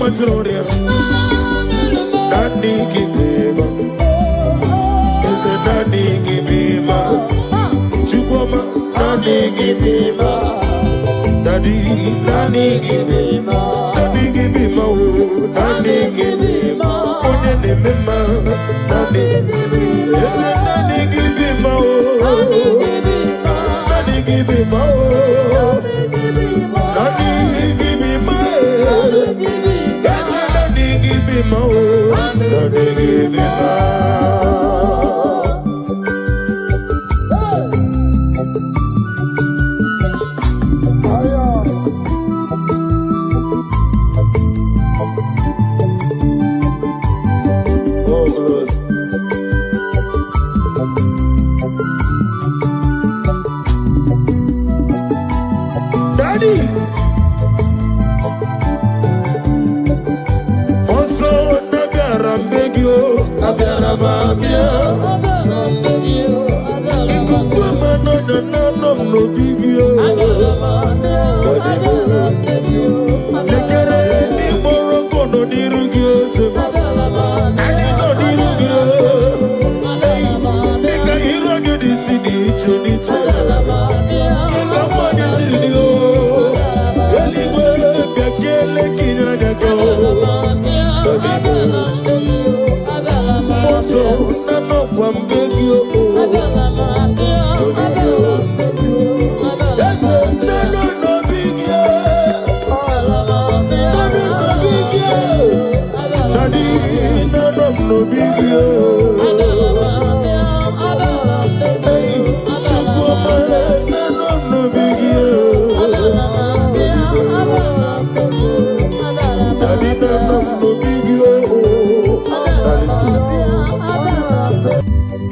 Matoria. Daddy give me is a daddy give me Chukoma, daddy give me Daddy give me Daddy give me Daddy give me Daddy give me Daddy give me Daddy give me Daddy give me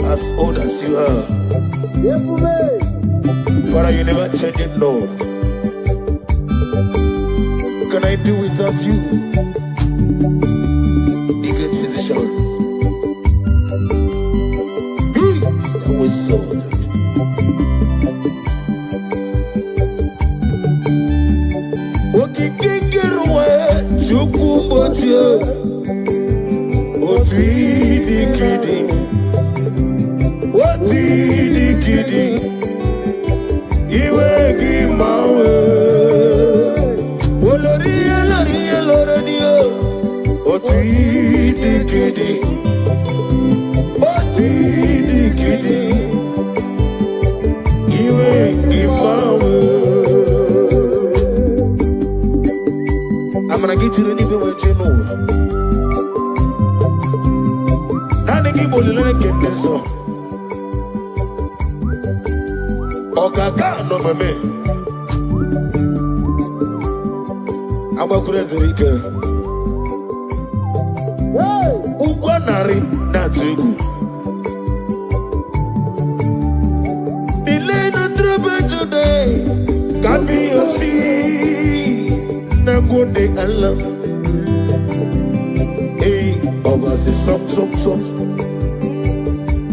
As old as you are, Father, you never change it, Lord. Can I do without you, the great physician? That was so good. I'm gonna get you the nigga when you know. Now they give you the get this song. Okaka no me. I'm a crazy girl. Ukwanari na tugu. Delay no trouble today. Can be your sea. Na go de Allah. Hey, over the some.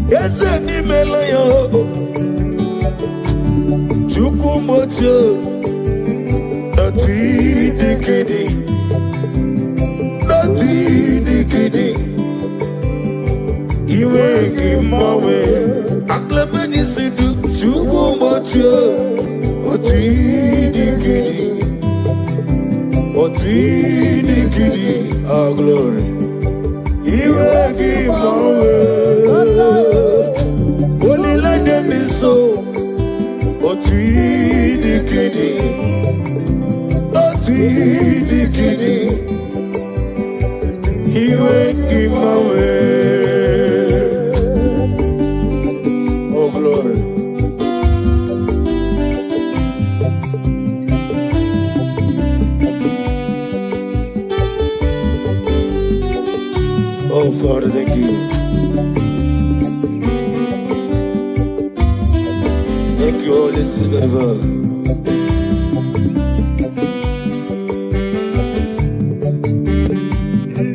Yes, any melayo. Chukumocho. Not the kidding. Not the kidding. You ain't give my way. I clap at this to Chukumocho. Not the kidding. What we did, our glory. You will give my way. Only let them be so. What we did, what we did. You will give my way. Oh, glory. Oh, Father, thank you. Thank you, Holy Spirit of God.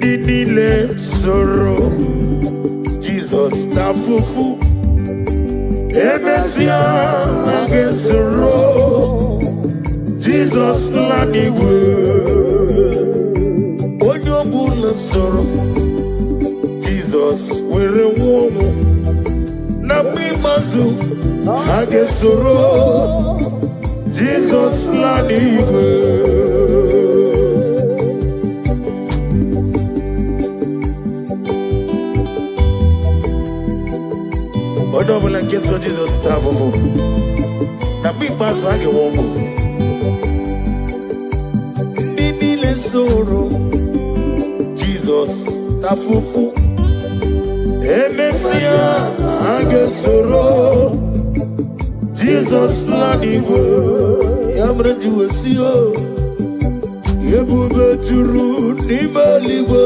Didile sorrow, Jesus tafufu. Emesia agesoro, Jesus laniwe. soro Jesus were nwomo na mimazu hage soro Jesus lanigwe Odo la keso Jesus tavo na mimazu hage nwomo nini le soro Jesus tafufu Emesia agesoro Jesus lanigo yamre juwesio ebube juru nimaligo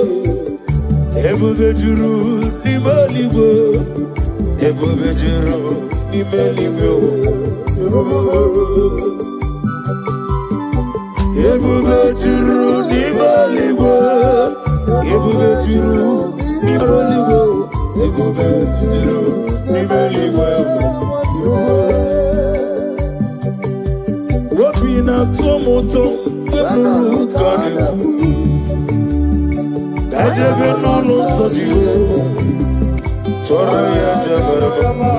ebube juru nimaligo ebube juru nimaligo ebube juru nimaligo ebube juru nimaligo ebube juru nimaligo Wapina tomoto Nuru kane Dajebe nolo sojiyo Chora ya jabarama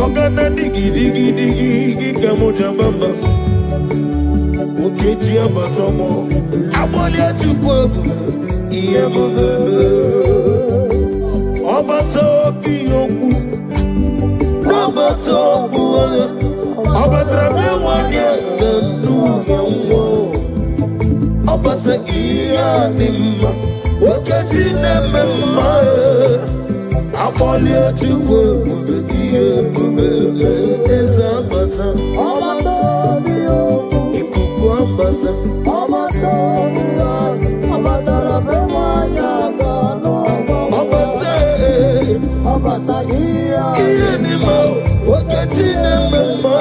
Ogana digi Gamo jambamba Ukechi abatomo Aboli atukwabu Iye mbebe Obato biyoku Obato buwa Obatrabe wanye Ganu yamwo Obata iya nimma Ukechi nememma Aboli atukwabu Iye mbebe Eza bata Obato biyoku Ikuku abata Obato biyoku Obatrabe wanye Ganu Obata iya nimma Wakati nememma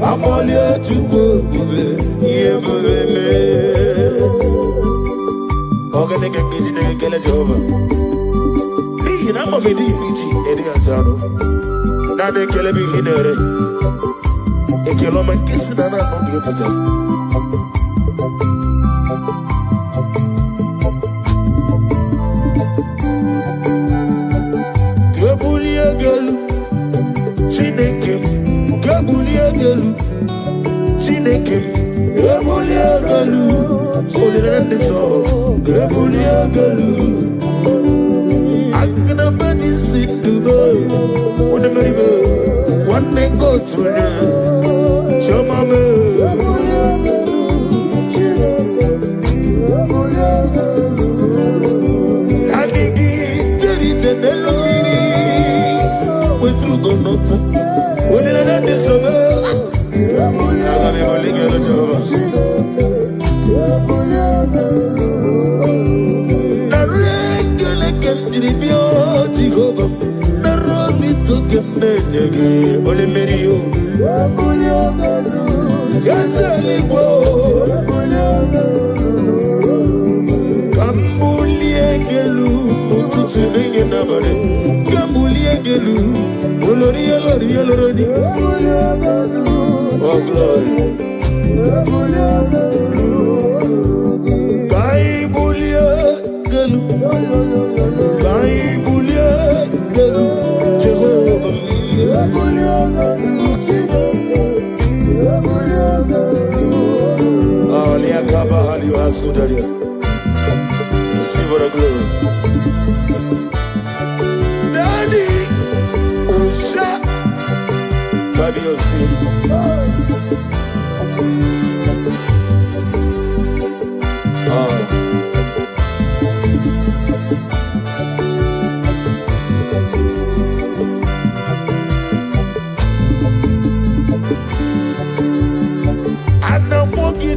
Amoli atukwo bube Iye mbebe Ogane kekiji nekele Jehova Ni na mamedi iji edi atano Na nekele bi hinere Ekele oma kisi na na nobi opata Chineke Galu Olirende so Galu Agna badi sindugo One meribe One go through Shomame Adigi Jerite Nelomiri Wetrugo nota Olirende so Jehovah, na roti to kemnege, ole merio. Yasaligwo, kambulie gelu, ututu nenge nabare. Kambulie gelu, olori. Oh glory. Kaibulie gelu. Jehovah Aliakaba Aliwasudaria Receive the glory Daddy Usha Baby Osi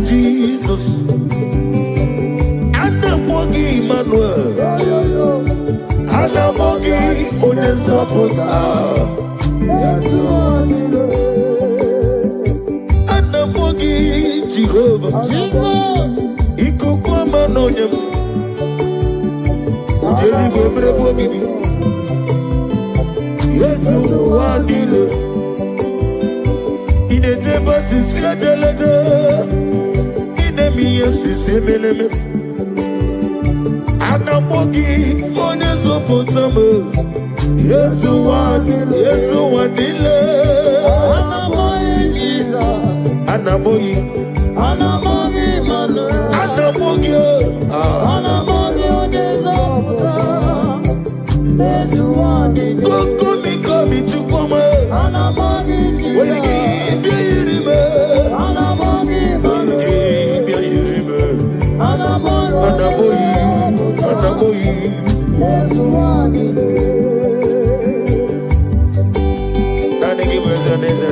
Jesus, Anamogi Emmanuel, Anamogi Unezapota, Anamogi Jehovah, Jesus, Ikukwa Manonyam, Ujeli Webrebo Bibi, Yesu Wadile, Inedeba Sisia Jelete. Simeleme Anamogi Onezo Potamo Yesu Wadile Anamogi Jesus Anamogi Manu Anamogi Onezo Potamo Yesu Wadile Komi Chukoma Anamogi Jesus Anamogi Manu Anaboyi Yesu Wadile Nani gibuza neza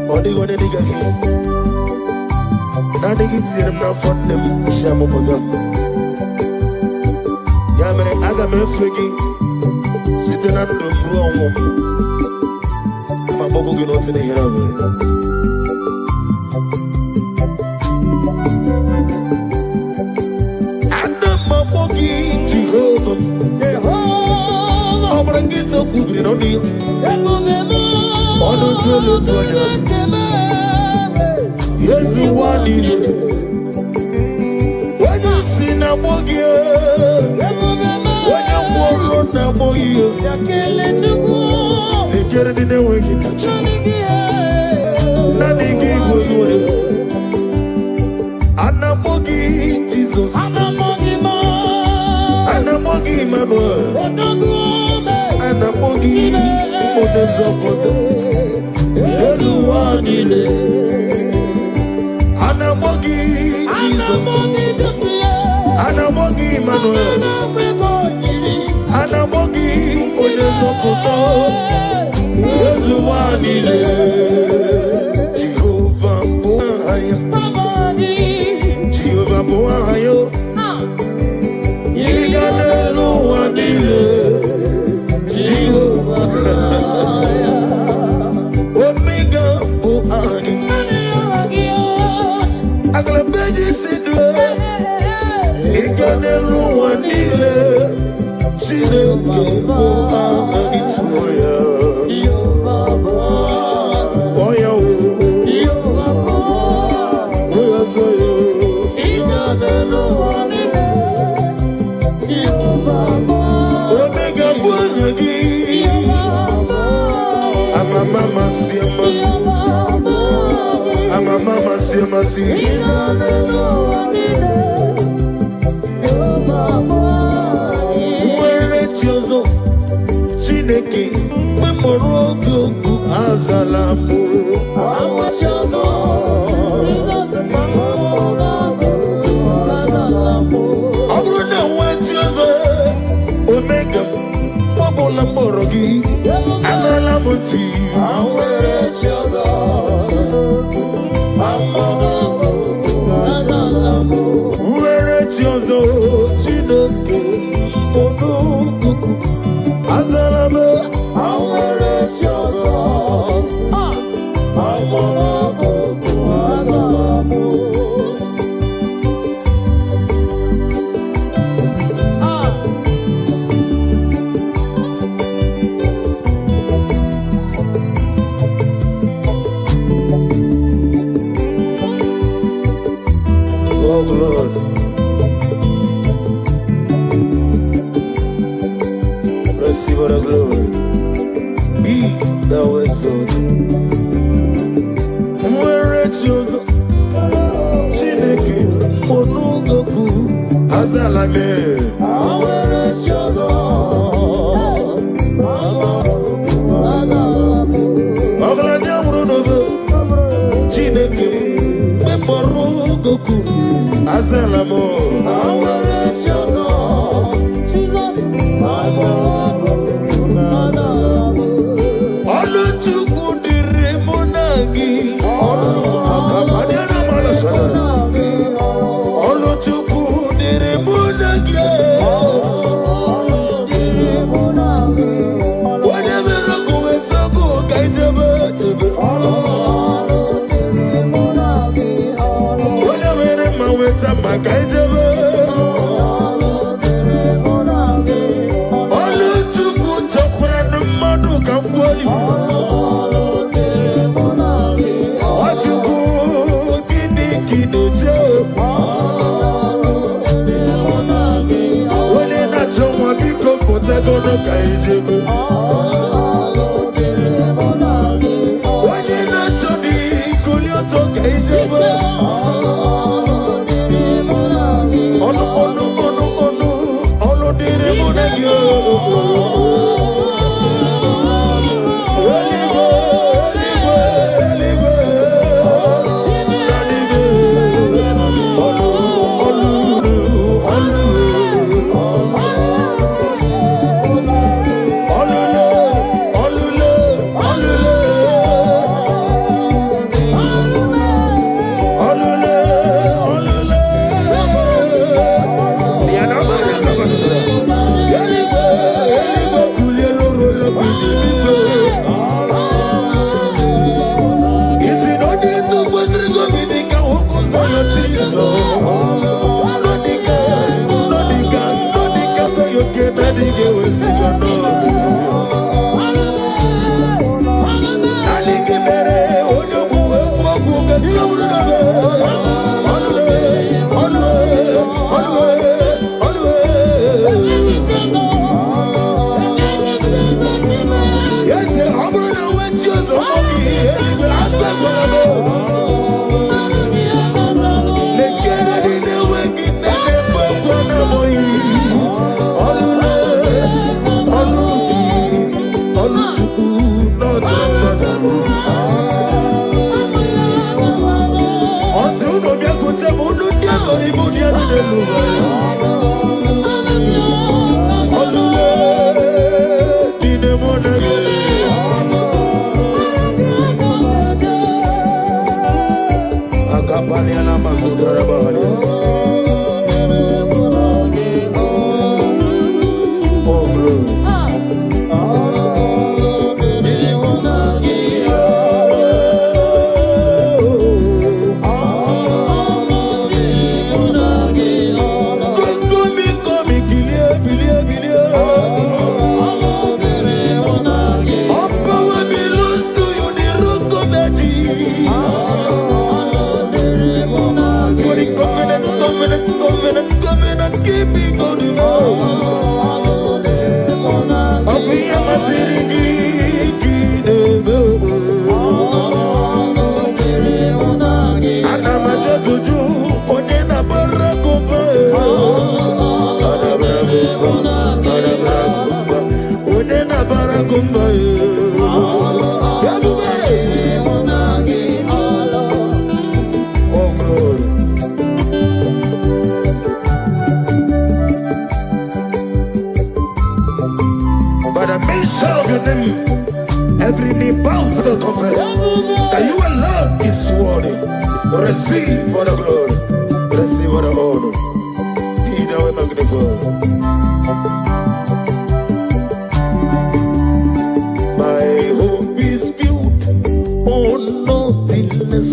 Odi wone digagi Nani gitire na fonnem shamu kotam Yamere aga mefegi Sitena ndo mruomo Mabogo ginote ne hirawe Jehovah Obrangito kubri no di Ono tolo Yesu Wadile Wanya sina mogi Wanya moro na mogi Ekere dine weki tacho Nanigi goyore Anamogi Jesus Anamogi Emmanuel Anamogi Onezo Potamo Yesu Wadile Anamogi Jesus Anamogi Emmanuel Anamogi Onezo Potamo Yesu Wadile Jehovah Boahayo Jehovah Boahayo Omega Boagi Aglabeji Sidre Iganelu Wadile Chineke Boagi Tumoya Oya Oya Soyo Iganelu Wadile Omega Boagi Mama Siamasi Mama Siamasi Where Chozo Chineke Memorogo Azalamu Abruna Chozo Omega Mobola Morogi Analamuti Where Chozo Chineke Onukuku Azalame Oh Lord, receive all the glory. Be thou exalted. Where chosen, Chineke, Onugoku, Azalame. Where chosen, Oglanya Murunogo, Chineke, Memorugoku. Azalamo, Jesus, Oluchuku diri munagi, Akabadiana Malashadara, Oluchuku diri munagi, whatever I go with Soko, Kaijaba, whatever I went up my Kaijaba. kaijebe. Onye na-achọ dị kuli ọtọ kaijebe. Ọnụ dịrị mụ na gị every knee bows to confess that you alone is worthy. Receive for the glory, receive for the honor. Be thou magnified. My hope is built on nothing less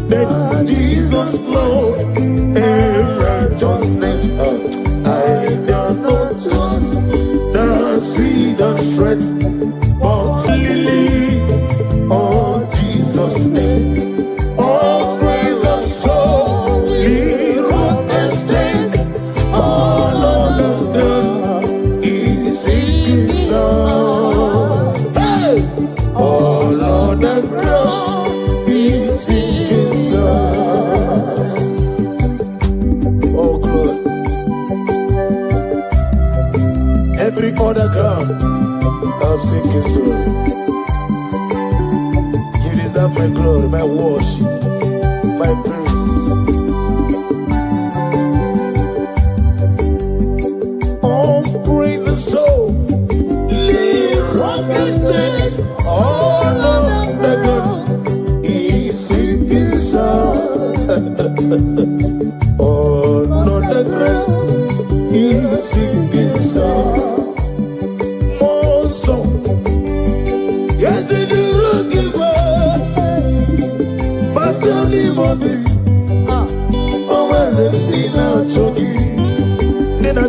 than Jesus' Lord and righteousness. I cannot trust the sweetest threat. Jesus' name, all praise the soul, he wrote the stain, all on the ground, is sinking sound. Hey! All on the ground, is sinking sound. Oh, glory. Every other ground, are sinking sound. My glory, my worship, my praise. All praise the soul, live rock and stay. All of the ground is sinking sound. All of the ground is sinking sound. More song, yes it is. Dina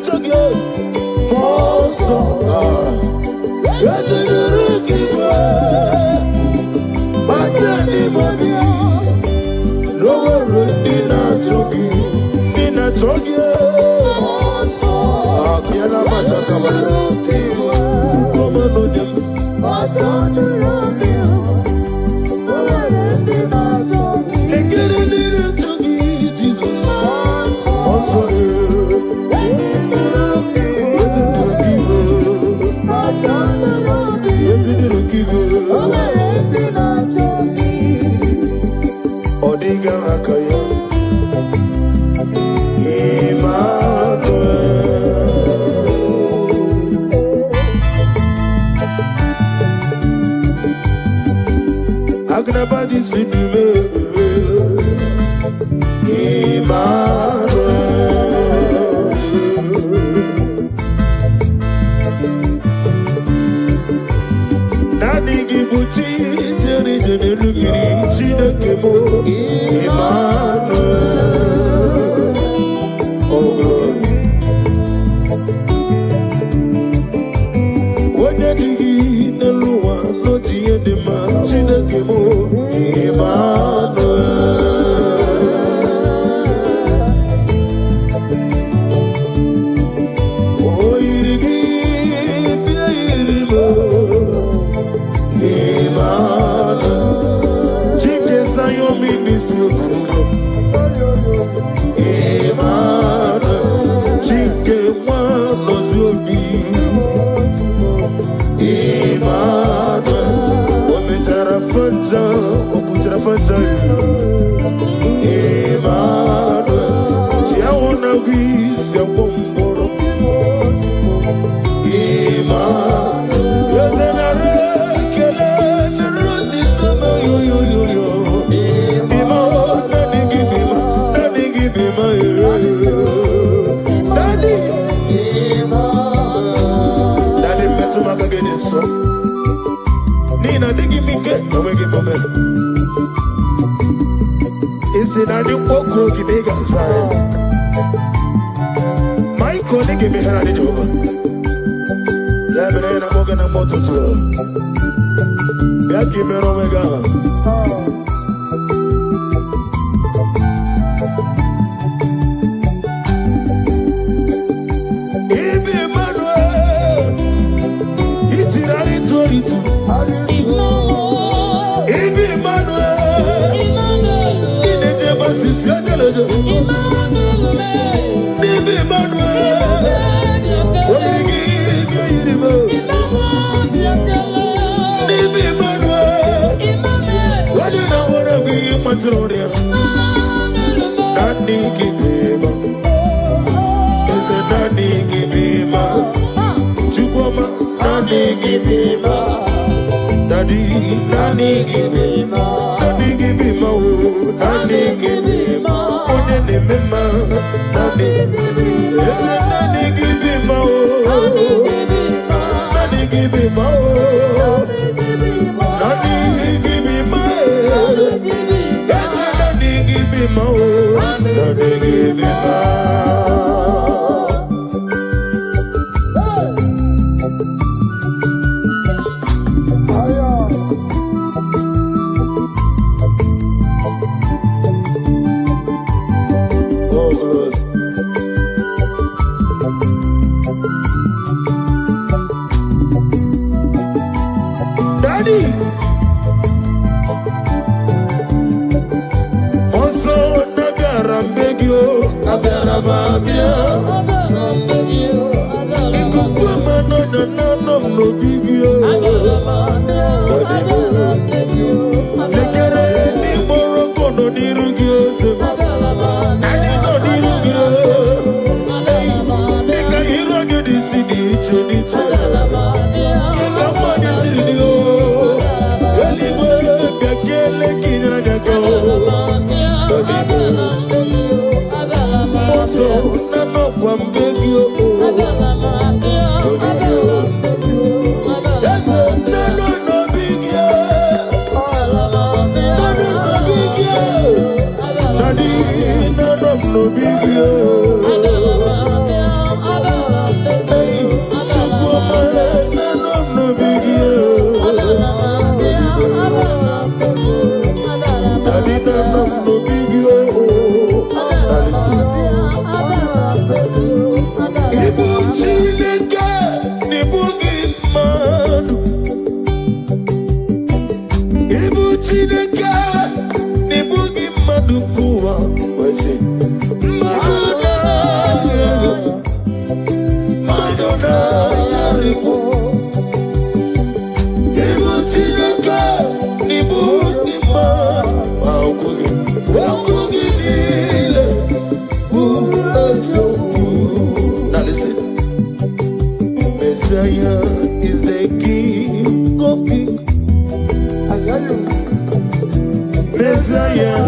Messiah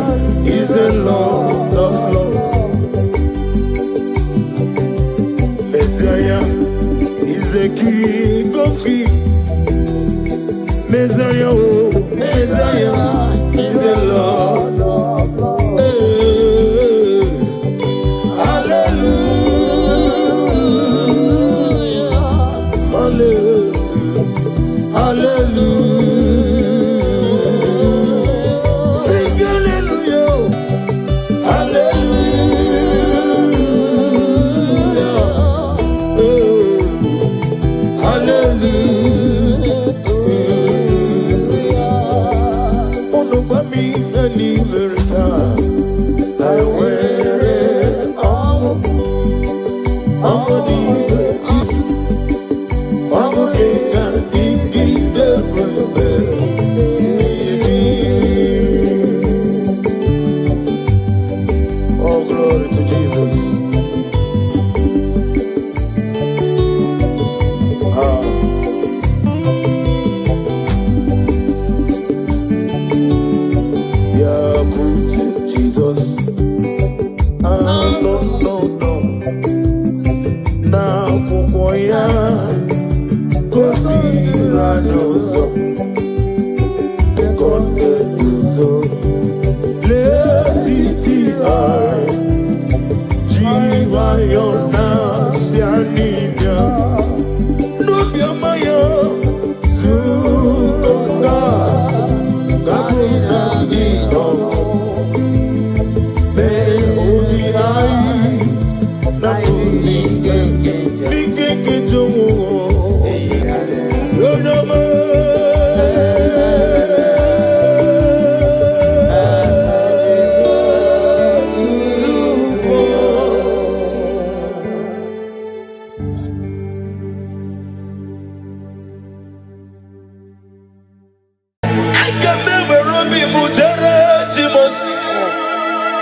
is the Lord of Lords. Messiah is the King of Kings. Messiah, oh, Messiah is the Lord of Lords. Hallelujah, hallelujah, hallelujah. Sing hallelujah, hallelujah, hallelujah. Oh, glory to Jesus. Yeah, good Jesus. No. Now, Kukoya, Kosiranoso, Kondenuso, Letiti I, Jivayona, Sianibia, Nubia Maya, Zukonga, Gabina Nino, Me Obiai, Nakunike, Nike Jomo, Yonama.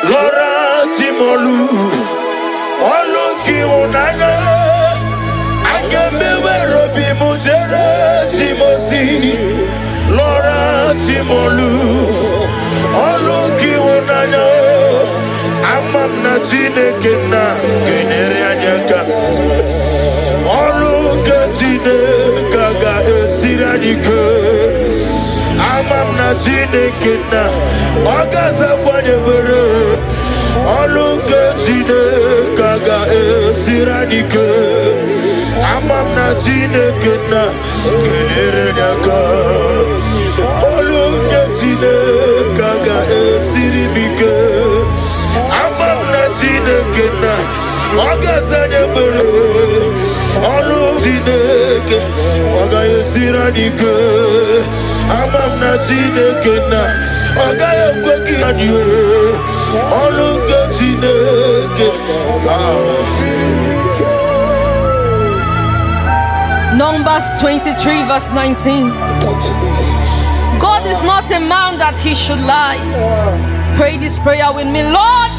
Laura Timolu, Oluki Unana, I can never Robi Mujere Timosi, Laura Timolu, Oluki Unana, Amam Natine Kena, Generianaka, Oluka Tine Kaga Siranika. Amam Natine Kena, Agaza Kwadebere. Oluke Tine Kaga Siranike Amam na Tine Kena Genere Daka Oluke Tine Kaga Sirimike Amam na Tine Kena Agaza Debere Oluke Tine Kaga Siranike Amam na Tine Kena Agaza Kweki Anyo Numbers 23 verse 19. God is not a man that he should lie. Pray this prayer with me. Lord,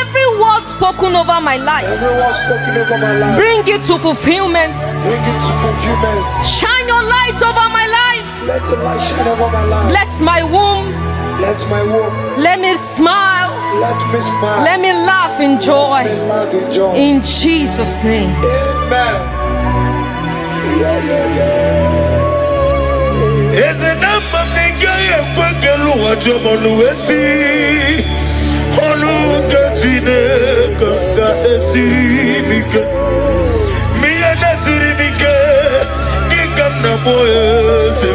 every word spoken over my life, bring it to fulfillment. Shine your light over my life. Let the light shine over my life. Bless my womb. Let my womb. Let me smile. Let me smile. Let me laugh in joy. Let me laugh in joy. In Jesus' name. Amen. Is a number of nigga kwekelu wajomonuwesi Oluka Tine Kaga Esirimike Miya Nesirimike Gikam na moyese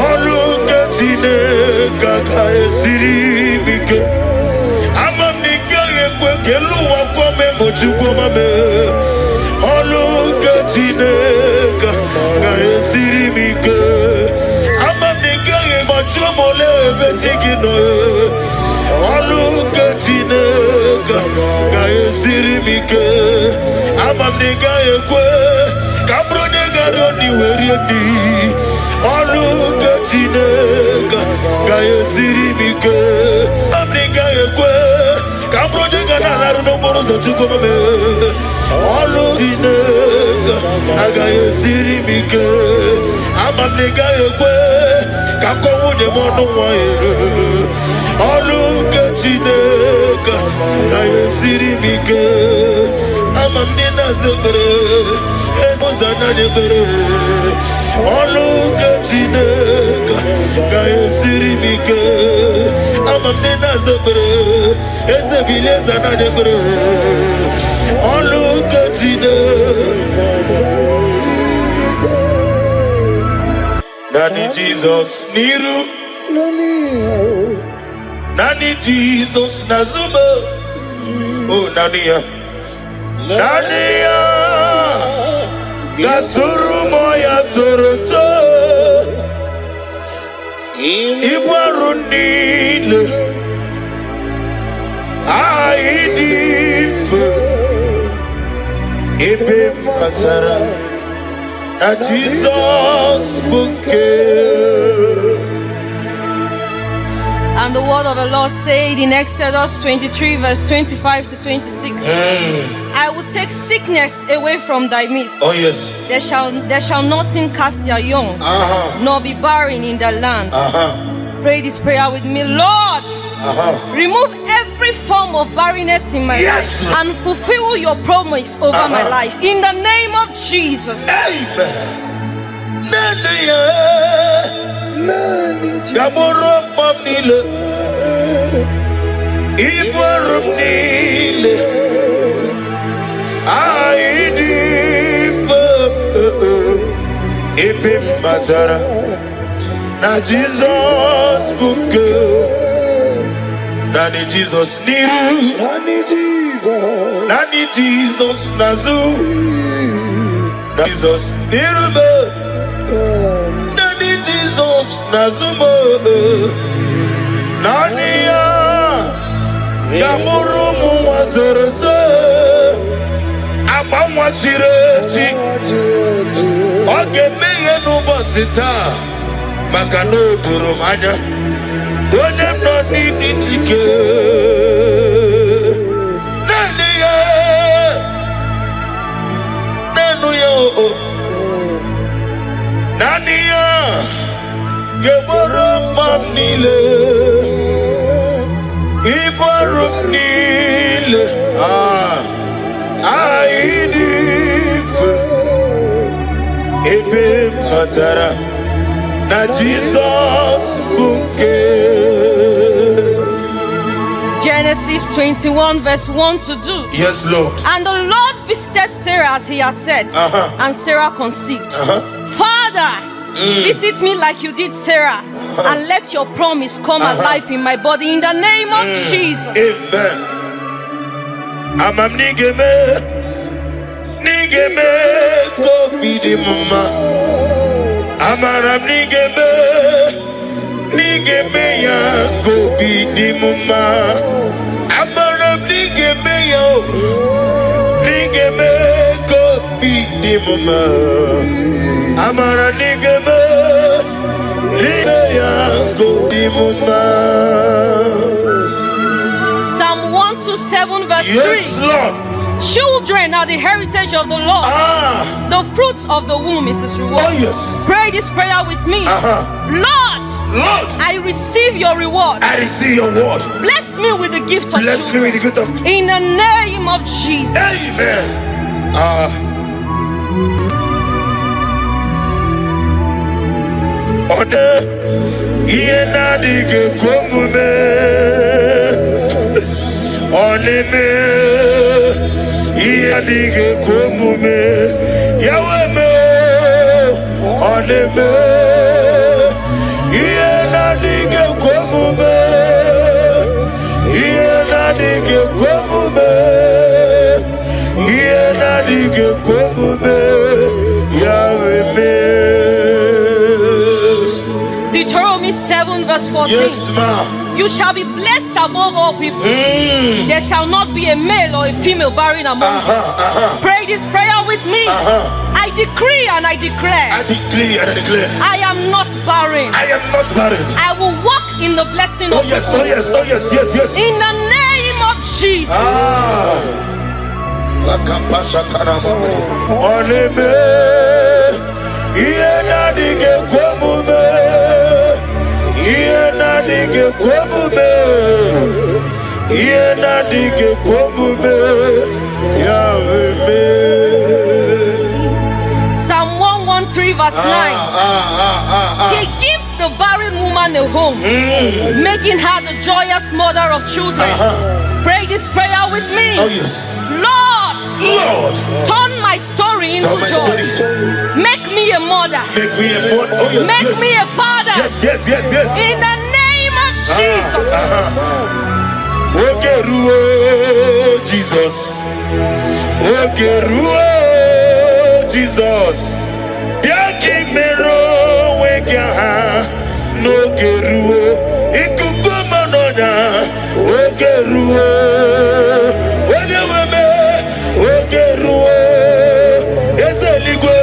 Oluka Tine Kaga Esirimike Amam nigga kwekelu wakome mochukome Oluka Tine Kaga Esirimike Mole betigino Oluke Tine Kaga Esirimike Amam nigga ekwe Kabro nigga roni werieni Oluke Tine Kaga Esirimike Amam nigga ekwe Kabro nigga nalaru no moro zochukomame Oluke Tine Kaga Esirimike Amam nigga ekwe Akowo de mono wae. Oluke chineka. Kaya siri mike. Amamnina zebre. Ezozana debre. Oluke chineka. Kaya siri mike. Amamnina zebre. Ezebile zana debre. Oluke chineka. Nani Jesus niru. Nani Jesus nazuma. Oh Nania. Nania. Gasuru moya toroto. Ibarunile. Aidif. Ebe mazara. Na Jesus bouquet. And the word of the Lord said in Exodus 23 verse 25 to 26. I will take sickness away from thy midst. Oh yes. There shall nothing cast their young, nor be barren in the land. Pray this prayer with me. Lord, remove every form of barrenness in my life and fulfill your promise over my life. In the name of Jesus. Amen. Gamoro mamnile. Ibarum nile. Aidif. Ibim matara. Na Jesus bouquet. Nani Jesus niru. Nani Jesus nazu. Nani Jesus niru. Nani Jesus nazumo. Nani ya. Gamuru muwazereze. Abamwa chirechi. Oge meye nubosita. Makano turumanya. Onem no nini tike. Nani ya. Nenu yo. Nani ya. Gebarum mamnile. Ibarum nile. Aidif. Ebe matara. Na Jesus bouquet. Genesis 21 verse 1 to 2. Yes, Lord. And the Lord visited Sarah as he has said, and Sarah conceived. Father, visit me like you did Sarah, and let your promise come alive in my body in the name of Jesus. Amen. Amam nigeme ko bidi mama. Amaram nigeme ya ko bidi mama. Amaram nigeme ko bidi mama. Amara nigeme ya ko bidi mama. Psalm 127 verse 3. Yes, Lord. Children are the heritage of the Lord. The fruit of the womb is his reward. Oh yes. Pray this prayer with me. Lord, I receive your reward. I receive your word. Bless me with the gift of Bless me with the gift of. in the name of Jesus. Amen. Ode iena dige komume. Oneme iena dige komume. Yaweme oneme iena dige komume. Iena dige komume. Iena dige komume. Yaweme. Deuteronomy 7 verse 14. Yes, ma. You shall be blessed above all people. There shall not be a male or a female barren among you. Pray this prayer with me. I decree and I declare. I decree and I declare. I am not barren. I am not barren. I will walk in the blessing Oh of yes, the oh yes, oh yes, yes, yes. in the name of Jesus. Lakapashatana mamri. Oneme iena dige komume. dige komume. Yena dige komume. Yahweh. Psalm 113 verse 9. He gives the barren woman a home, making her the joyous mother of children. Pray this prayer with me. Oh yes. Lord, turn my story into joy. Make me a mother. Make me a mother. Oh yes. Make me a father. Yes. In the name of Jesus. Ogeruo Jesus. Ogeruo Jesus. Biaki mero wega no geruo. Ikukuma noda. Ogeruo. Onyeweme. Ogeruo. Ezeligwe.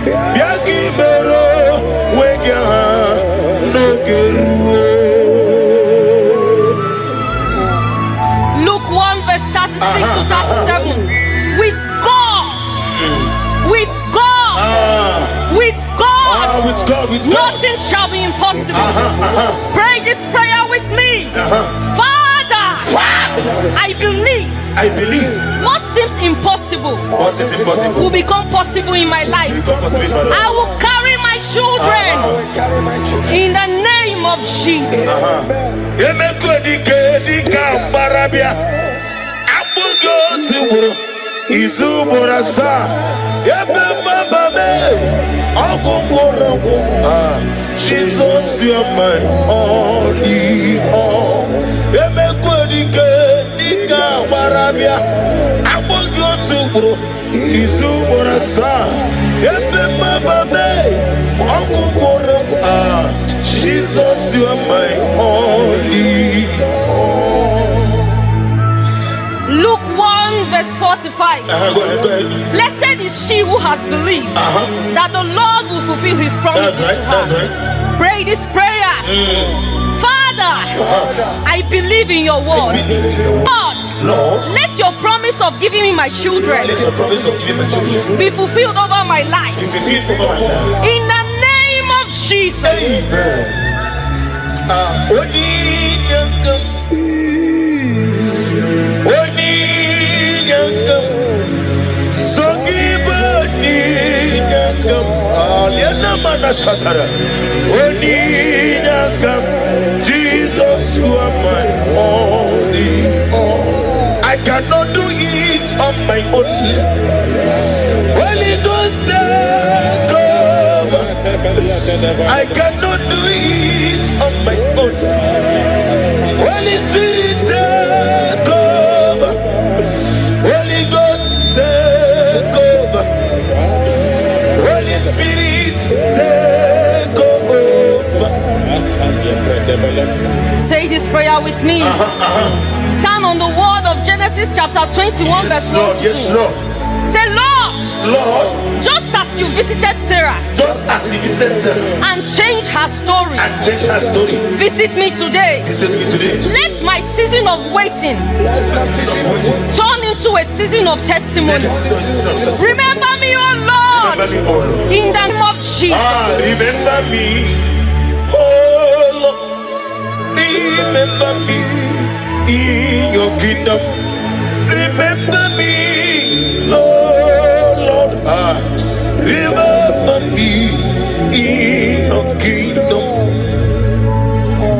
Biaki mero wega no geruo. Luke 1 verse 36 to 37. With God, with God, nothing shall be impossible. Pray this prayer with me. Father, I believe. What seems impossible will become possible in my life. I will carry my children in the name of Jesus. Jesus, you are my only all. Jesus, you are my only all. Luke 1 verse 45. Go ahead. Blessed is she who has believed that the Lord will fulfill his promises to her. That's right. Pray this prayer. Father, I believe in your word. Lord, let your promise of giving me my children be fulfilled over my life. In the name of Jesus. Jesus, you are my only all. I cannot do it on my own. Holy Ghost, take over. I cannot do it on my own. Holy Spirit, take over. Holy Ghost, take over. Holy Spirit, take over. Say this prayer with me. Stand on the word of Genesis chapter 21 verse 1. Yes, Lord. Say, Lord, just as you visited Sarah and changed her story, visit me today. Let my season of waiting turn into a season of testimony. Remember me, oh Lord, in the name of Jesus. Remember me, oh Lord. Remember me in your kingdom. Remember me, oh Lord. Remember me in your kingdom.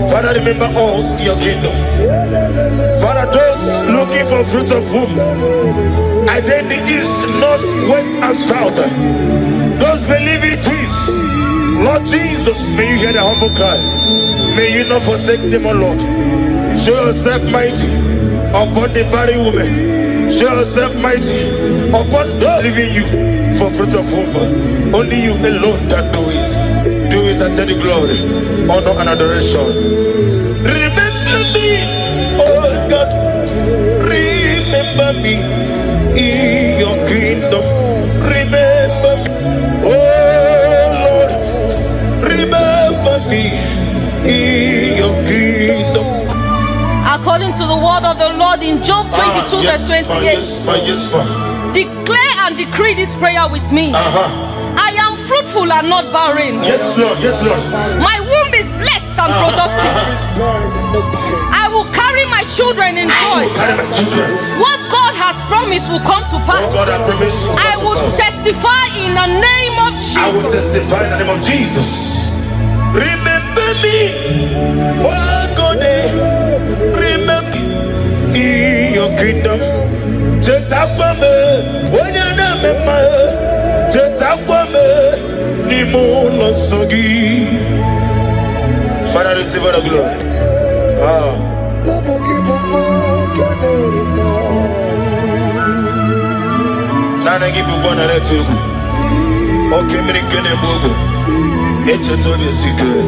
Father, remember us in your kingdom. Father, those looking for fruit of womb, either in the east, north, west, and south, those believing twins, Lord Jesus, may you hear their humble cry. May you not forsake them, O Lord. Show yourself mighty upon the barren woman. Show yourself mighty upon those leaving you for fruit of womb. Only you alone can do it. Do it and take the glory, honor, and adoration. Remember me, oh God. Remember me in your kingdom. Remember, oh Lord. Remember me in your kingdom. According to the word of the Lord in Job 22 verse 28. Declare and decree this prayer with me. I am fruitful and not barren. Yes, Lord. My womb is blessed and productive. I will carry my children in joy. What God has promised will come to pass. I will testify in the name of Jesus. I will testify in the name of Jesus. Remember me, oh God, remember in your kingdom. Father, receive all the glory. Nana give you one and two. Okay, me can you move? It's a total secret.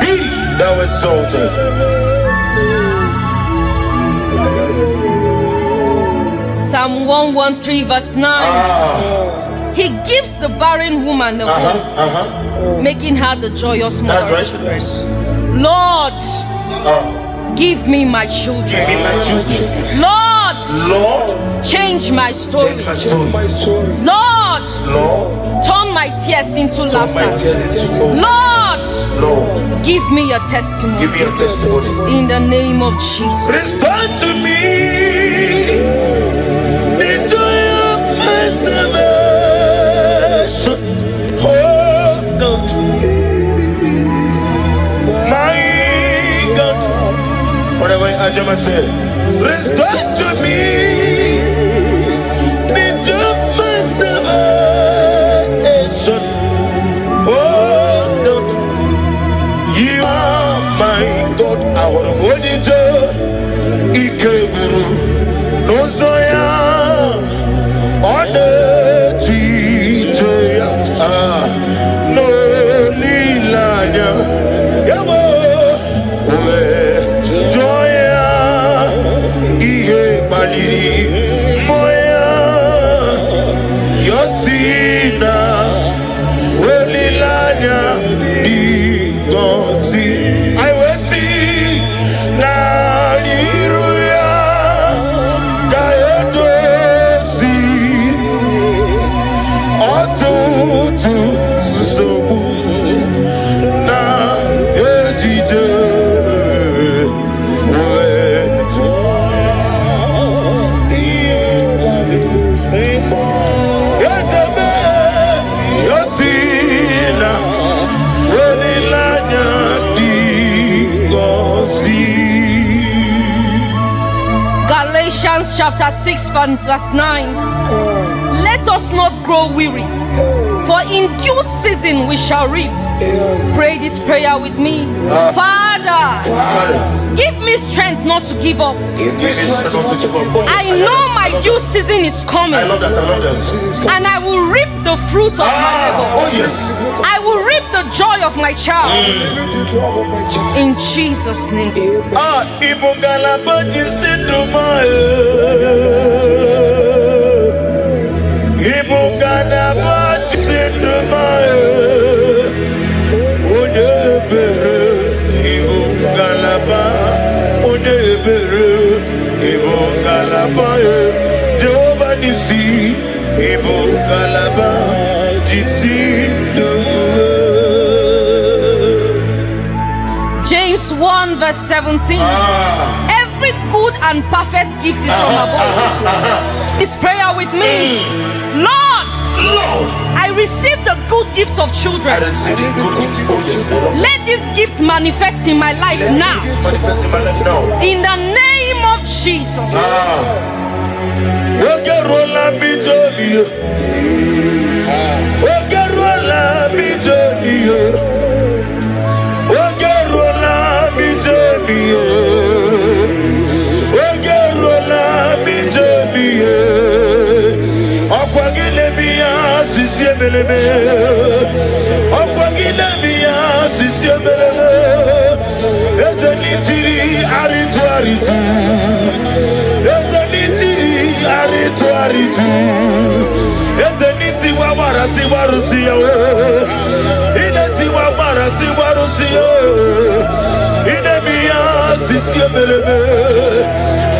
Be thou exalted. Psalm 113 verse 9. He gives the barren woman a womb, making her the joyous mother. That's right. Lord, give me my children. Give me my children. Lord, change my story. Change my story. Lord, turn my tears into laughter. Lord, give me a testimony. Give me a testimony. In the name of Jesus. Restore to me the joy of my salvation. Oh God, my God. Whatever Ajama said, restore to me the joy of my salvation. Oh God, you are my God. Our monitor, Ike Guru, no Zoya, on the Chijoya, no Lilanya, Yabo, Joya, Ihe Baliri, Moya, Yosina, Lilanya, Digosi. I will see Naliruya Gayotosi Otutu Sobu Na Ejije Yosebe Yosina Welilanya Galatians chapter 6 verse 9. Let us not grow weary, for in due season we shall reap. Pray this prayer with me. Father, give me strength not to give up. I know my due season is coming. I love that. And I will reap the fruit of my labor. Oh yes. I will reap the joy of my child. In Jesus' name. Jehovah Nisi, Ibo Galaba, James 1 verse 17. Every good and perfect gift is from above. This prayer with me. Lord, I receive the good gift of children. I receive the good gift. Oh yes. Let this gift manifest in my life now. Manifest in my life now. In the name of Jesus.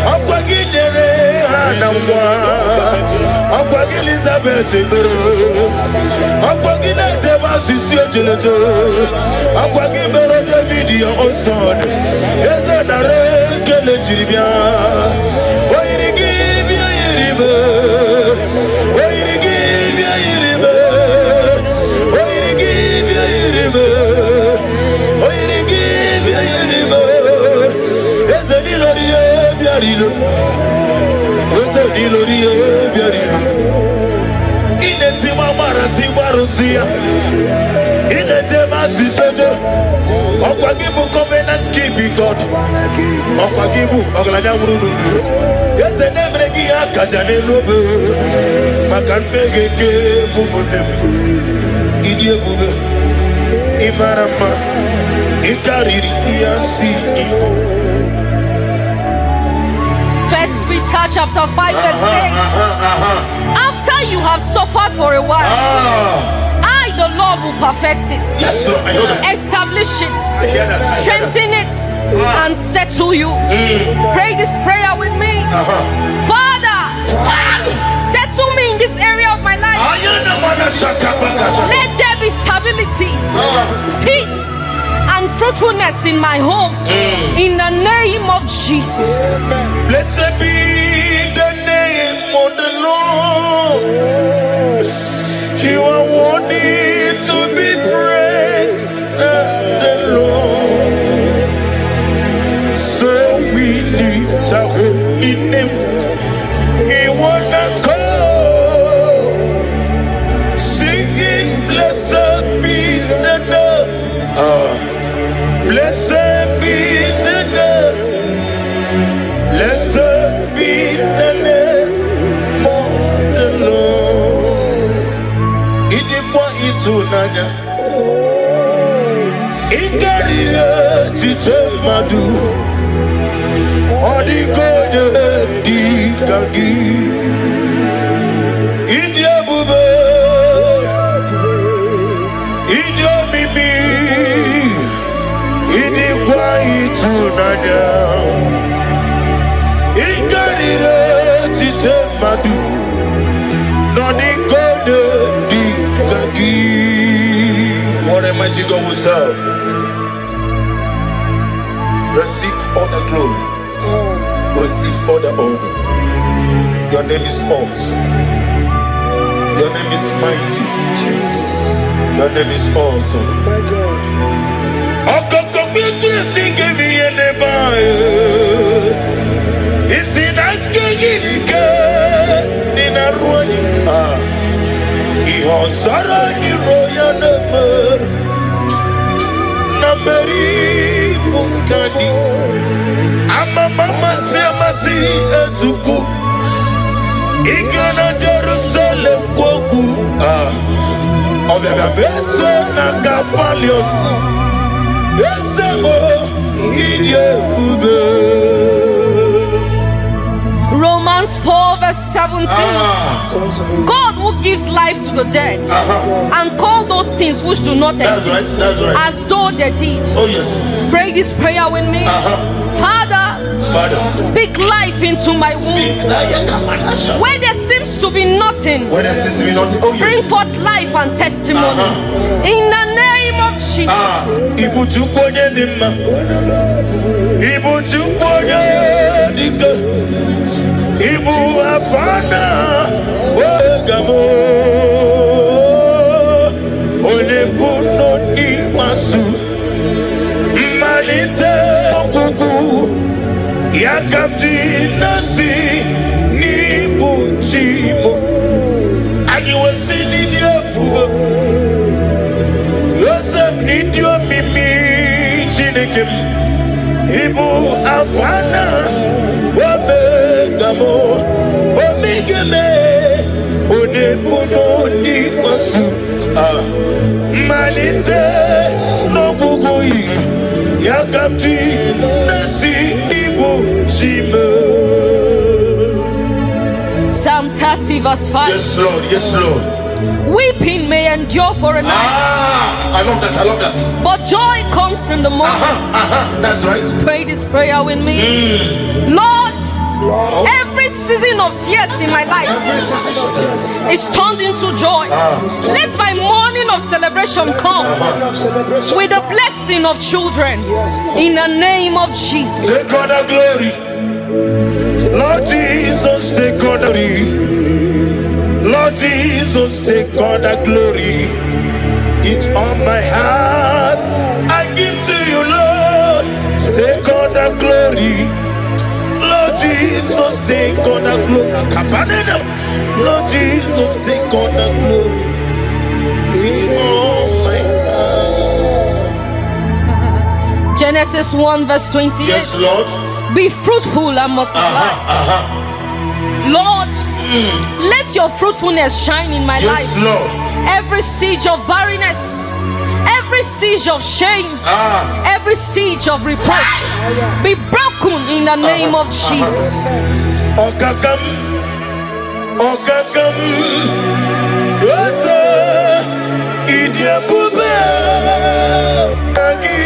Akwa gidere anamwa Akwagi Elizabeth Akwagi Najeba Sisi Ojelejo Akwagi Bero David your own son Eze Nare Kele Jiribia Oirigi Bia Yiribe Oirigi Bia Yiribe Oirigi Bia Yiribe Oirigi Bia Yiribe Eze Nilorie Bia Rilo Eze Nilorie Bia Rilo Inetima Maratima Rosia Inetema Sisojo Okwagibu covenant keeping God Okwagibu Oglanya Murudu Eze Nemregi Akajane Lobe Makanbegeke Mubunem Idie Bube Imarama Ikariri Iyasi Igbo. First Peter chapter 5 verse 8. After you have suffered for a while, I, the Lord, will perfect it. Yes, sir, I heard that. Establish it, hear that. strengthen it, and settle you. Pray this prayer with me. Father, settle me in this area of my life. Let there be stability, peace, and fruitfulness in my home. In the name of Jesus. Blessed be the name of the Lord. You are worthy to be praised, the Lord. So we lift our holy name. We wanna go singing, blessed be the name. Blessed be the name. Blessed be the name of the Lord. Idikwa itunanya. Ikarire chitemadu. Odikode dikagi. Idiabube. Idiomimi. Idikwa itunanya. Ikarire chitemadu. Odikode dikagi. What a mighty God we serve. Receive all the glory. Receive all the honor. Your name is awesome. Your name is mighty. Jesus, Your name is awesome. my God. Jerusalem kwoku Obega beso na kapalion Esemo idye ube. Romans 4 verse 17. God who gives life to the dead and call those things which do not exist That's right. as though they did. Oh yes. Pray this prayer with me. Father, speak life into my womb. Where there seems to be nothing, When there seems to be nothing. Oh bring yes. forth life and testimony. In the name of Jesus. Ibu chukwoye nima. Ibu chukwoye dike. Ibu afana wegamo. Olebuno ni masu. Malite okuku. Yakamji nasi ni bunchimo. Ani wasini diabubo. Yosem nidio mimi chineke. Ibu afana wabegamo. Omigeme onebuno ni masu. Malite no kukui. Yakamji nasi Psalm 30 verse 5. Yes, Lord. Yes, Lord. Weeping may endure for a night, I love that. I love that. but joy comes in the morning. That's right. Pray this prayer with me. Lord, Lord, every season of tears in my life every season of tears is turned into joy. Let my morning of celebration come of celebration with the blessing of children in the name of Jesus. Take all the glory. Lord Jesus, take all the glory. Lord Jesus, take all the glory. It's on my heart. I give to you, Lord. Take all the glory. Lord Jesus, take all the glory. Lord Jesus, take all the glory. It's on my heart. Genesis 1 verse 28. Yes, Lord. Be fruitful and multiply. Lord, let your fruitfulness shine in my life. Yes, Lord. Every siege of barrenness, every siege of shame, every siege of reproach be broken in the name of Jesus. Okakam, Okakam, Osa, Idia Bube, Agi,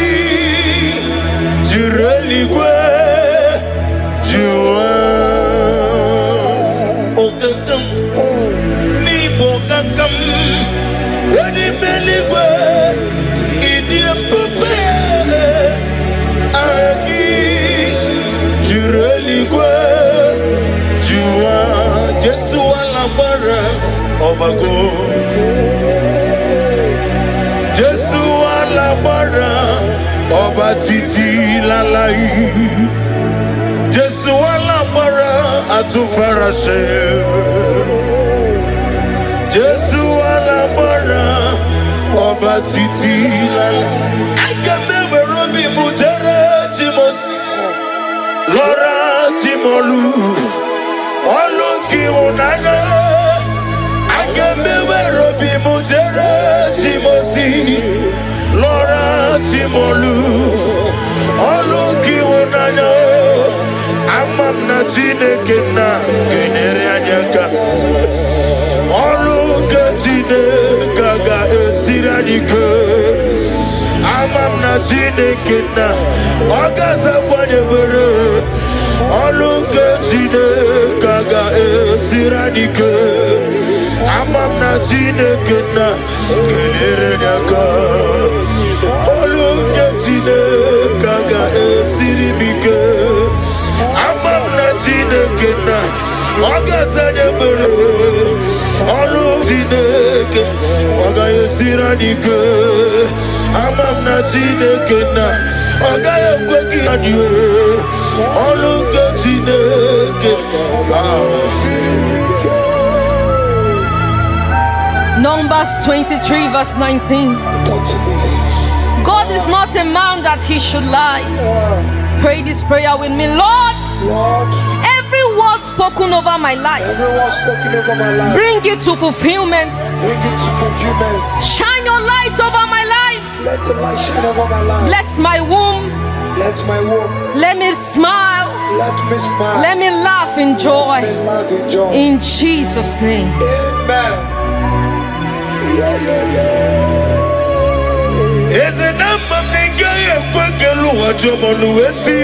Jureligwe, Jua, Okakam, Nibo Kakam, Wadi Meligwe, Idia Bube, Agi, Jureligwe. Jesu alabara obago. Jesu alabara oba titi lalai. Jesu alabara atufarashe. Jesu alabara oba titi lalai. Akabebe robi mujere chimos. Lora chimolu. Oluki unana Agambe robi mujere chimosi Lora chimolu Oluki unana Amam na chineke na genere anyaka Oluke chineke ga esiradike Amam na chineke na Ogasa kwenye bere Oluke chineke ga esiradike Amam na chineke na genere nyaka Oluke chineke ga esirimike Amam na chineke na Ogasa nebere Oluke chineke ga esiradike Amam na chineke na Ogaya kweki adiyo Oluke chineke Numbers 23 verse 19. God is not a man that he should lie. Pray this prayer with me. Lord, Lord, every word spoken over my life, every word spoken over my life, bring it to fulfillment. bring it to fulfillment. Shine your light over my life. Let the light shine over my life. Bless my womb. Let my womb, Let me smile. let me smile. Let me laugh in Let me joy. laugh in joy. In Jesus' name. Amen. Eze namba mnenga ye kwekelu wajomonu wesi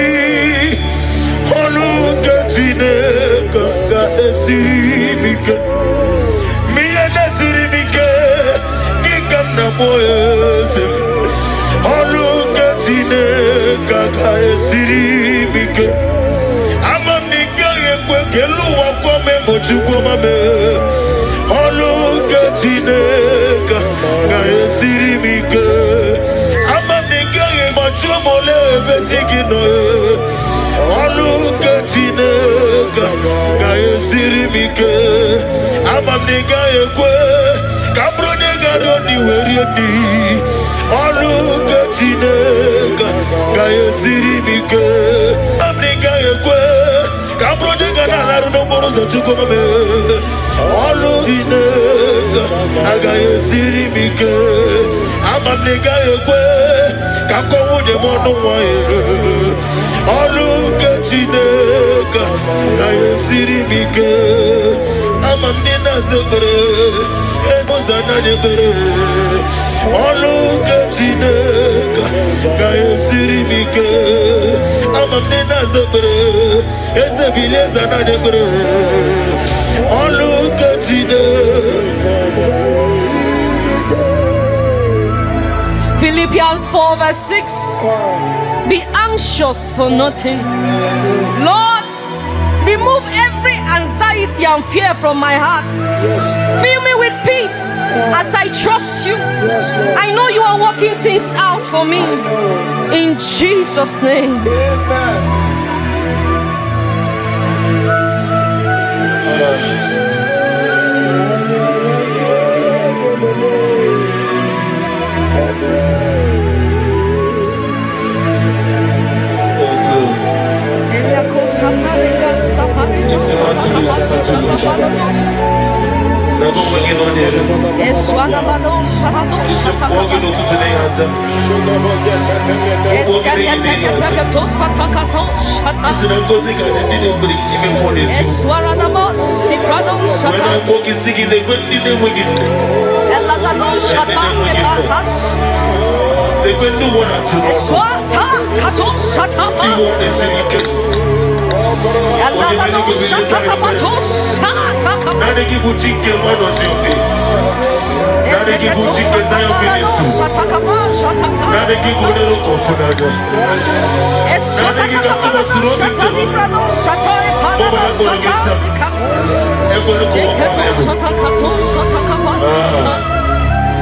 Oluke chineke ga esirimike Miye nesirimike Gikam na moyeze Oluke chineke ga esirimike Amam nika ye kwekelu wakome mochukwo mame Oluke chineke ga esirimike Mole betigino Oluke chineke ga esirimike Amam nega ekwe Kabro nega roni werieni Oluke chineke ga esirimike Amam nega ekwe Kabro nega nalaru no moro za chuko mame Oluke chineke ga esirimike Amam nega ekwe Kako wude mono mwaye Oluke chineke ga esirimike Amam nina zebere Ezozana nebere Oluke chineke Gaya sirimike amamne nazabre ezebileza na debre olukatine. Philippians 4 verse 6. Be anxious for nothing. Lord, remove every anxiety and fear from my heart. Fill me with peace as I trust you. I know you are working things out for me. In Jesus' name.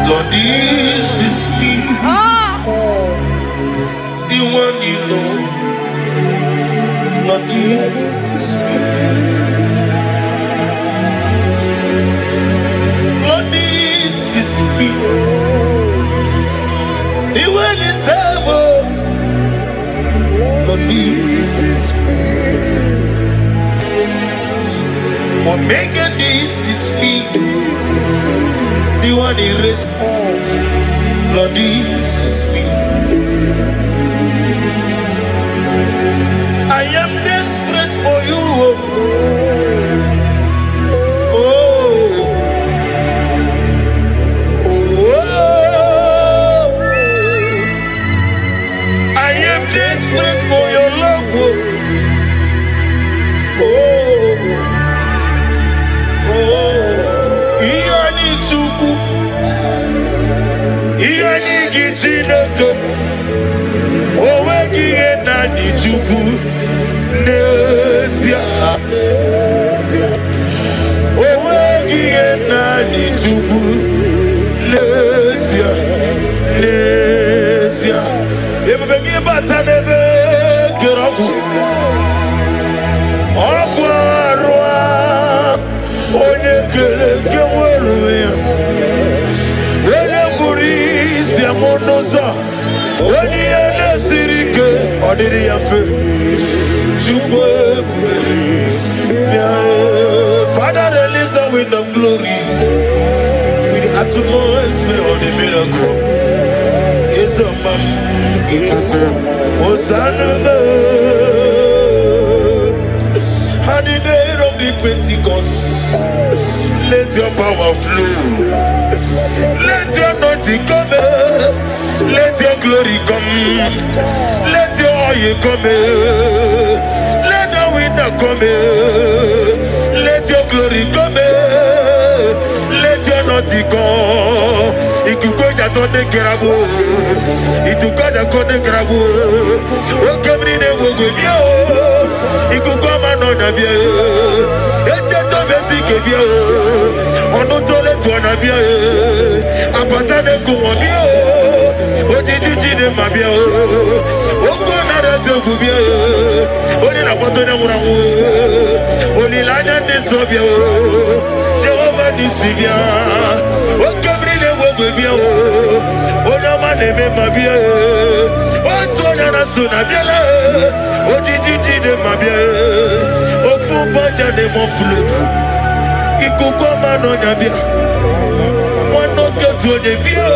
Lord, this is me, the one you know. Lord, this is me. Lord, this is me, the one is ever. Lord, this is me. Omega, this is me, the one he raised. Lord, this is me. I am desperate for you. Oh, oh, I am desperate for your love. Oh, oh, Iani Chuku, Iani Gichinoko, Owegi Enani Chuku. Nesia, Owegi Enani Chuku, Nesia, Nesia. If we give Batanebe, Kiraku, Aquarua, Onekele, Kewaruya, Onemuris, Yamonoza, Oniele Sirike, Odiriafe. Father, release the wind of glory with the atmosphere of the miracle. It's a man, Hosanna. On the day of the Pentecost, let your power flow. Let your anointing come. Let your glory come. Let your oil come. Let the wind come. Let your glory come. Let your anointing come. Ikukoja tonde kerabu. Itukoja konde kerabu. Okemri ne wogobio. Ikukoma no nabie. Echeto besi kebio. Ono tole tu nabie. Apatane kumobio. Ojiji de mabio. Oko nara te gubio. Oni na potone muramu. Oni lanya de sobio. Jehovah nisibia. Okemri ne wogobio. Ona maneme mabie. Otona na sunabia. Ojiji de mabie. Ofu banja de mon flou. Ikukoma no nabia. Wano ketu de bio.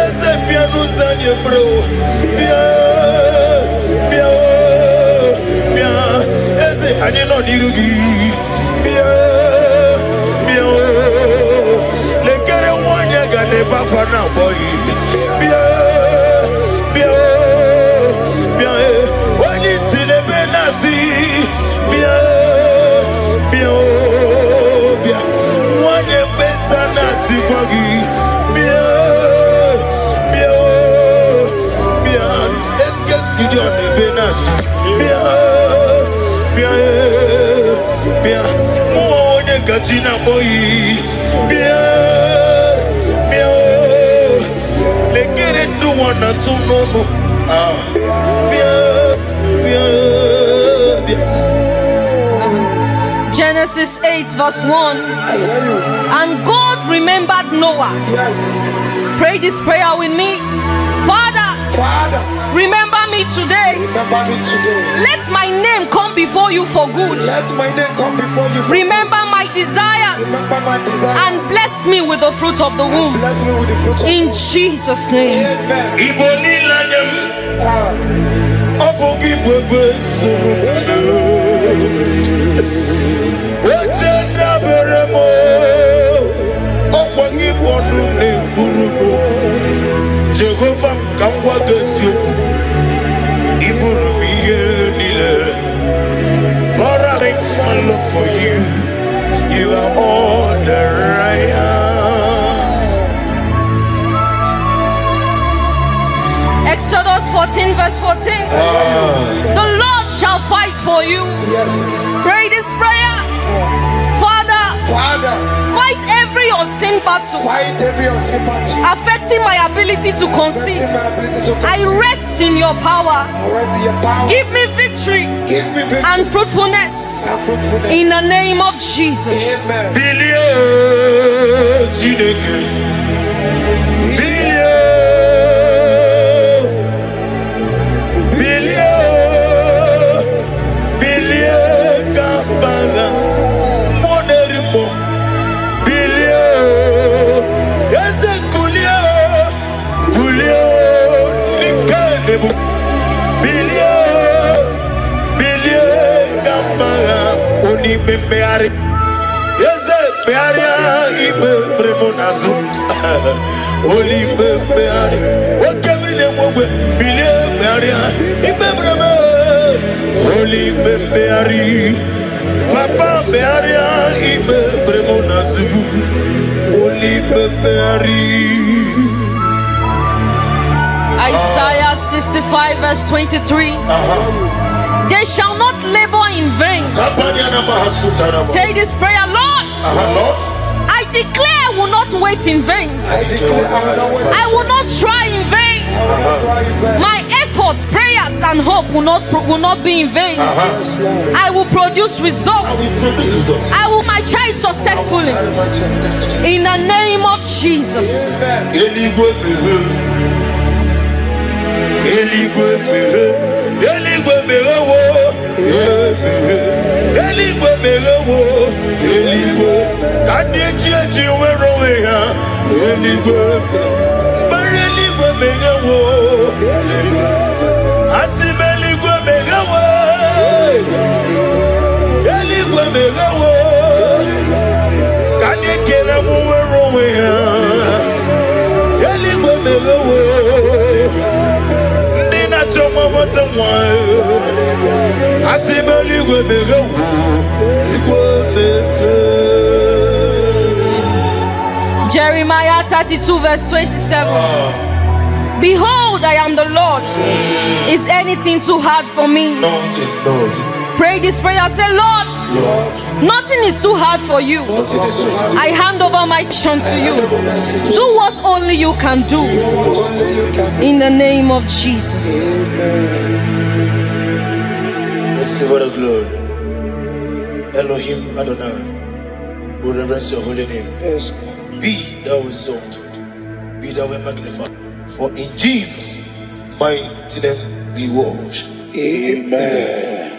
Esse piano zanha bro. nirugi. Bia, bia, lekere wanya gane papa na boy. Bia, bia, bia, wani sile benasi. Bia, bia, bia, wani beta nasi kwagi. Bia, bia, bia, eske studio ne benasi. Bia, bia, bia, mwone kachina boy. Bia, bia, lekere duwana tunono. Ah, bia, bia, bia. Genesis 8 verse 1. I hear you. And God remembered Noah. Yes. Pray this prayer with me. Father, Father, remember me today. remember me today. Let my name come before you for good. Let my name come before you. Remember my desires Remember my desire. and bless me with the fruit of the womb. Bless me with the fruit of In Jesus' name. Amen. Iboli lanyam. Ah, Obogi bwebwe surumuna. Ochenda beremo. Okwangi bonu ne kurubu. Jehovah kamwa gesyoku. Iburumiye nile. Lord, I thanks my love for you. You are all that I am. Exodus 14 verse 14. The Lord shall fight for you. yes. Pray this prayer. Father, Father, fight every unseen battle fight every sympathy. affecting my ability to conceive. My ability to I rest in your power. rest in your power. Give me victory Give me victory and fruitfulness and fruitfulness. in the name of Jesus. Amen. Bilio Chineke. Bilio Kabaga. Moderimo. Bilio Eze Kulio Nikanebo. Bilio Kabaga. Oni Bebeari. Eze Bearia Ibe Premonazo. Holy Beari. Okemine Mogwe. Bilio Bearia Ibe Bremo. Holy Beari. Papa Bearia Ibe Premonazo. Holy Beari. Isaiah 65 verse 23. They shall not labor in vain. Kapanyana Mahasutana. Say this prayer, Lord. Lord, I declare I will not wait in vain. I declare I will not wait. I will not try in vain. I will not try in vain. My efforts, prayers, and hope will not be in vain. Yes, Lord. I will produce results. we produce results. I will mature successfully in the name of Jesus. Amen. Eligwe mehe. Eligwe mehe. Eligwe mehe wo. Eligwe mehe wo. Eligwe. Kadiechi wero ya. Eligwe. Bare eligwe mehe wo. Asime eligwe mehe wo. Eligwe mehe wo. Kadiekere mu wero ya. Eligwe mehe wo. Nina choma wote mwa. Asime eligwe mehe wo. Eligwe mehe. Jeremiah 32 verse 27. Behold, I am the Lord. Is anything too hard for me? Nothing. Pray this prayer. Say, Lord, Lord, nothing is too hard for you. nothing is so hard. I hand over my mission to you. Do what only you can do. In the name of Jesus. Receive all the glory. Elohim Adonai, we reverence your holy name. Yes, God. Be thou exalted, be thou magnified. For in Jesus' mighty name we worship. Amen.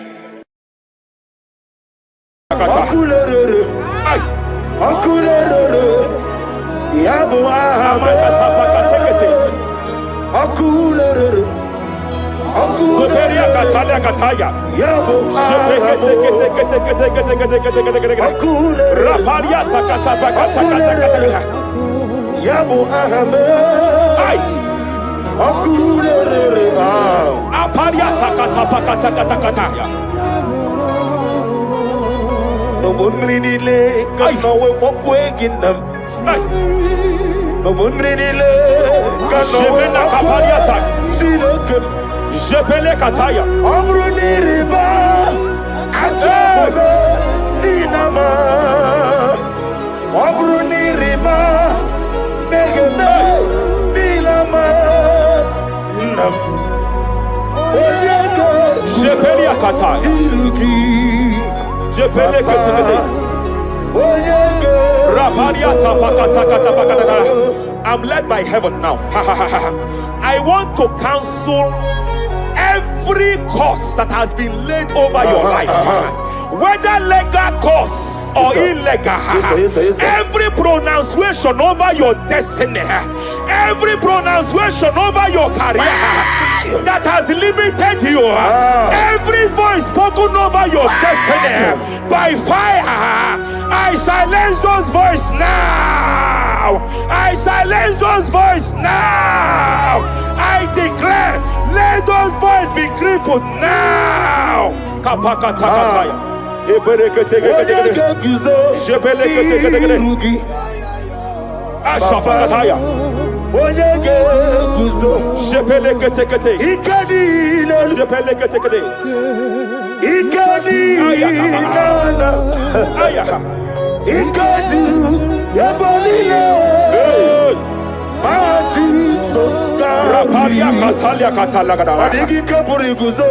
Superia Katalia Kataya. Raparia Takatapa Katakata. Yabo ahame. Ay. Akurere. Aparia Takatapa Katakata. No bunrinile kano we mokwe ginam. No bunrinile kano we Kapalia Tak. silokem. Jepele Kataya. Amruniriba ajabe ninama. Amruniriba megeme nilama. Nam. Jepele Kataya. Jepele Kataya. I'm led by heaven now. I want to cancel every curse that has been laid over your life, whether legal curse or illegal. Yes, sir. Every pronunciation over your destiny, every pronunciation over your career that has limited you, every voice spoken over your destiny by fire, I silence those voices now. I silence those voices now. I declare, let those voices be crippled now. Kapakatakataya. Ashafakataya. Jepeleketekete. Jepeleketekete. Ayaha. Rapalia Katalia Katalagadara. Adigi kapuri guzo.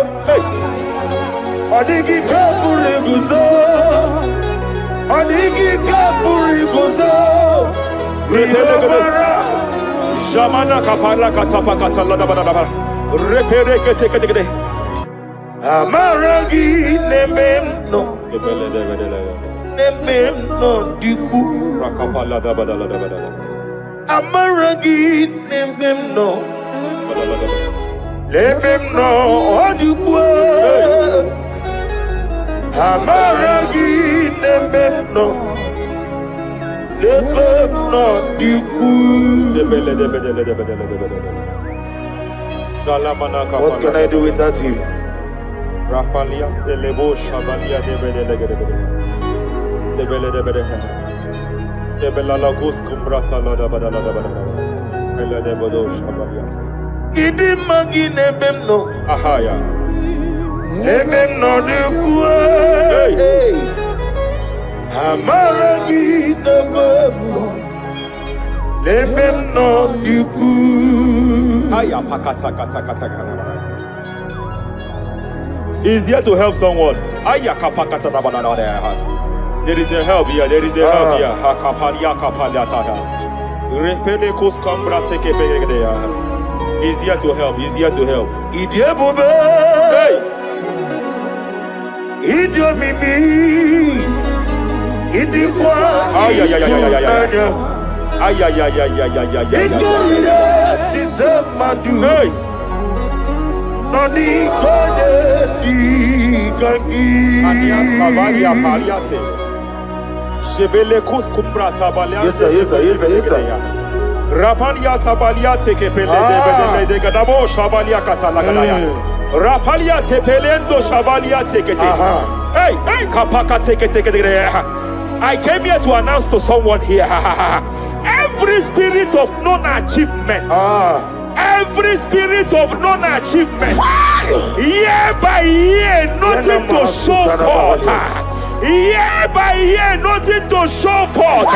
Adigi kapuri guzo. Adigi kapuri guzo. Jamana Kapala Katapa Katalada. Repereketekete. Amaragi nememno. Nememno diku. Rakapala Dabadala. Amaragi nememno. Nememno diku. Amaragi nememno. Nememno diku. What can I do without you? Rapalia, the Lebo Shavalia, the Belalagus Cumbrata Lada Badala, Ella de Bodo Shavaliata. Idi magi nememno. Ahaya. Nememno diku. Amaragi nememno. Nememno diku. Aya pakata. Is here to help someone. Aya kapakata. There is a help here. Hakapalia kapaliata. Repelekos kambrate kepegedea. Is here to help. Idiabube. Hey. Idiomimi. Idikwa. Ay. Idiomira tizamadu. Hey. Noni kone di kangi. Ania savalia paliate. Jebelekus kumbrata baliate. Yes, sir. Rapalia tabalia teke pele de gadabo shavalia katalagadaya. Rapalia tepelendo shavalia teke. Hey, kapaka teke. I came here to announce to someone here. Every spirit of non-achievement. Every spirit of non-achievement. Year by year, nothing to show forth. Year by year, nothing to show forth.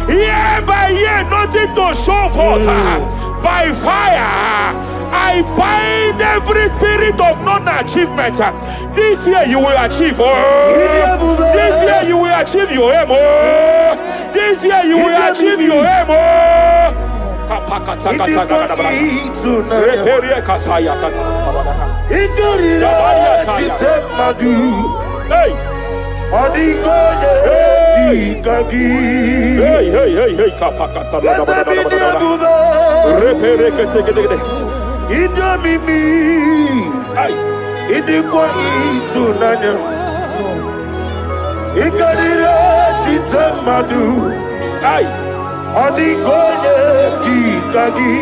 Year by year, nothing to show forth. By fire, I bind every spirit of non-achievement. This year you will achieve. This year you will achieve your aim. This year you will achieve your aim. Hey. Idomimi. Idikwa itunanya. Ikarira chitamadu. Odikonye kikagi.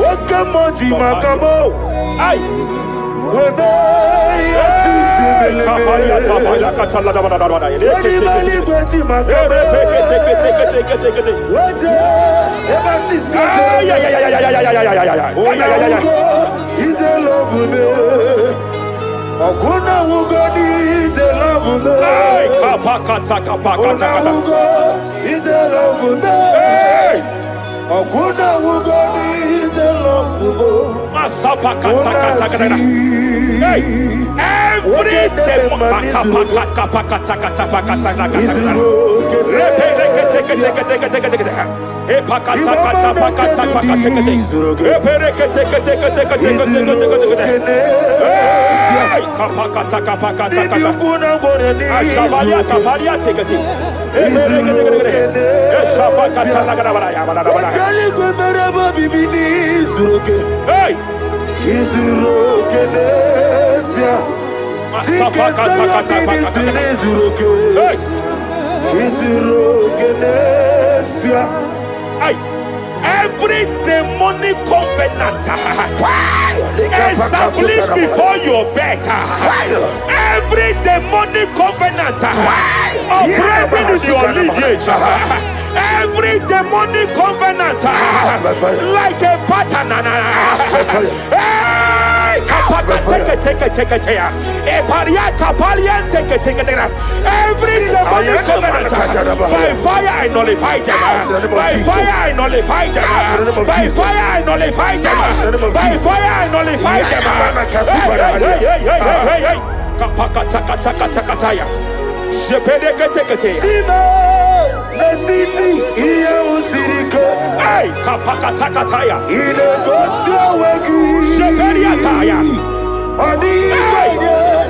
Wakamoji makamo. Webe yasisibelebe. Wajibali gwaji makamo. Waje ebasisibelebe. He's a love me. Okuna wugoni he's a love me. Okuna wugo he's a love me. Okuna wugoni he's a love me. Every demonic covenant established before your bed, every demonic covenant operating in your lineage, every demonic covenant like a pattern. Every demonic covenant, by fire I nullify them. By fire I nullify them. By fire I nullify them. By fire I nullify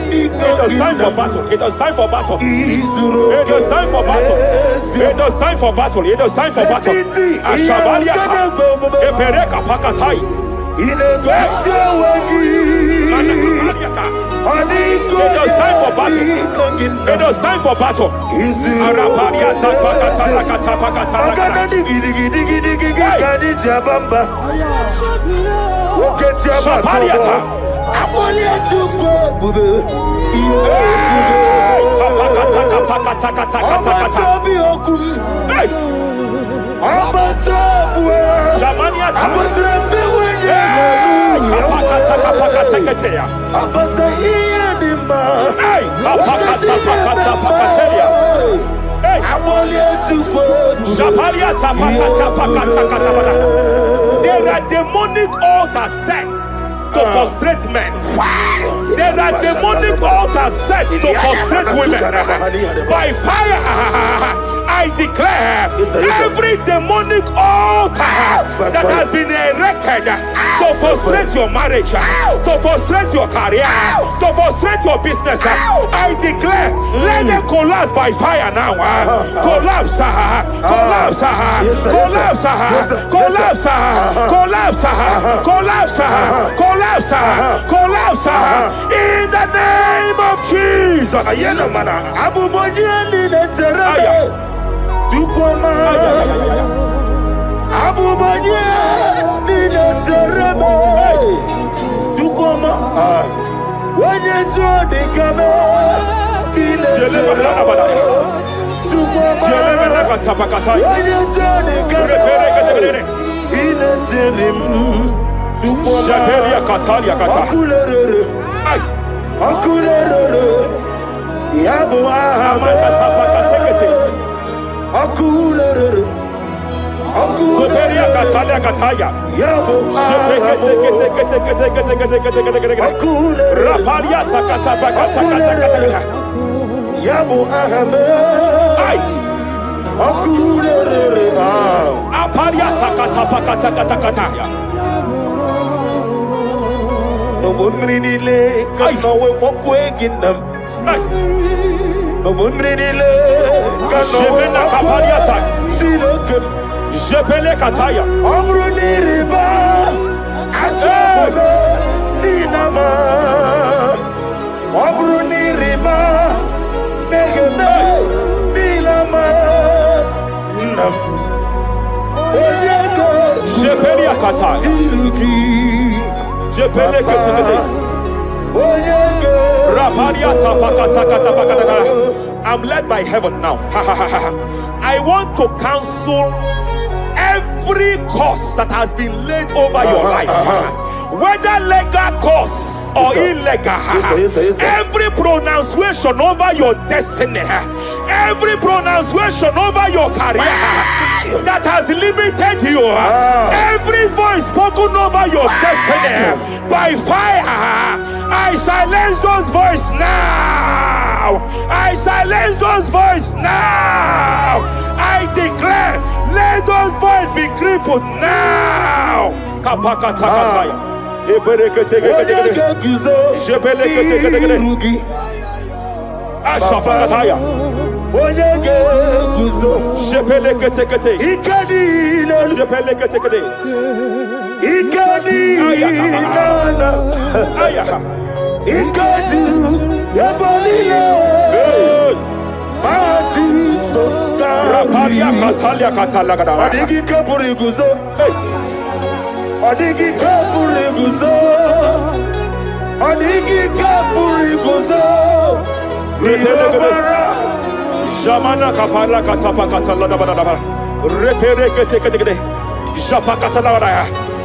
It was time for battle. It was time for battle. It was time for battle. It was time for battle. It was time for battle. Ashavaliata. Epereka pakatai. It was time for battle. It was time for battle. Arapariata pakatala katapakatala. Shapariata. There are demonic altar sets to frustrate men. There are demonic altars set to frustrate women. By fire, I declare every demonic altar that has been erected to frustrate your marriage, to frustrate your career, to frustrate your business, I declare, let them collapse by fire now. Collapse, collapse, collapse, collapse, collapse, collapse, collapse, collapse, in the name of Jesus. Ajobo Ninama Obruni Rima Megame Nilama Nam Jepelia Kata. Jepele Kata. I'm led by heaven now. I want to cancel every curse that has been laid over your life, whether legal curse or illegal. Every pronunciation over your destiny, every pronunciation over your career that has limited you, every voice spoken over your destiny by fire, I silence those voices now. I silence those voices now. I declare, let those voices be crippled now. Jamana kapala katapa katala da da. Repere kete kete. Japa katala da.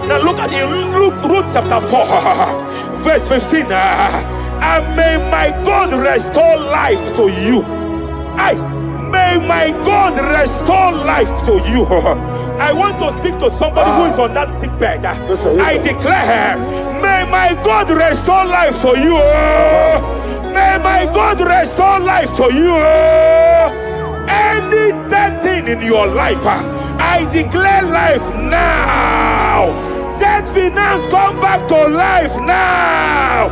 Now look at it, Ruth chapter 4, verse 15. And may my God restore life to you. May my God restore life to you. I want to speak to somebody who is on that sick bed. I declare, may my God restore life to you. May my God restore life to you. Any dead thing in your life, I declare life now. Dead finance come back to life now.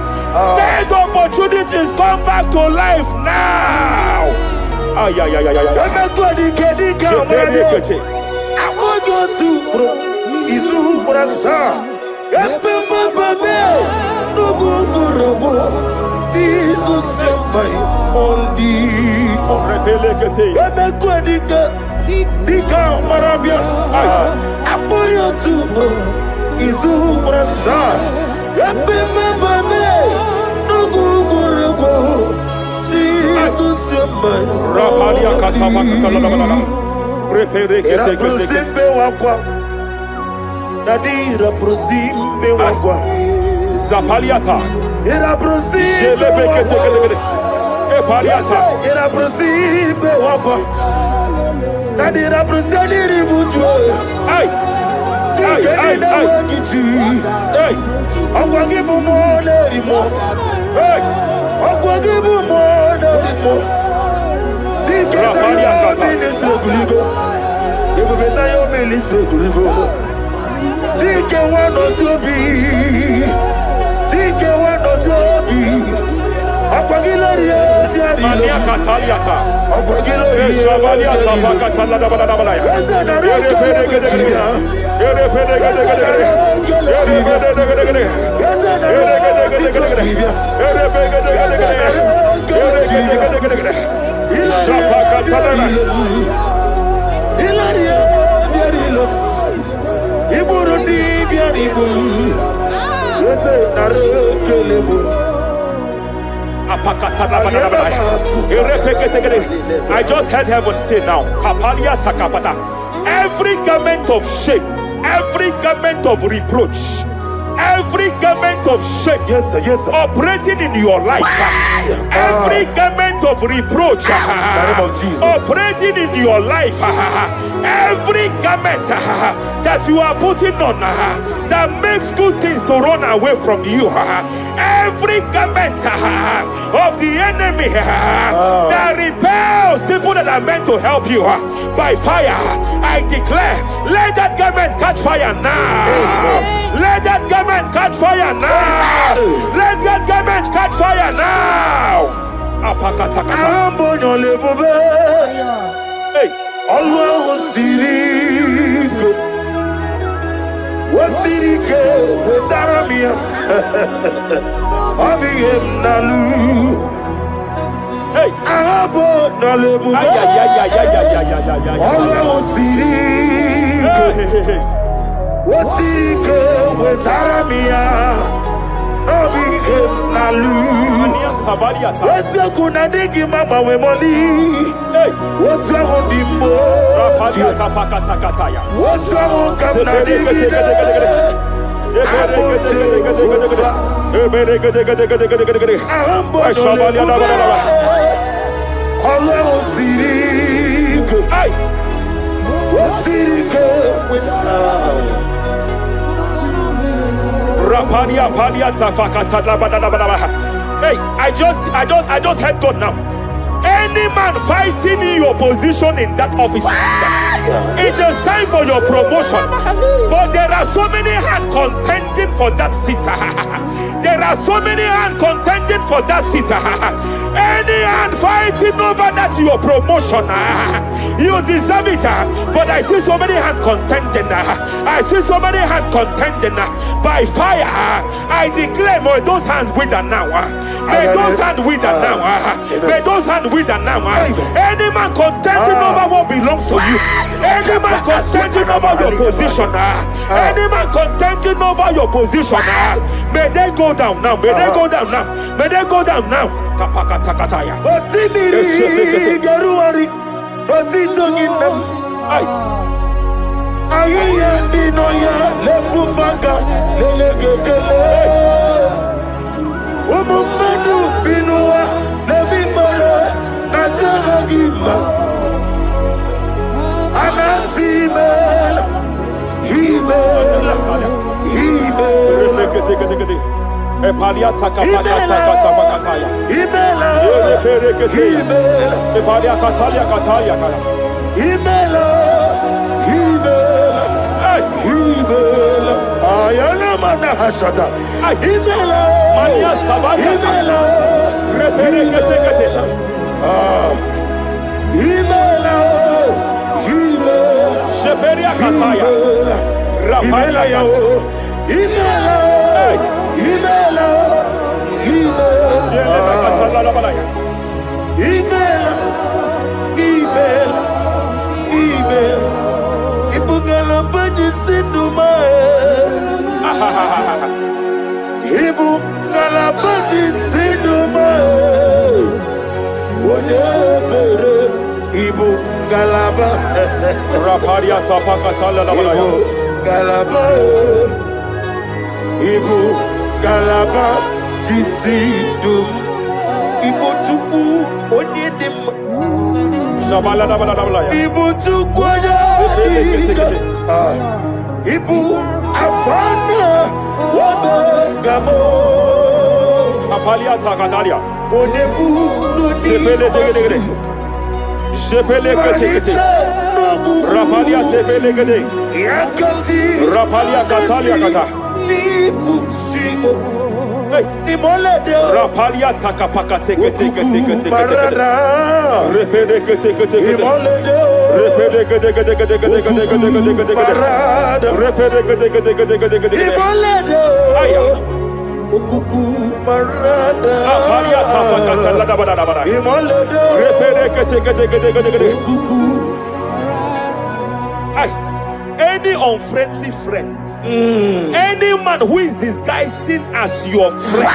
Dead opportunities come back to life now. I want to Zapaliata. Era prosime era prosime wakwa. Nadira prosani ributu. Ay. Okwangi bumole rimo. Hey. Okwangi bumole rimo. Zapaliata. Ministro kuligo. Ibu besa yo ministro kuligo. Tike wano sobi. Tike wano sobi. Akwagilariye biari. Mania kataliata. Akwagilariye. Shabaliata bakatala da bada bada ya. Ere pede gede gede. Ere pede gede gede. Ere pede gede gede. Ere gede gede gede. Ere pede gede gede. Ere gede gede gede. Shabakatala. Ilariye biari lo. Iburundi biari bu. Yese nare kelemu. I just heard heaven say now, every garment of shame, every garment of reproach, every garment of shame, yes, operating in your life, every garment of reproach, operating in your life, every garment that you are putting on that makes good things to run away from you, every garment of the enemy that repels people that are meant to help you by fire, I declare, let that garment catch fire now. Let that garment catch fire now. Let that garment catch fire now. Hey. Osirike Zaramia Obiem Nalu. Hey, Abo Nalebu. ay. Allah Osirike Osirike Zaramia Obiem Nalu. Mania Savariata. Wese kunadigi mama we moli. Hey, What's wrong with Dimbo? Rafalia Kapakata Kataya. What's wrong with Hey, I just heard God now. Any man fighting in your position in that office, it is time for your promotion. But there are so many hands contending for that seat. There are so many hands contending for that seat. Any hand fighting over that your promotion, you deserve it. But I see so many hands contending. I see so many hands contending by fire. I declare, may those hands wither now. May those hands wither now. May those hands wither now. Any man contending over what belongs to you. Any man contending over your position. Any man contending over your position. May they go down now. May they go down now. May they go down now. Kapakatakataya. Osimiri Garuari Otitoginem Ayaya Dinoya Lefufanga Lelegele Umumadu Binua Levimara Najahagima Anasimela Himela Epaliata kapakata pakataya. Himela Himela. Epalia katalia katalia kaya. Himela Himela Ayana mana hashata Himela Mania savaya. Himela Reperekete. Himela Himela Sheperia kataya. Rapalia Himela Himela Himela Yeleba katala la balaya. Himela Ibugala Bani Sinduma Ibugala Bani Sinduma Wonebere Ibugalaba Rapalia tapakatala la balaya. Galaba Ibugalaba Disindum Ibutuku Onyedim Shabala la balaya. Ibutuku Ibu Afana Wabagamo Apalia takatalia. Onebu Sepele degede. Sepele kete. Rapalia sepele gede. Yakati Rapalia katalia kata. Nibusigo Hey. Imolede Rapalia takapakate kete. Marada Repede kete. Imolede Repede kete. Marada Repede kete. Imolede Aya. Okuku Marada Apalia tapakata la balada. Imolede Repede kete. Okuku Ay. Any unfriendly friend, any man who is disguising as your friend,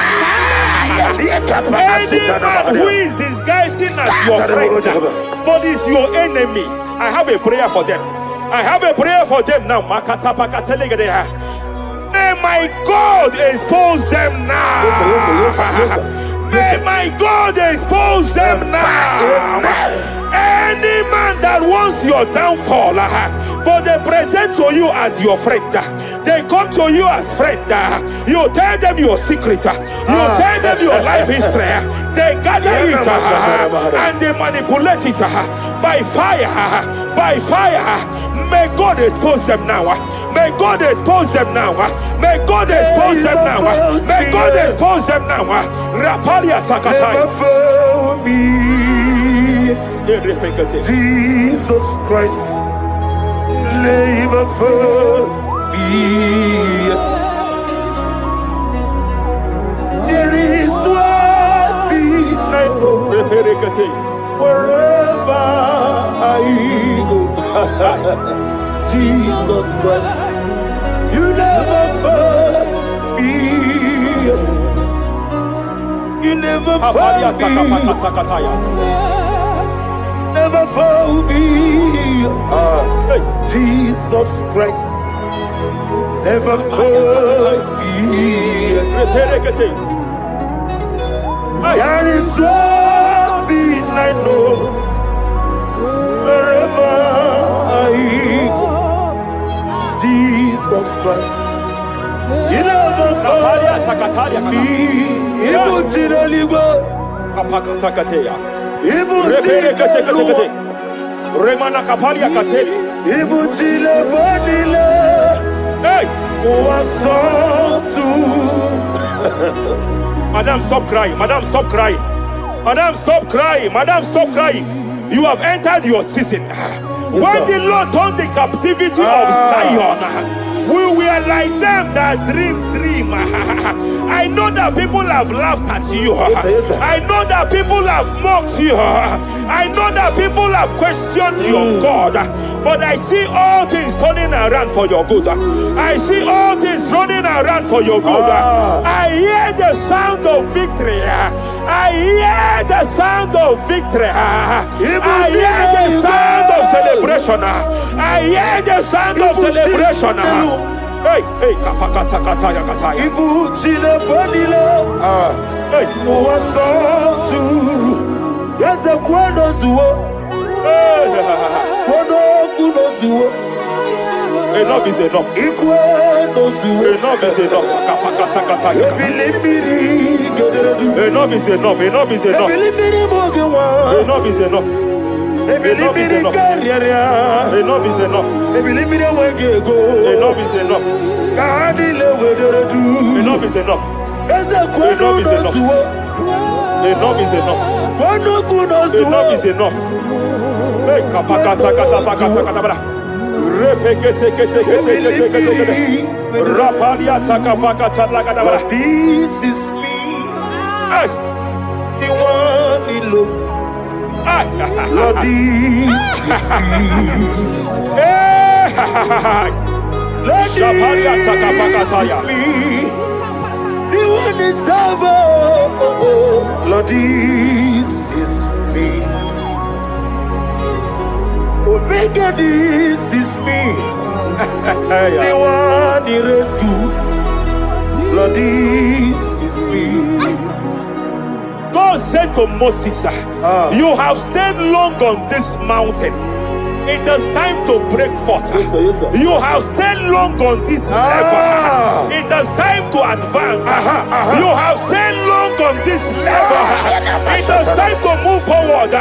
any man who is disguising as your friend, but is your enemy, I have a prayer for them. I have a prayer for them now. May my God expose them now. May my God expose them now. Any man that wants your downfall, but they present to you as your friend, they come to you as friend, you tell them your secret, you tell them your life history, they gather it and they manipulate it by fire. May God expose them now. May God expose them now. May God expose them now. May God expose them now. Rapalia takataya. Jesus Christ, never fail me. There is one thing I know. Wherever I go, Jesus Christ, you never fail me. You never fail me. Never fail me. Jesus Christ, never fail me. There is one thing I know. Wherever I go, Jesus Christ, you never fail me. Remana kapalia kateli. Ibutile bonile. Hey! Wasantu. Madam, stop crying. Madam, stop crying. Madam, stop crying. Madam, stop crying. You have entered your season. When the Lord turned the captivity of Zion, we were like them that dream. I know that people have laughed at you. Yes, sir. I know that people have mocked you. I know that people have questioned your God. But I see all things turning around for your good. I see all things running around for your good. I hear the sound of victory. I hear the sound of victory. I hear the sound of celebration. I hear the sound of celebration. Hey, kapakatakataya kataya. Ibu chile bonile. Hey, Wasantu. Yaza kwano zuo. Kwano kuno zuo. enough is enough. Ikwano zuo. Enough is enough. Kapakatakataya. Ebilibiri gederedu. Enough is enough. Enough is enough. Ebilibiri mogewa. Enough is enough. Ebilibiri kariya. Enough is enough. Ebilibiri wegego. Enough is enough. Kadile wederedu. Enough is enough. Eze kwano Enough is enough. zuo. Enough is enough. Kwano kuno zuo. Enough is enough. Hey, kapakatakatakatakataka. Repeketeketeketeketekete. Rapalia takapakatalakadabara. This is me, Hey, the one in love. hey, Lord, this is me. hey. Lord, Shapalia this takapakataya. is me. The one is ever. Lord, this is me. Omega, this is me. The one in rescue. Lord, this is me. God said to Moses, you have stayed long on this mountain. It is time to break forth. Yes, sir, yes, sir. You have stayed long on this level. It is time to advance. You have stayed long on this level. It is time to move forward.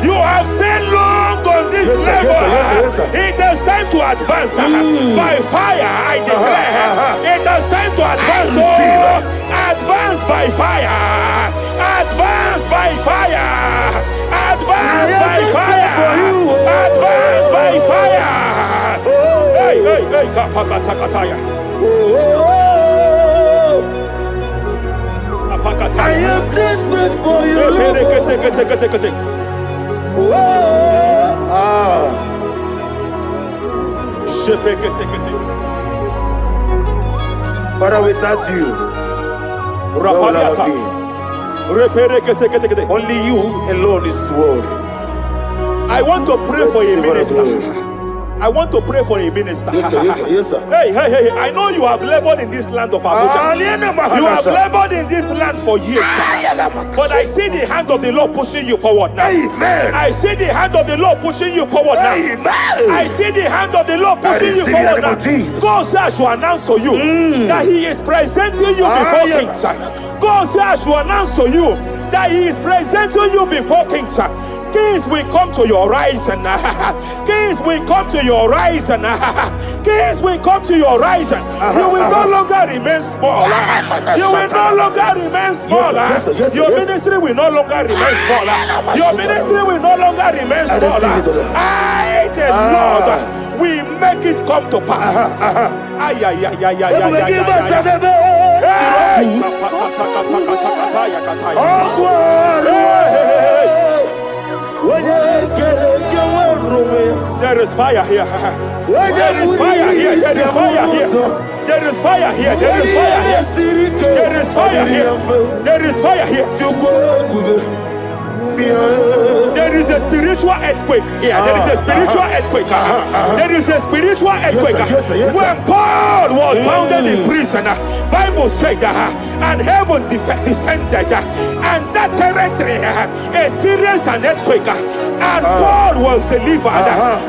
You have stayed long on this Yes, sir, level. yes, sir, yes, sir, yes, sir. It is time to advance. By fire, I declare. It is time to advance. Advance by fire. Advance by fire. Advance by fire. Advance by fire. Hey, hey, hey, kapakatakataya. I am desperate for you. Father, without you, where would I be? Only you alone is worthy. I want to pray for a minister. I want to pray for a minister. Yes, sir, yes, sir, yes, sir. Hey, I know you have labored in this land of Abuja. You have labored in this land for years. But I see the hand of the Lord pushing you forward now. Amen. I see the hand of the Lord pushing you forward now. Amen. I see the hand of the Lord pushing you forward now. God says I should announce to you that He is presenting you before kings. God says I should announce to you that He is presenting you before kings. Kings will come to your horizon. Kings will come to your horizon. Kings will come to your horizon. You will no longer remain small. You will no longer remain small. Your ministry will no longer remain small. Your ministry will no longer remain small. I, the Lord, we make it come to pass. Ay, ay, ay, ay, ay, ay, ay, there is fire here. There is fire here. There is fire here. There is fire here. There is fire here. There is fire here. There is fire here. There is a spiritual earthquake here. There is a spiritual earthquake. There is a spiritual earthquake. When Paul was bounded in prison, Bible said and heaven descended, and that territory experienced an earthquake, and Paul was delivered.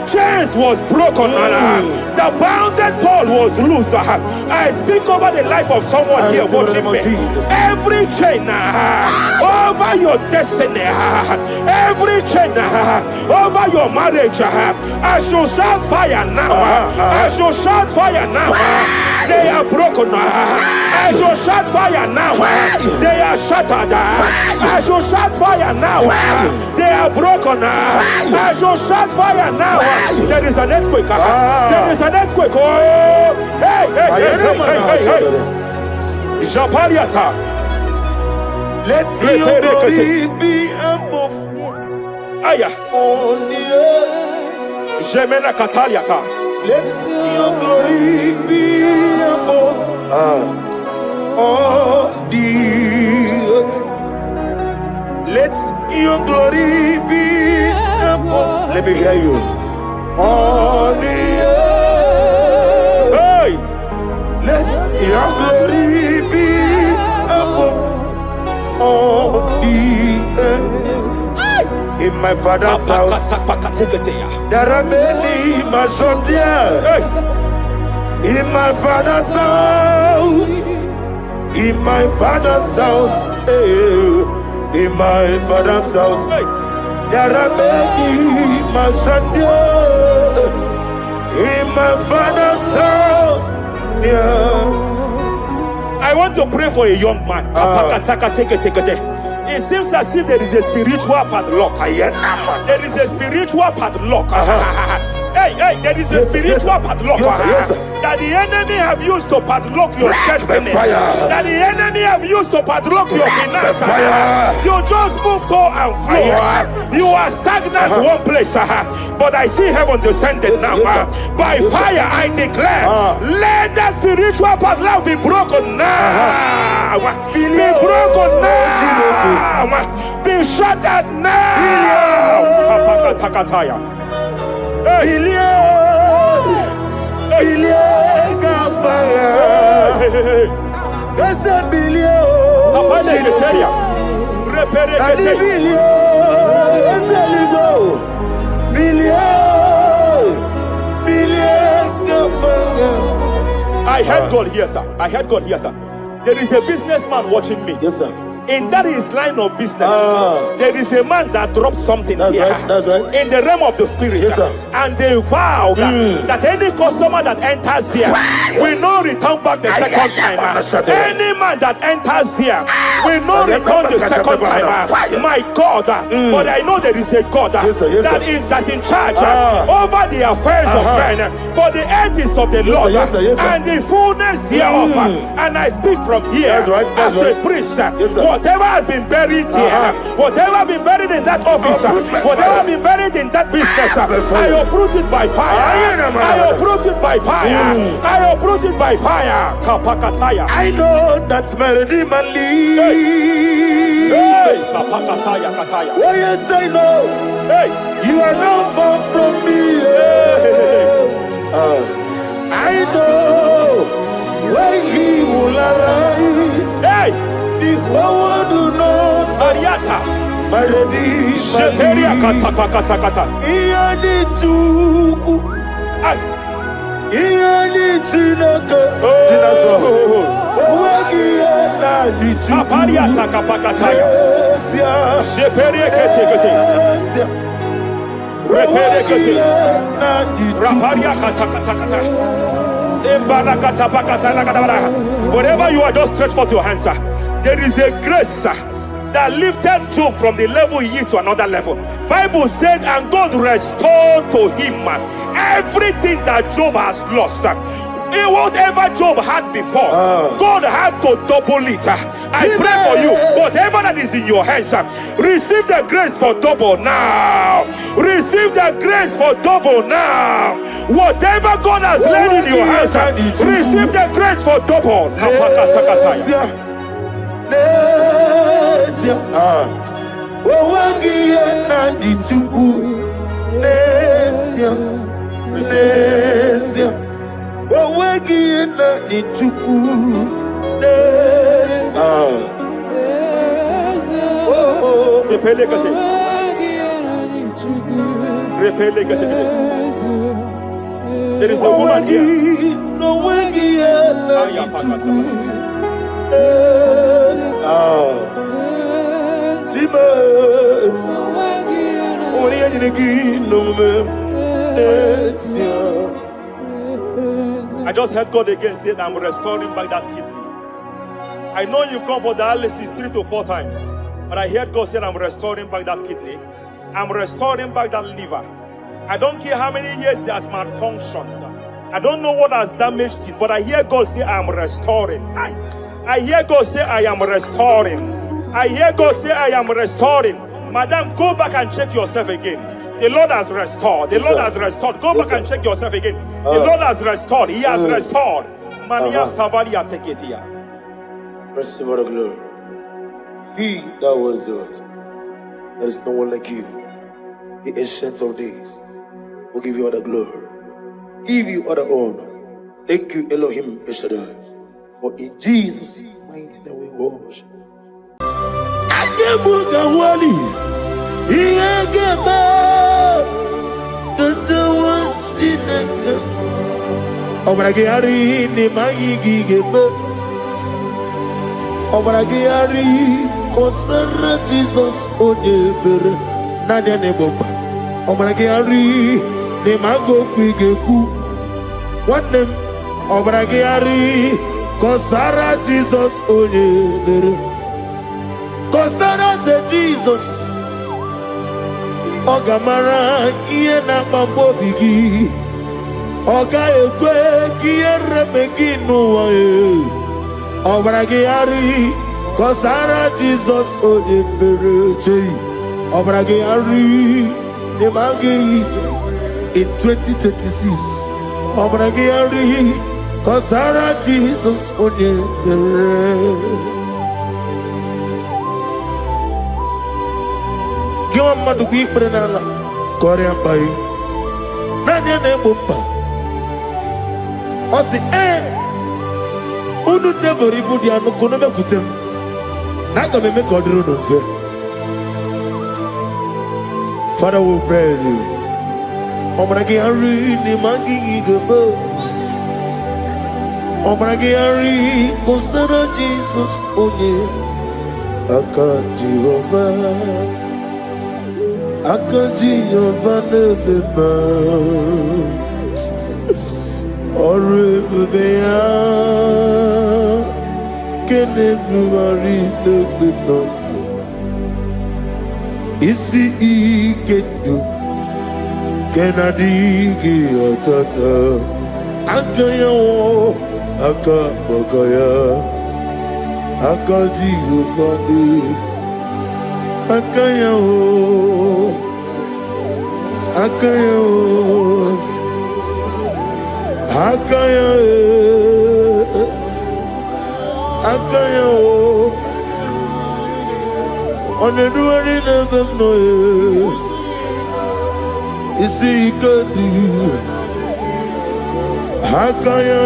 Chains was broken. The bounded Paul was loose. I speak over the life of someone here watching me. Every chain over your destiny, every chain over your marriage, I shall shout fire now. I shall shout fire now. They are broken. I shall shout fire now. They are shattered. I shall shout fire now. They are broken. I shall shout fire now. There is an earthquake. There is an earthquake. Oh, hey, hey, hey, hey, hey, hey. Japaliata. Let your glory be above Aya. on the earth. Jemena Kataliata. Let your glory be above on the earth. Let your glory be above. Let me hear you. On the earth. Hey. Let your glory be above on the earth. In my father's house, there are many mansions there. In my father's house, in my father's house, in my father's house, there are many mansions there. In my father's house, I want to pray for a young man. It seems as if there is a spiritual padlock. There is a spiritual padlock. Hey, hey, there is a spiritual padlock that the enemy have used to padlock your destiny. That the enemy have used to padlock your finances. You just move to and fro. You are stagnant one place, but I see heaven descended now. By fire, I declare, let that spiritual padlock be broken now. Be broken now. Be shattered now. I heard God here, sir. I heard God here, sir. There is a businessman watching me. Yes, sir. In that his line of business, there is a man that dropped something here. That's right. In the realm of the spirit, yes, and they vow that any customer that enters here will not return back the second time. Any man that enters here will not return the second time. My God, but I know there is a God that's in charge over the affairs of men, for the earth is of the Lord and the fullness hereof. And I speak from here as a priest. Whatever has been buried here, whatever been buried in that office, whatever been buried in that business, I uproot it by fire. I uproot it by fire. I uproot it by fire. Kapakataya. I know that's my Redeemer lives. Kapakataya kataya. Oh yes, I know. Hey, you are not far from me. I know when He will arise. Hey. The whole world will know Ariata. my Redeemer Sheperia kata. Iyani chuku. Iyani chinaka. Sinaso. Wagi iyani chuku. Apariata kapakataya. Sheperia kete. Repere kete. Raparia kata. Whatever you are, just stretch forth your hands, sir. There is a grace that lifted Job from the level he is to another level. Bible said, and God restored to him everything that Job has lost. Whatever Job had before, God had to double it. I pray for you, whatever that is in your hands, receive the grace for double now. Receive the grace for double now. Whatever God has laid in your hands, receive the grace for double. There is a woman here. I just heard God again say that I'm restoring back that kidney. I know you've gone for dialysis 3 to 4 times, but I heard God say I'm restoring back that kidney. I'm restoring back that liver. I don't care how many years it has malfunctioned. I don't know what has damaged it, but I hear God say I'm restoring. I hear God say I am restoring. I hear God say I am restoring. Madam, go back and check yourself again. The Lord has restored. The Lord has restored. Go back and check yourself again. The Lord has restored. He has restored. Mania Savaria Teketia. Receive all the glory. He that was it. There is no one like you. The ancient of days will give you all the glory. Give you all the honor. Thank you, Elohim Eshadai. For in Jesus' mighty name we worship. Obragari ni maigi gebe. Obragari kosara Jesus odebere nadia ne boba. Obragari ni mago kwigeku. Wanem obragari kosara Jesus odebere. Kosara te Jesus. Ogamara iye na mambo bigi. Oga ekwe kiere meginu wae. Obragari kosara Jesus odebere. Obragari ne magi in 2026. Obragari kosara Jesus odebere. Gama dugi prenala Korea pai nanya ne bumpa osi unu nebori budi anu kono be kutem naga me kodro no fe. Father, we praise you. Obragi hari ni mangi gebo. Obragi hari kosara Jesus onye aka Jehovah. Akaji Yovanebeba Orebea Kenebuari Nebeba Isi Ikenu Kenadigi Atata Akaya Akabakaya Akaji Yovanebeba Akaya Akaya Akaya Akaya Oneduari nebem noye Isi ikadu Akaya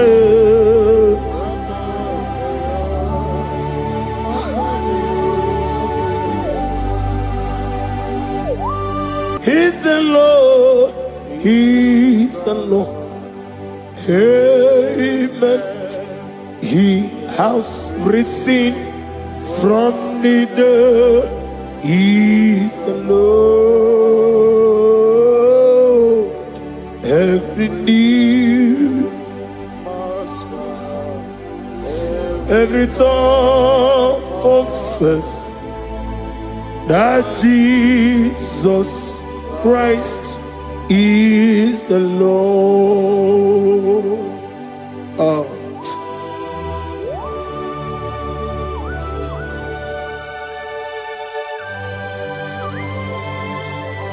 He's the Lord, He's the Lord. Amen. He has risen from the dead. He's the Lord. Every knee, every tongue confess that Jesus Christ is the Lord.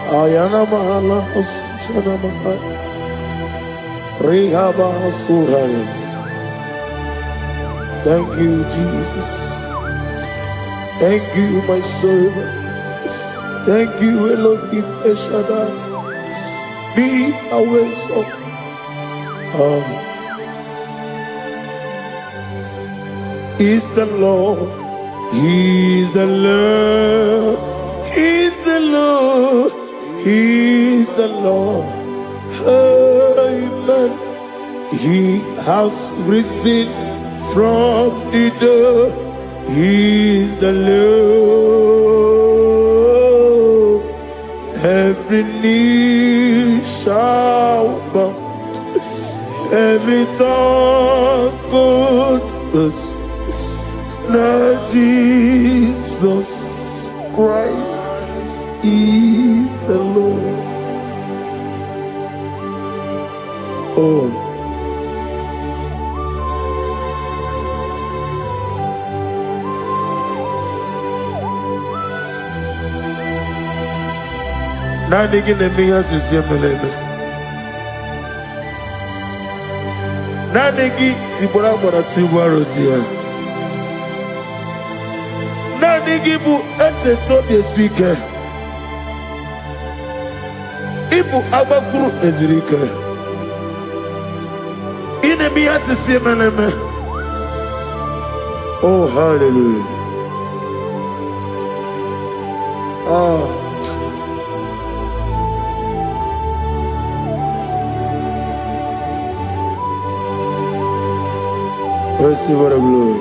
Ayana mahala oschana mahala rehaba suraya. Thank you, Jesus. Thank you, my servant. Thank you, Elohim Eshadai. Be our salt. Is the Lord. He's the Lord. He's the Lord. He's the Lord. Amen. He has risen from the dead. He's the Lord. Every knee shall bow, every tongue confess that Jesus Christ is the Lord. Oh. Nani gine miya susiyemeleme. Nani gi tibora bora tibora rosia. Nani gi bu ete tobi esike. Ibu abakuru ezirike. Ine miya susiyemeleme. Oh, hallelujah. Oh. Receive the glory.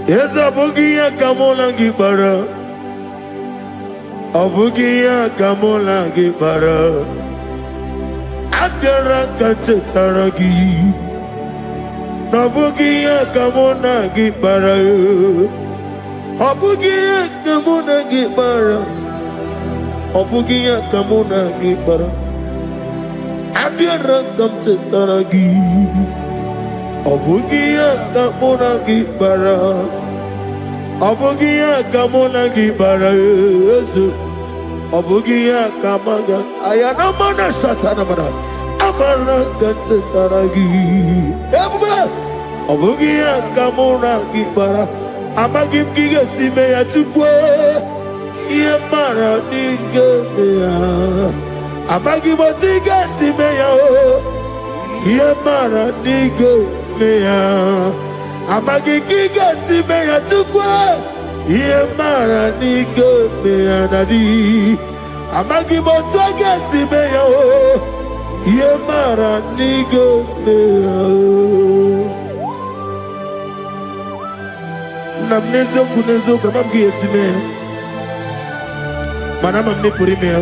Yes, Abugia Kamola Gibara. Abugia Kamola Gibara. Abdara Kachetaragi. Abugia Kamona Gibara. Abugia Kamona Gibara. Obugia kamuna gibara, abiara kamchetaragi. Obugia kamuna gibara, obugia kamuna gibara. Obugia kamaga, ayana mana satana mana, amara kamchetaragi. Obugia kamuna gibara, amagim giga sime ya chukwe. Yemara nigeya, amagi botiga simeya o. Yemara nigeya, amagi giga simeya tukwa. Yemara nigeya nadi, amagi botiga simeya o. Yemara nigeya. Namnezo kunezo kamamgi simeya. Manama me purimea.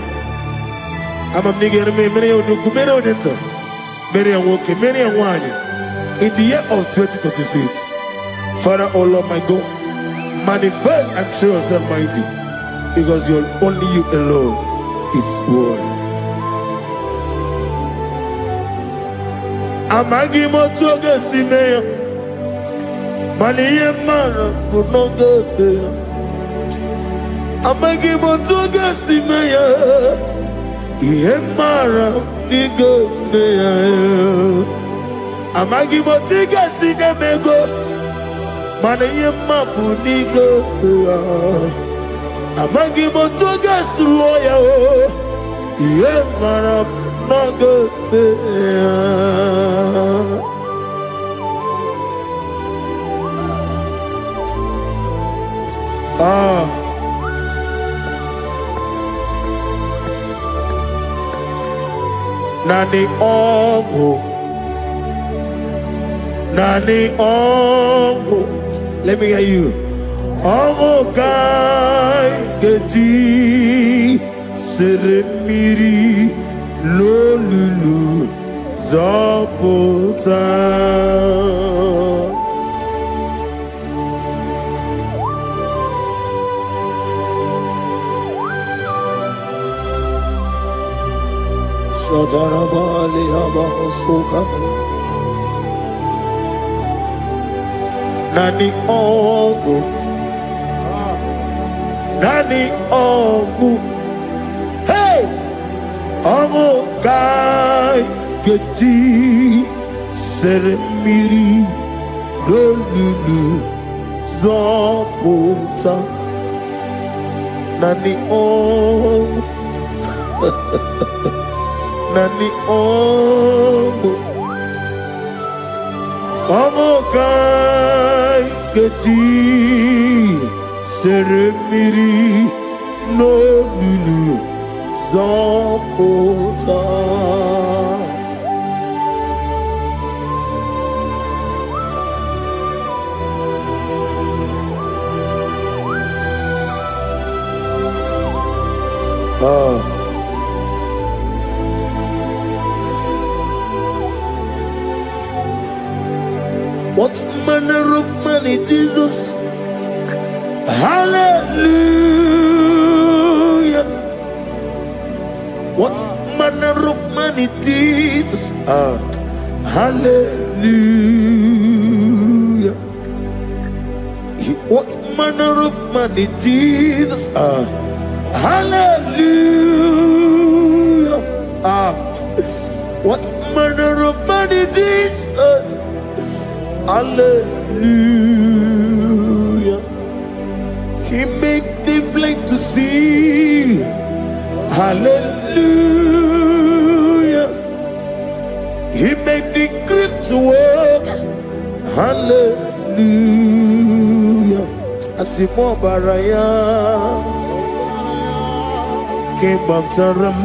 Amam nigger me many on you come on enter. Many and walk, many and one. In the year of 2026, Father, oh Lord my God, manifest and show yourself mighty, because you're only you alone is worthy. Amagi motoga simea, mani yemara bunoga bea. Amagi motoga simeya, yemara nigo meya. Amagi motiga sinemego, mana yemapu nigo meya. Amagi motoga suloya, yemara nigo meya. Nani ongo, nani ongo. Let me hear you. Ongo kai geti seremiri lolulu zọpụta. Shadarabali Habasuka Nani Ogu Nani Ogu Hey Ogu Kai Geti Seremiri Lulu Zoputa Nani Ogu Nani Ogu Ogu Kai Geti Seremiri no lulu Zoputa. What manner of money, Jesus? Hallelujah. What manner of money, Jesus? Hallelujah. What manner of money, Jesus? Hallelujah. What manner of money, Jesus? Hallelujah. He made the blind to see. Hallelujah. He made the crippled to walk. Hallelujah. Asimo baraya came after him.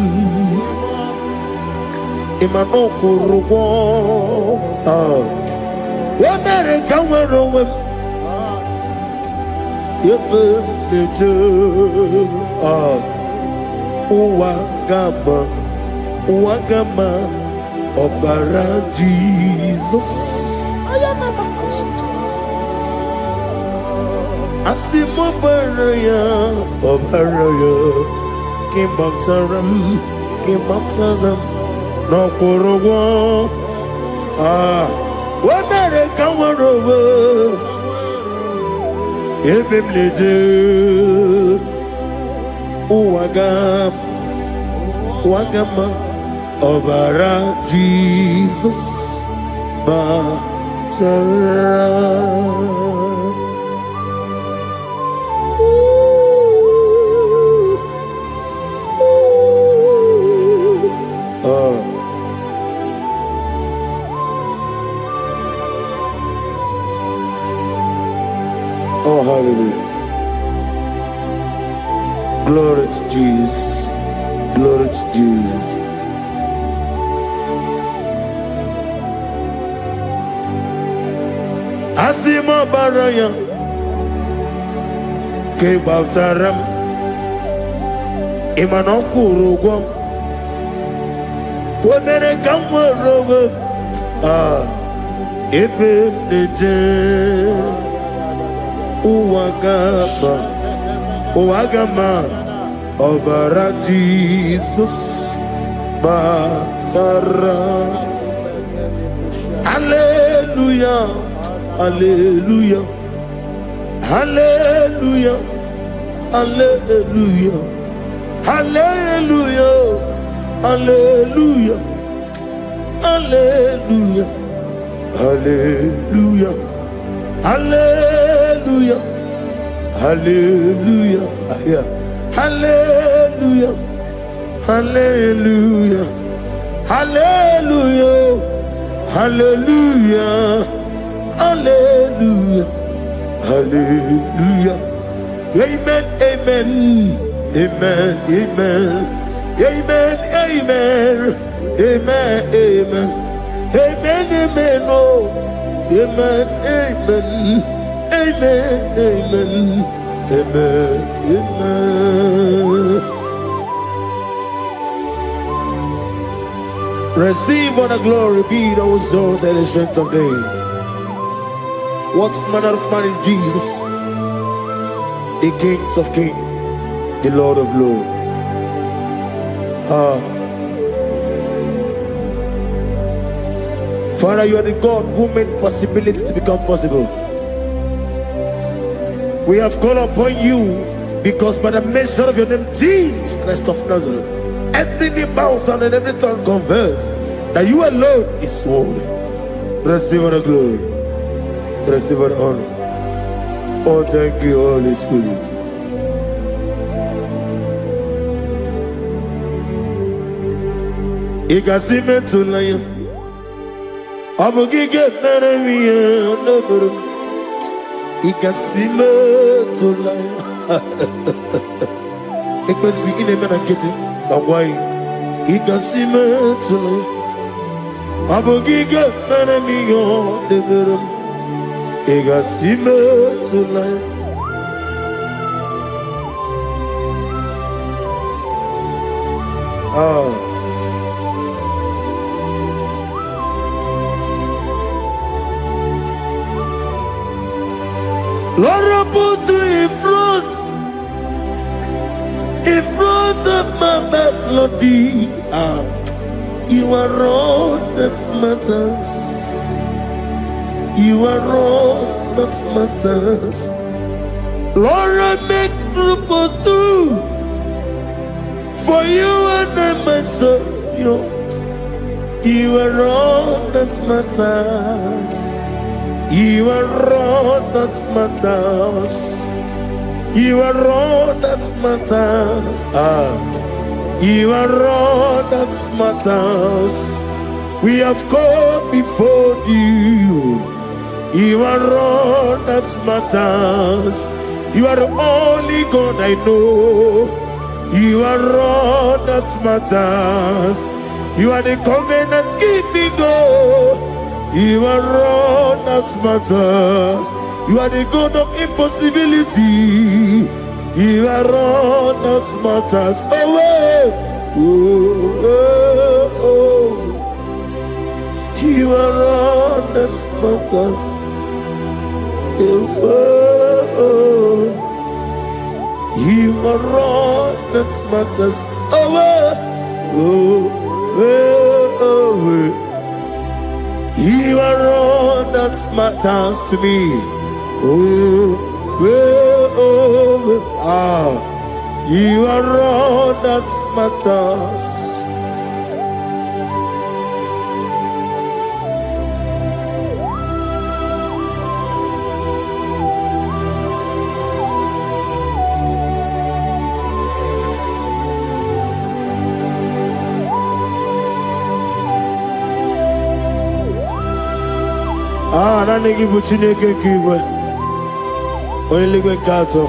Imano kurugo. America were him. Uwagama, Uwagama, Obara Jesus. Asimo Baraya, Obaraya, came after them, no Korogo. America were over. Ebem leje Uwagama Obara Jesus Batara. Oh, hallelujah. Glory to Jesus. Glory to Jesus. Asimo baraya ke baftaram imanokuru womere kamworobe ebe neje Uwagama Obara Jesus Batara. Hallelujah, hallelujah, hallelujah, hallelujah, hallelujah, hallelujah, hallelujah, hallelujah, hallelujah, hallelujah, hallelujah, hallelujah, hallelujah, hallelujah, hallelujah, hallelujah. Amen, amen, amen, amen, amen, amen, amen, amen, amen, amen, oh, amen, amen, amen, amen, amen, amen. Receive all the glory, be thou exalted, the strength of days. What manner of man is Jesus? The Kings of Kings, the Lord of Lords. Father, you are the God who made possibility to become possible. We have called upon you because by the mention of your name, Jesus Christ of Nazareth, every knee bows down and every tongue confess that you alone is worthy. Receive the glory. Receive the honor. Oh, thank you, Holy Spirit. Igasime tulaya, abogige meremiya naburu. Igasime tulaya. Ekwensi ine mena kiti kawai. Igasime tulaya, abogige meremiya naburu. Igasime tulaya. Lord, I put you in front of my melody. You are all that matters. You are all that matters. Lord, I make room for two, for you and I myself. You are all that matters. You are all that matters. You are all that matters. You are all that matters. We have come before you. You are all that matters. You are the only God I know. You are all that matters. You are the covenant keeping God. You are all that matters. You are the God of impossibility. You are all that matters. You are all that matters. You are all that matters. You are all that matters to me. You are all that matters. Nani gibu Chineke kigwe Oyeligwe kato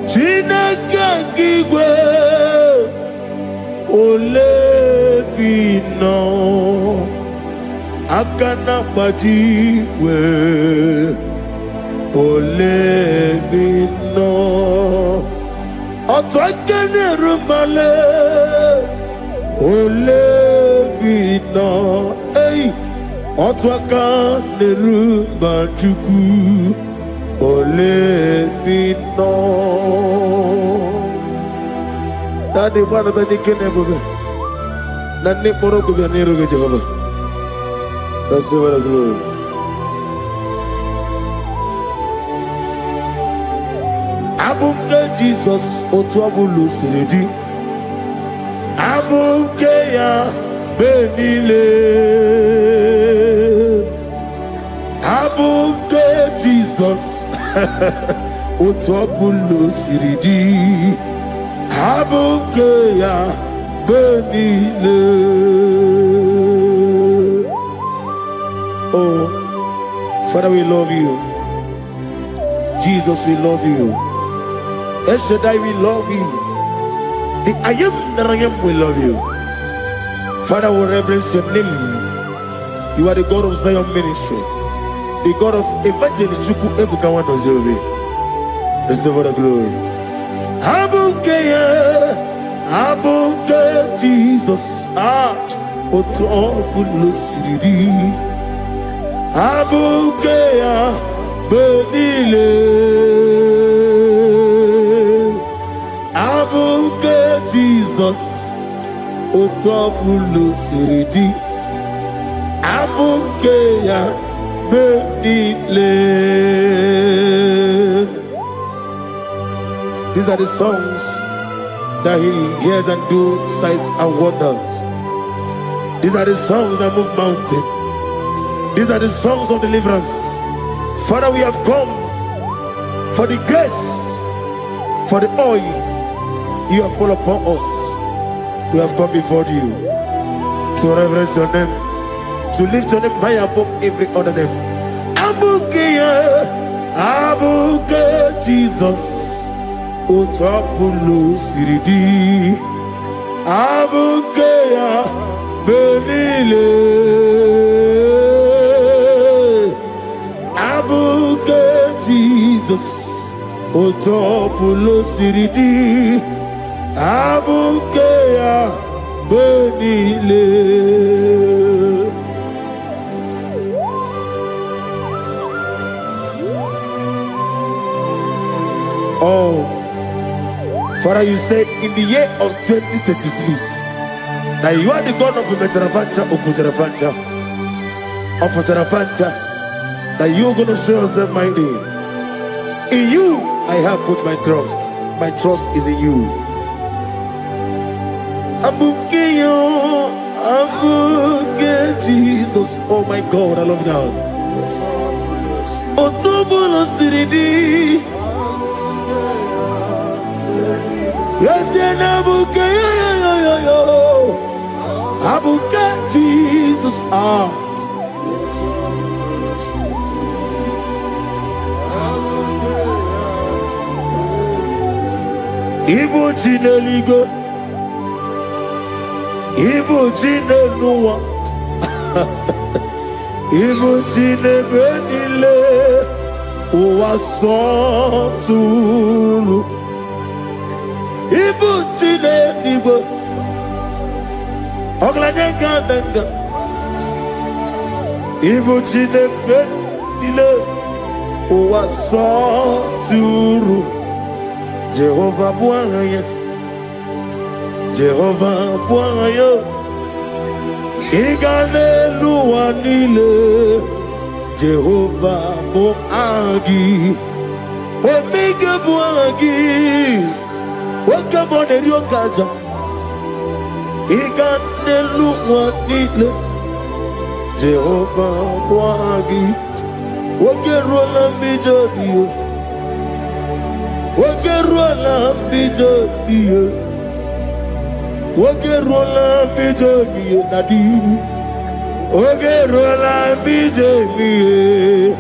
Chineke kigwe Olebino Akana bajiwe Olebino Otwakene rumale Olebino, hey, Otwaka nerumba chuku. Olebino. Daddy, what are the Kenebe? Nani Morocco Nero Jehovah. That's the word of glory. Abunga Jesus, Otwabulu Siridi. Abukeya benile Abuke Jesus Utwapulu siridi Abukeya benile. Oh, Father, we love you. Jesus, we love you. El Shaddai, we love you. The I am that I am, we love you. Father, we reverence your name. You are the God of Zion ministry, the God of Evangelist Chuku Ebukawan Ozobe. Receive all the glory. Abukeya, Abuke Jesus, Otobulo Siridi, Abuke ya Benile, Abuke Jesus, Otobulo Siridi, Abuke ya Benile. These are the songs that he hears and do signs and wonders. These are the songs that move mountain. These are the songs of deliverance. Father, we have come for the grace, for the oil you have poured upon us. We have come before you to reverence your name, to lift your name high above every other name. Abuke Jesus. Otapulo Siridi, Abuke ya Benile, Abuke Jesus, Otapulo Siridi, Abuke ya Benile. Oh, Father, you said in the year of 2026 that you are the God of Metarafanta, Okutarafancha, of Tarafanta, that you are going to show yourself mighty. In you, I have put my trust. My trust is in you. Abukeyo, Abuke Jesus. Oh my God, I love you now. Otobulo Siridi. Yes, Abuke, Abuke Jesus, Igbo Chineligo, Igbo Chineluwa, Igbo Chinebenile, Uwasoturu. Ibu chine nibo, oglanenga nenga. Ibu chine benile, uwasoturu. Jehovah buangaya, Jehovah buangaya. Igane luanile, Jehovah buangi, Omega buangi. Welcome on the Rio Kaja. Iganelu wanile. Jehovah wagi. Wogerola bijodiyo. Wogerola bijodiyo. Wogerola bijodiyo nadi. Wogerola bijodiyo.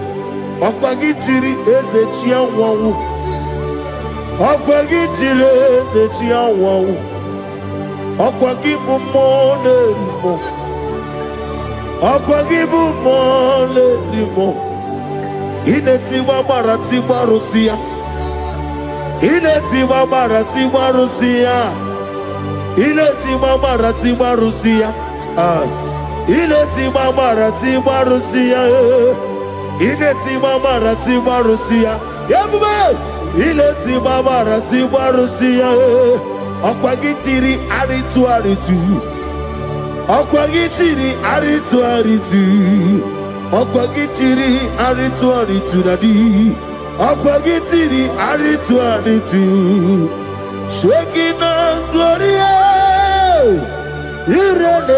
Okwagitiri ezechia wawu. Okwagitire ezechia wawu. Okwagibu monerimo. Okwagibu monerimo. Inetiwa baratiwa Rusia. Inetiwa baratiwa Rusia. Inetiwa baratiwa Rusia. Inetiwa baratiwa Rusia. Inetiwa baratiwa Rusia. Yabube. Inetiwa baratiwa Rusia. Okwagitiri aritu aritu. Okwagitiri aritu aritu. Okwagitiri aritu aritu nadi. Okwagitiri aritu aritu. Shekinah gloria. You reign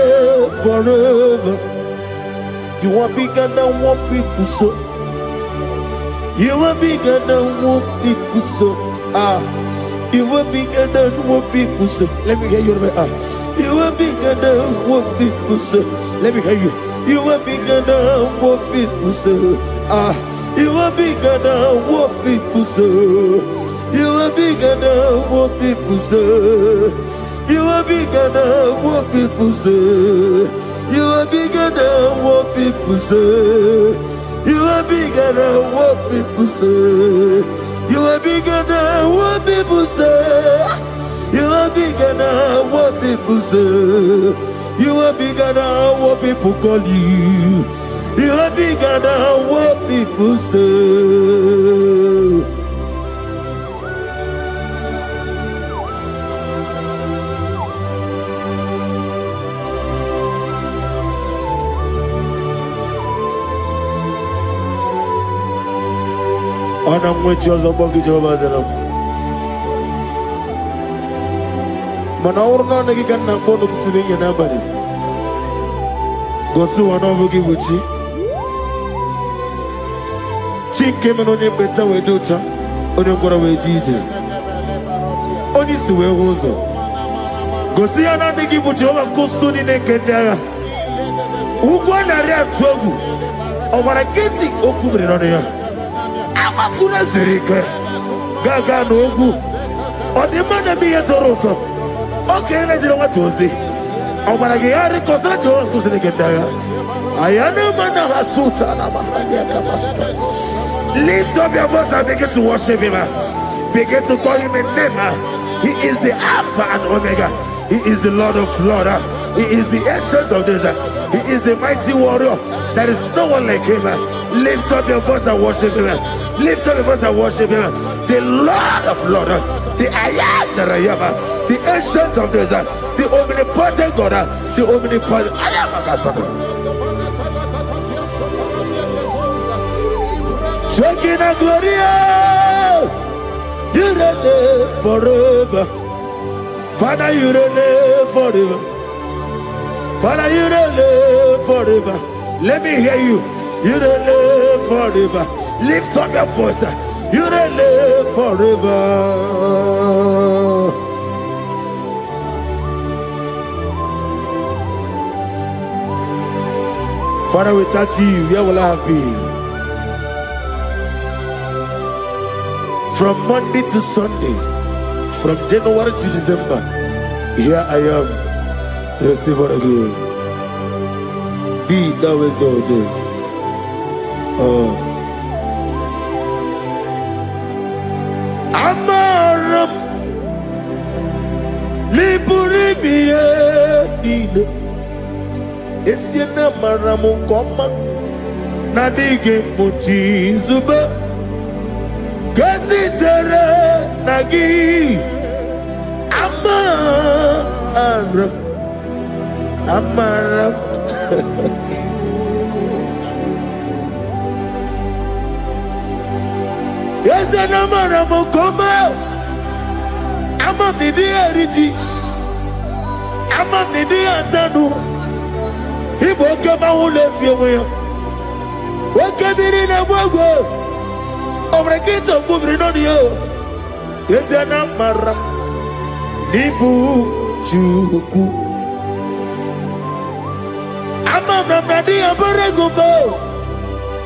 forever. You are bigger than what people so. You are bigger than what people so. You are bigger than what people say. Let me hear you. You are bigger than what people say. Let me hear you. You are bigger than what people say. You are bigger than what people say. You are bigger than what people say. You are bigger than what people say. You are bigger than what people say. You are bigger than what people say. You are bigger than what people say. You are are bigger than what people say. You are bigger than what people call you. You are bigger than what people say. And I'm with you as a bucket of us. Manaurna Nagikan Napono to the nobody. Go to one of you, Chick came on your better way, daughter, on your away, Gigi. Only see where was go see another give what you have a costume in a Kenya. Who won a real trouble? Or what I get it, Okubri on here. Amatuna Zerika Gaga no good. Or the man that be a Toronto. Okay, let's know what to say. Or what I get a consider to Kenya. I am a man of Hasuta. Lift up your voice and begin to worship him. Begin to call him a name. He is the Alpha and Omega. He is the Lord of Lords. He is the Ancient of Days. He is the mighty warrior. There is no one like him. Lift up your voice and worship him. Lift up your voice and worship him. The Lord of Lords, the I am that I am, the Ancient of Days, the omnipotent God, the omnipotent I am a Kasata. Shekinah Gloria, you reign forever. Father, you reign forever. Father, you reign forever. Let me hear you. You reign forever. Lift up your voice. You reign forever. Father, without you, where will I have been? From Monday to Sunday, from January to December, here I am. Receive all the glory. Be thou exalted. Amaram Liburibie Nile Esiena Maramu Koma Nadige Muchi Zuba Gazitere Nagi Amaram Yes, and Amaram Koma Amam Nidi Ariji Amam Nidi Antanu He woke up my whole let you away. Woke up in a wago over a gate of moving on you. Yes, and Amaram Nibu Juku Amam Nadi Abaragubo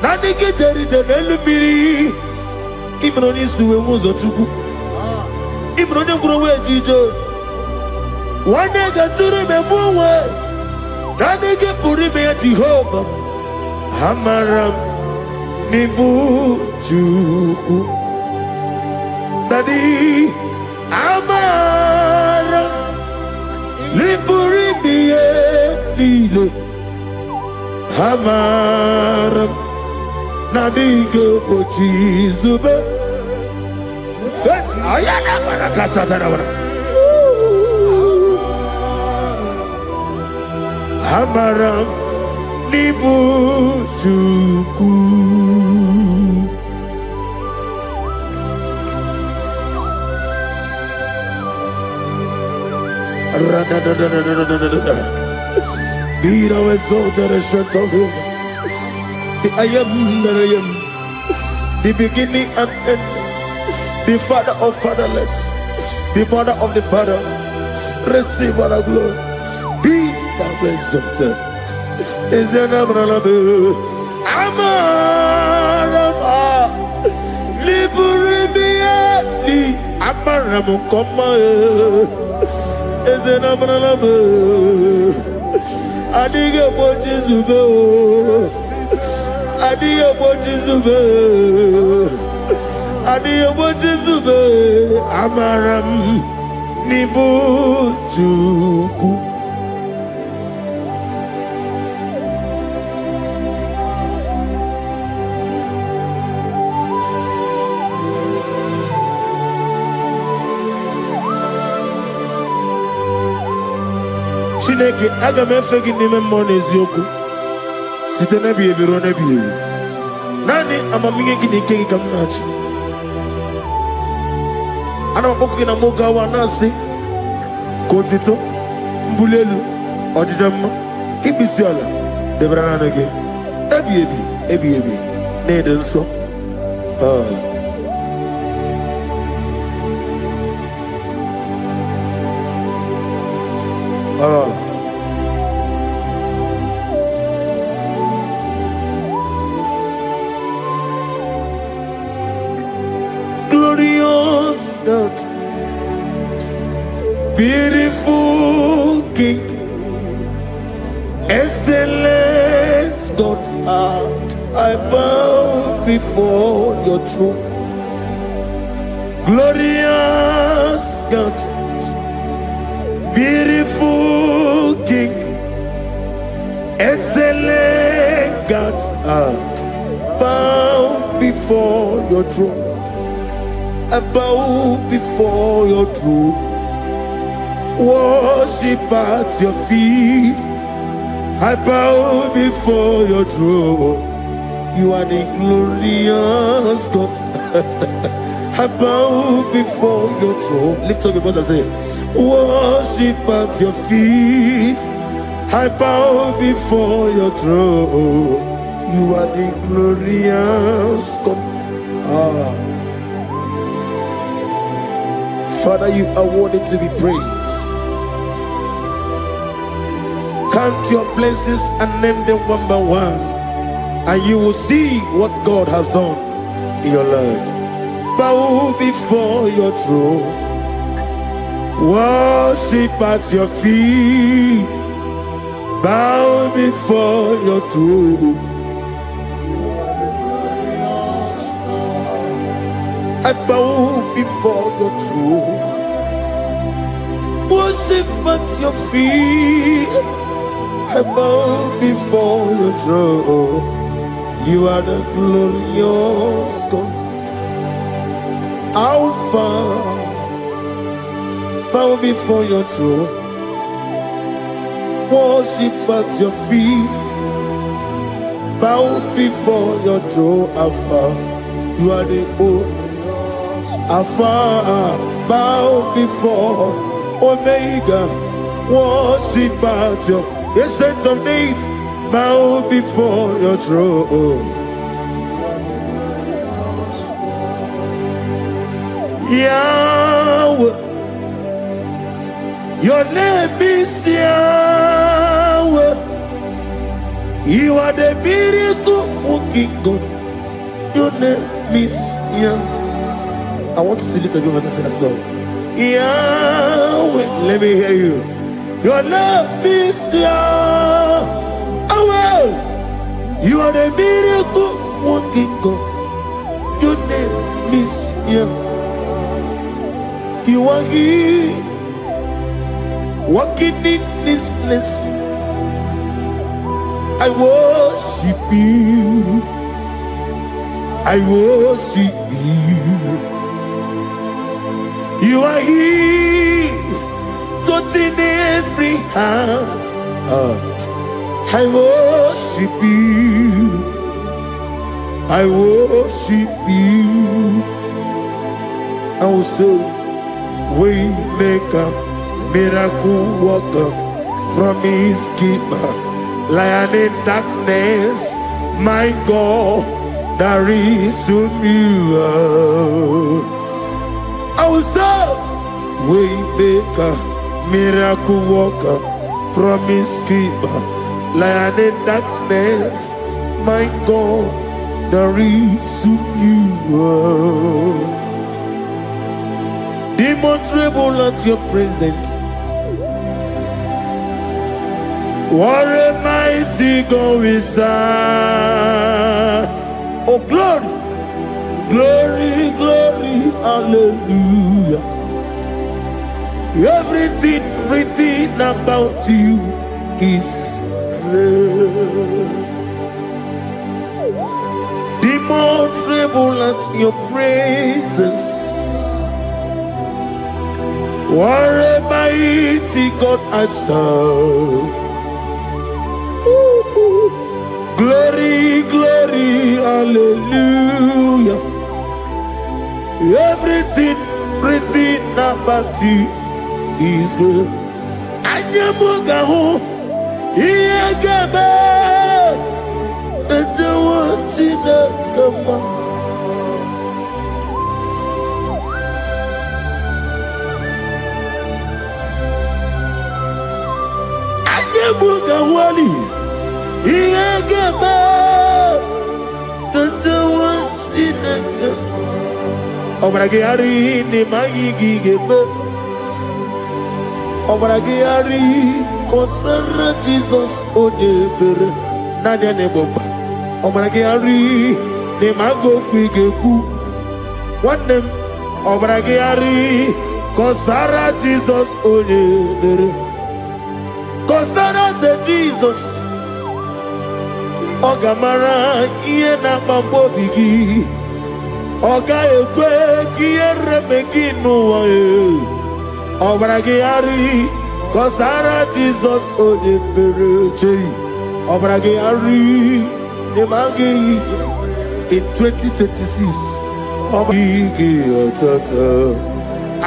Nadi Kitari Telumiri Ibroni Sue was a tuku Ibroni Growe Jijo one day got to remember Nadi Purime Jehovah Amaram Nibu Juku Nadi Amaram Nipurime Lilo Amaram Nadigo Pochizube. Yes, I am a Casatana. Amaram Nibu Chuku. Be thou exalted and shut of his. I am that I am, the beginning and end, the father of fatherless, the mother of the father. Receive all the glory. Be thou exalted. Is an Abraham, Amarama, Liburibiani, Abraham, Koma, is an Abraham. I dig a watch is Adia Bojizube, Adia Bojizube, Amaram Nibujuku. Chineke aga m efe gị n'ime mmụọ na eziokwu site n'ebi ebi ruo n'ebi ebi. Naanị amamihe gị na ike gị ka m na-achị. Ana m akpọkụ gị na mụ gawa na-asị ka otito, mbuli elu, ọjịja mma, ikpisi ala debere naanị gị ebi ebi ebi ebi na-ede nsọ. Glorious God, beautiful King, excellent God, I bow before your throne. Glorious God, beautiful King, excellent God, bow before your throne. I bow before your throne, worship at your feet. I bow before your throne. You are the glorious God. I bow before your throne. Lift up your voice and say, worship at your feet. I bow before your throne. You are the glorious God. Father, you are worthy to be praised. Count your blessings and name them one by one, and you will see what God has done in your life. Bow before your throne, worship at your feet. Bow before your throne. I bow before your throne, worship at your feet. I bow before your throne. You are the glorious God, Alpha. Bow before your throne, worship at your feet. Bow before your throne, Alpha. You are the old Alpha. Bow before Omega, worship at your Ancient of Days. Bow before your throne. Yahweh, your name is Yahweh. You are the miracle working God. Your name is Yahweh. I want you to lift up your voice and sing a song. Yahweh, let me hear you. Your name is Yahweh. You are the miracle working God. Your name is Yahweh. You are here, walking in this place. I worship you. I worship you. You are here, touching every heart. I worship you. I worship you. I will say, Waymaker, miracle worker, promise keeper, lion in darkness, my God, there is whom you are. I will say, Waymaker, miracle worker, promise keeper, lion in darkness, my God, there is whom you are. Demons tremble at your presence. What a mighty God we serve. Oh, glory, glory, glory, hallelujah. Everything written about you is real. Demons tremble at your presence. What a mighty God I serve. Glory, glory, hallelujah. Everything written about you is good. Anyamugaho, Iyagaba, and the one in the Gama. Anyamugawali, Iyagaba, and the one in the Gama. Obragari ni maigi gebe. Obragari kosara Jesus odebere nadia ne boba. Obragari ni mago kwigeku. Wanem obragari kosara Jesus odebere. Kosara te Jesus. Ogamara iye na mambo bigi. Oga ekwe kiere meginu wae. Obragari kosara Jesus odepereche. Obragari nemagi in 2026. Obigi atata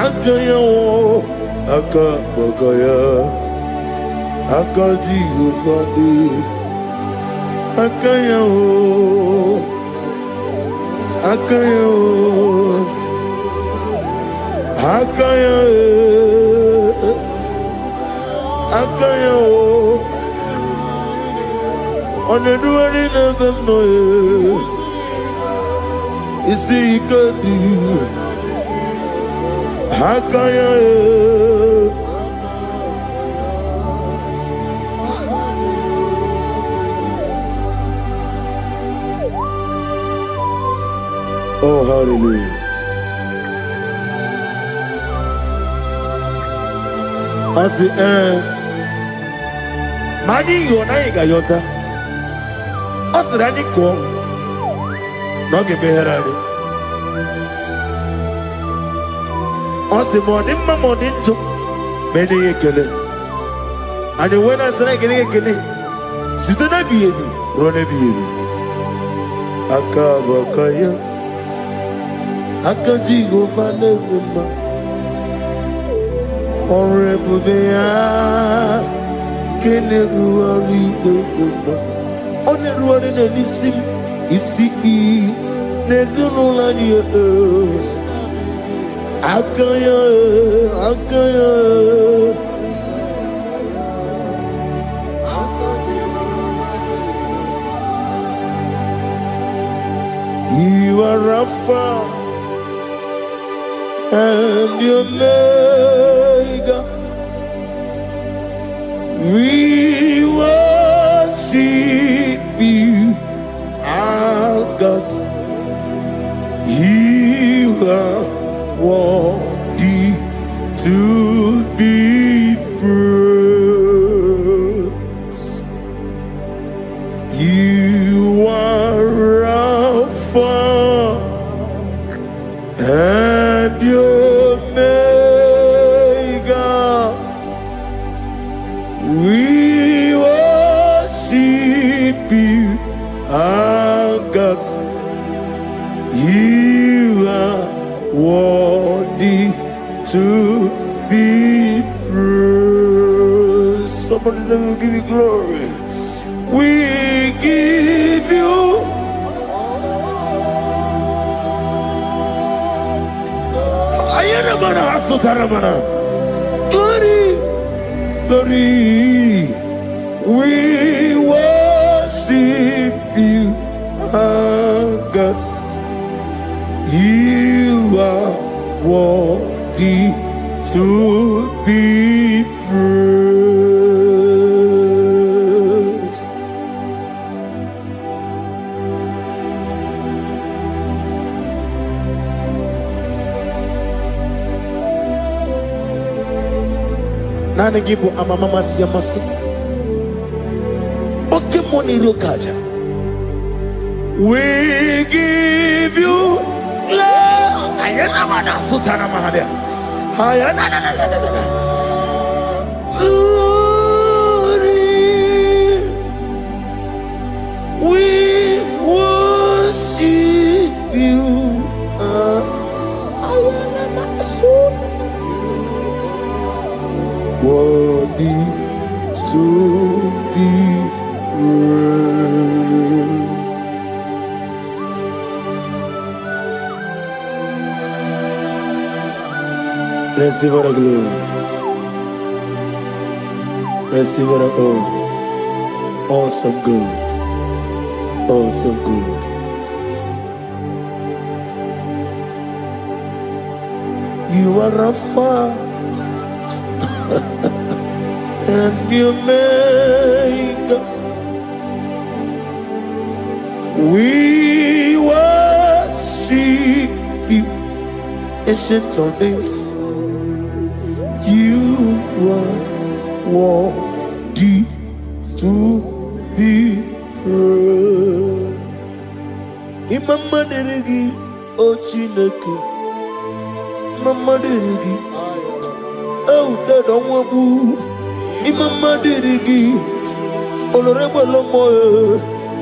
akaya wo akabakaya akaji ufadi akaya wo. Akayo, Akayo, Akayo. On the doing of them noise, you see, you can do. Akayo. Oh, hallelujah. I say, Mani Yonaiga Yota. I said, I need to not get me here. I said, morning, my morning, to many a killer. And when I said, I get a killer, sit on a baby, run a baby. Akabakaya. Akaji go fane mama Honorable Bea Kene ruari do mama One ruari ne nisim Isi Nezuno la niye Akaya Akaya You are Rafa and your Omega, we worship you, our God. You are worthy to be praised. You are Alpha and your Omega, we worship you, our God. You are worthy to be praised. Somebody say, we'll give you glory. We give you glory, glory. We worship you, our God. You are worthy to be praised. Nani gibu amamama siyamasi. Oke moni rokaja. We give you love. Ayana mana sutana mahadia. Ayana na. Glory. We worship you. Ayana mana sutana. Worthy to be praised. Receive the glory. Receive the honor. Awesome God. Awesome God. You are Rapha. And you make we worship you, ancient of days. You are worthy to be praised. Imama deregi o Chineke, Imama deregi oh dedo wabu. Imama dirigi, olorebo lomo.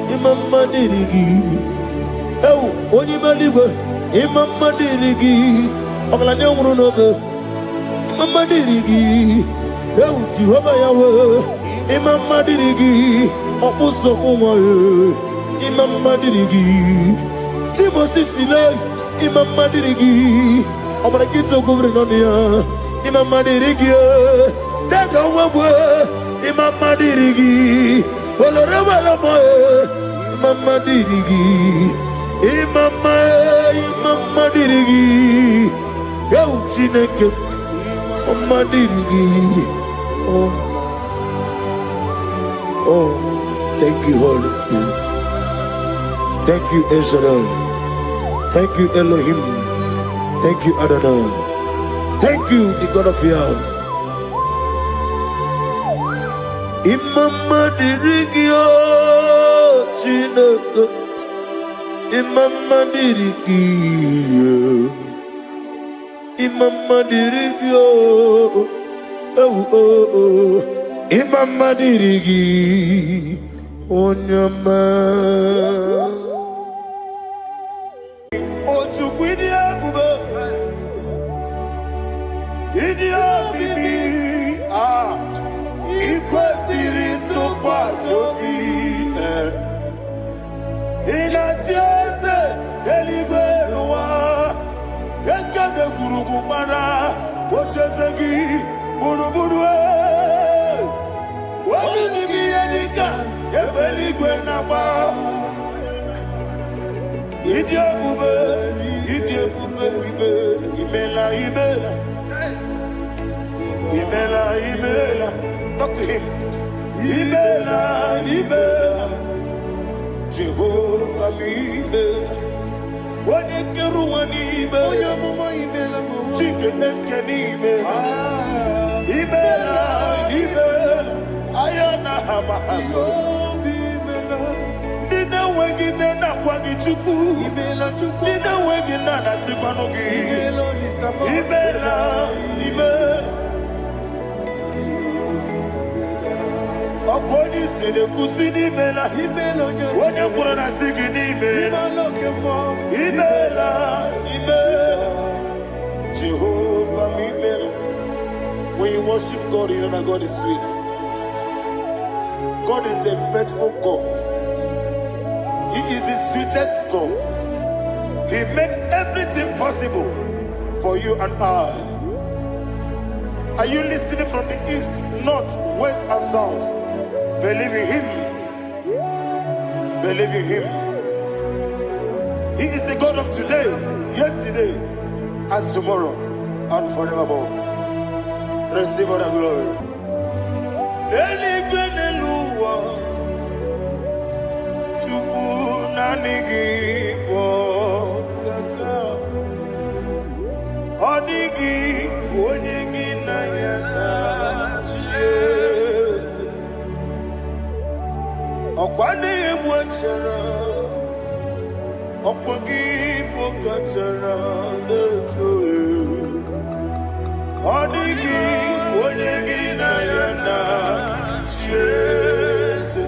Imama dirigi, oh onimaligwe. Imama dirigi, oglanya umurunobe. Imama dirigi, oh Jehovah Yahweh. Imama dirigi, opuso umoye. Imama dirigi, Timosi sile. Imama dirigi, obragito govrinonia. Imama dirigi. Dada wabwe, Imama dirigi, oloreba lamoe, Imama dirigi, Imama dirigi, Yau Chineke, Imama dirigi, oh, thank you Holy Spirit, thank you El Shaddai, thank you Elohim, thank you Adonai, thank you the God of Yah. Imama dirigi o Chineke, Imama dirigi, Imama dirigi o, Imama dirigi, Onyama. Ochukwidi abube, idia bibi ikwesiri ntụkwasị obi ịna-etieze eluigwe n'ụwa ekede kwurugwu gbara ocheeze gị gburugburu obi gị ihe dịka ebe eluigwe na-agba ịdị ebube bibe imela talk to him. Ibela, Jehovah Ibela. Wanekeru wanibela, Chike eskeni Ibela, Ayana hamahaso. Dina wegina na kwagichuku, Dina wegina na sikwanogi. Ibela. Okoni se de kusini mela, wone kurana sigini mela. Imela, Jehovah Imela. When you worship God, you know that God is sweet. God is a faithful God. He is the sweetest God. He made everything possible for you and I. Are you listening from the east, north, west, and south? Believe in him. Believe in him. He is the God of today, yesterday, and tomorrow, and forevermore. Receive all the glory. Odigi, Okwane mwachara Okwagi pokachara Neto Odigi Onyegi na yana Jese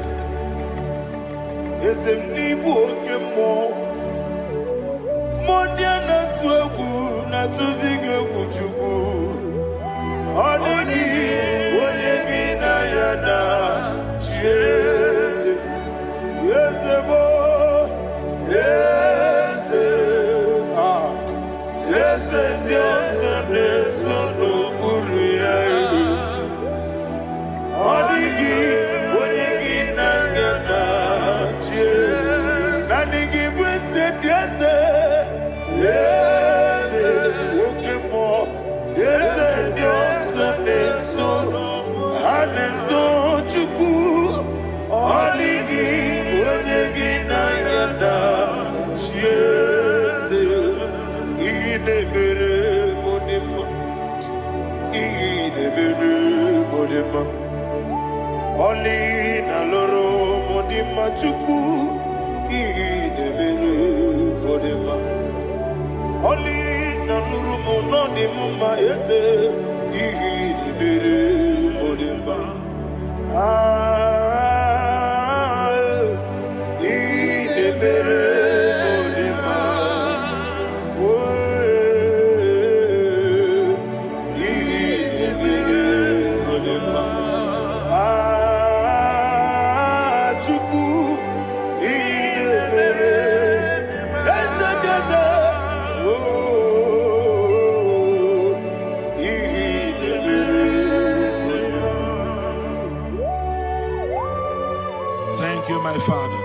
Ezem nibu okemo Modia na tuegu na tuzige kuchugu Odigi Onyegi na yana Jese Yese mo Yese Yese Yese Yese no Buria Odigi Onyegi na yana Jese Nanigi Bwese Yese Yese Okemo Yese Yese Yese Haneso Chuku Odigi Onyegi na yana Jese Inebere Modima Inebere Modima Oli na loro Modima Chuku Inebere Modima Oli na loro Modima Yese Inebere Modima Inebere Modima Inebere Modima Chuku Inebere Dasa Dasa Thank you, my Father.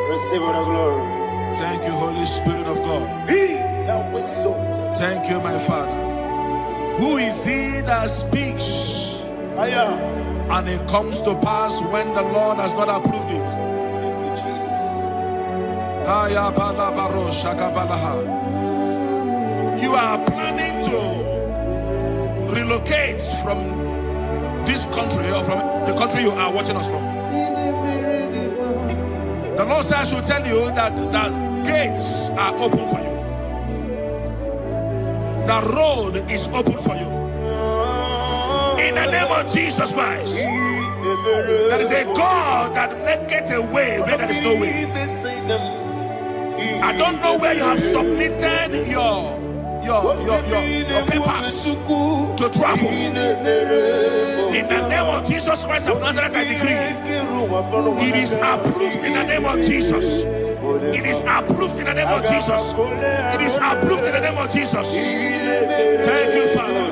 Receive all the glory. Thank you, Holy Spirit of God. Be thou exalted. Thank you, my Father. Who is he that speaks Aya. and it comes to pass when the Lord has not approved it? Thank you, Jesus. You are planning to relocate from this country or from the country you are watching us from. The Lord says I should tell you that the gates are open for you. The road is open for you. In the name of Jesus Christ. There is a God that maketh a way where there is no way. I don't know where you have submitted your papers to travel. In the name of Jesus Christ of Nazareth, I decree it is approved in the name of Jesus. It is approved in the name of Jesus. It is approved in the name of Jesus. Thank you, Father.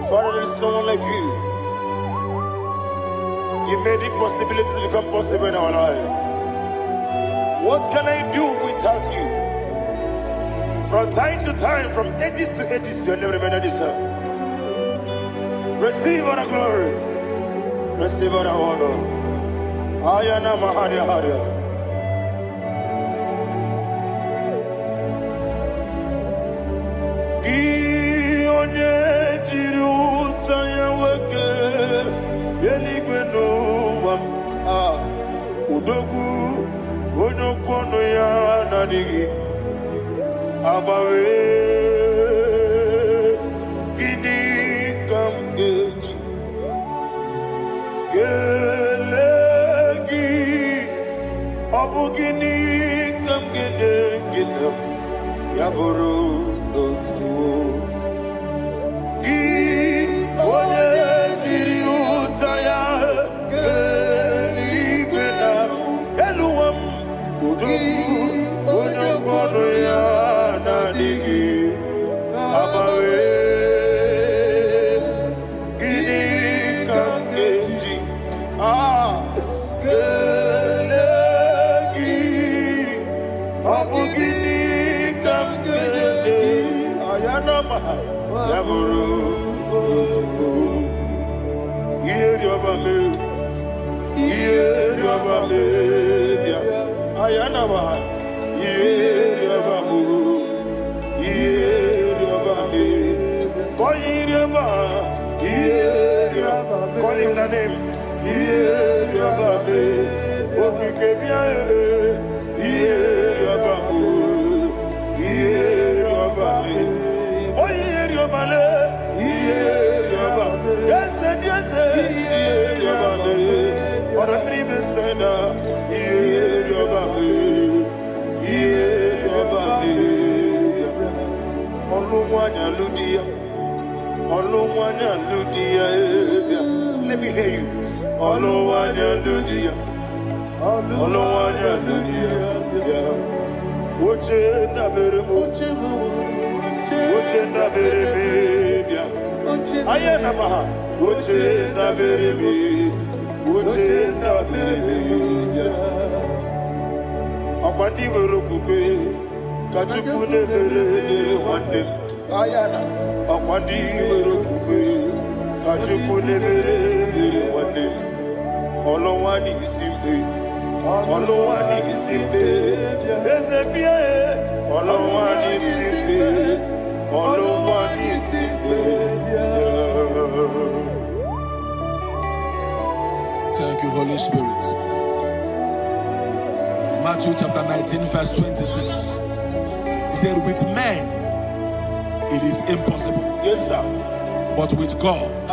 Father, there is no one like you. You made impossibilities become possible in our life. What can I do without you? From time to time, from ages to ages, you never remain the same. Receive all the glory. Receive all the honor. Ayana Maharia Haria. Udogu onokono ya nadigi abawe ini kamgeji gelegi abugini kamgene ginam yaburu dosu gi onye jiri utaya onokono ya nadigi abawe gini kamgeji gelegi abugini kamgene ayanama yaburu Call him the name. Let me hear you. Thank you, Holy Spirit. Matthew chapter 19, verse 26. He said, with men it is impossible. Yes, sir. But with God,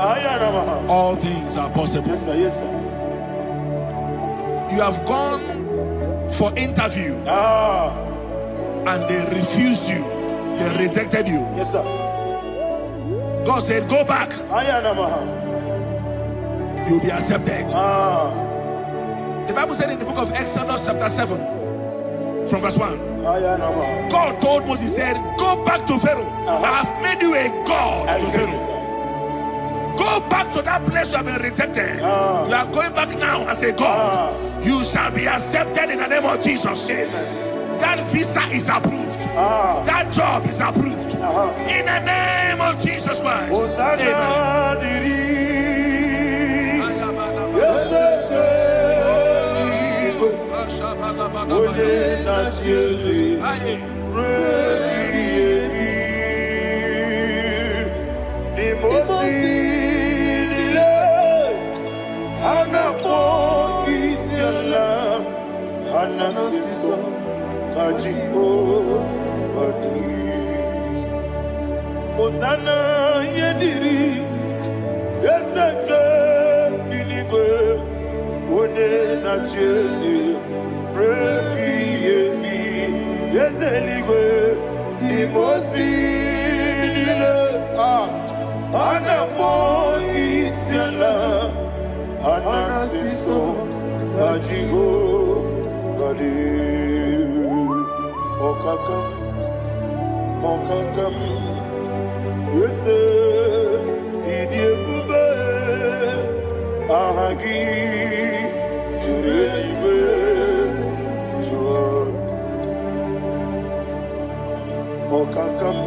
all things are possible. Yes, sir. Yes, sir. You have gone for interview and they refused you. They rejected you. Yes, sir. God said, go back. You'll be accepted. The Bible said in the book of Exodus chapter 7 from verse 1, God told Moses, he said, go back to Pharaoh. I have made you a God to Pharaoh. Go back to that place you have been rejected. You are going back now as a God. You shall be accepted in the name of Jesus. Amen. That visa is approved. That job is approved. In the name of Jesus Christ. Amen. Osana yediri yeseke binigwe one na chezi rebi yemi yeseligwe imosi nile anapo isiala anasiso ajigo gadi okakam yes, idiebube ahagi jurelibe jua okakam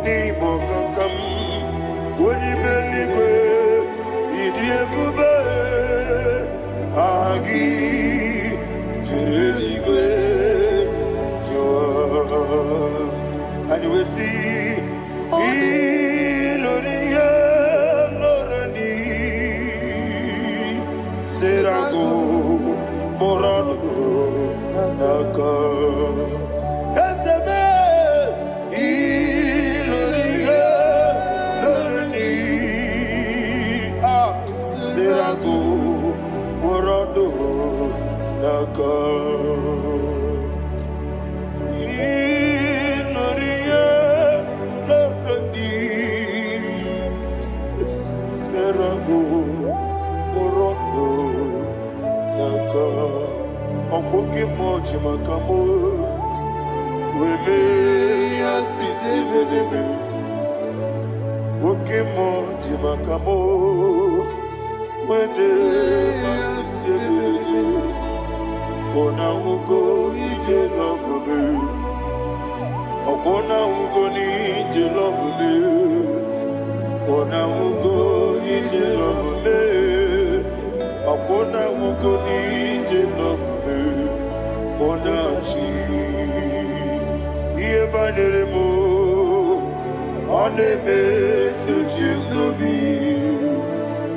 ni bokakam woni meligwe idiebube ahagi jurelibe jua. And we see Iloria Lorani Serago Morado Naka Eseme Iloria Lorani Serago Morado Naka Okoke moji makamo weme asisi meneme oke moji makamo weje asisi meneme ona ugo ije lovebe okona ugo ni ije lovebe Ona mugo ije love me. Akona mugo ije love me. Ona chi. Iye banere mo. One me to chimnobi.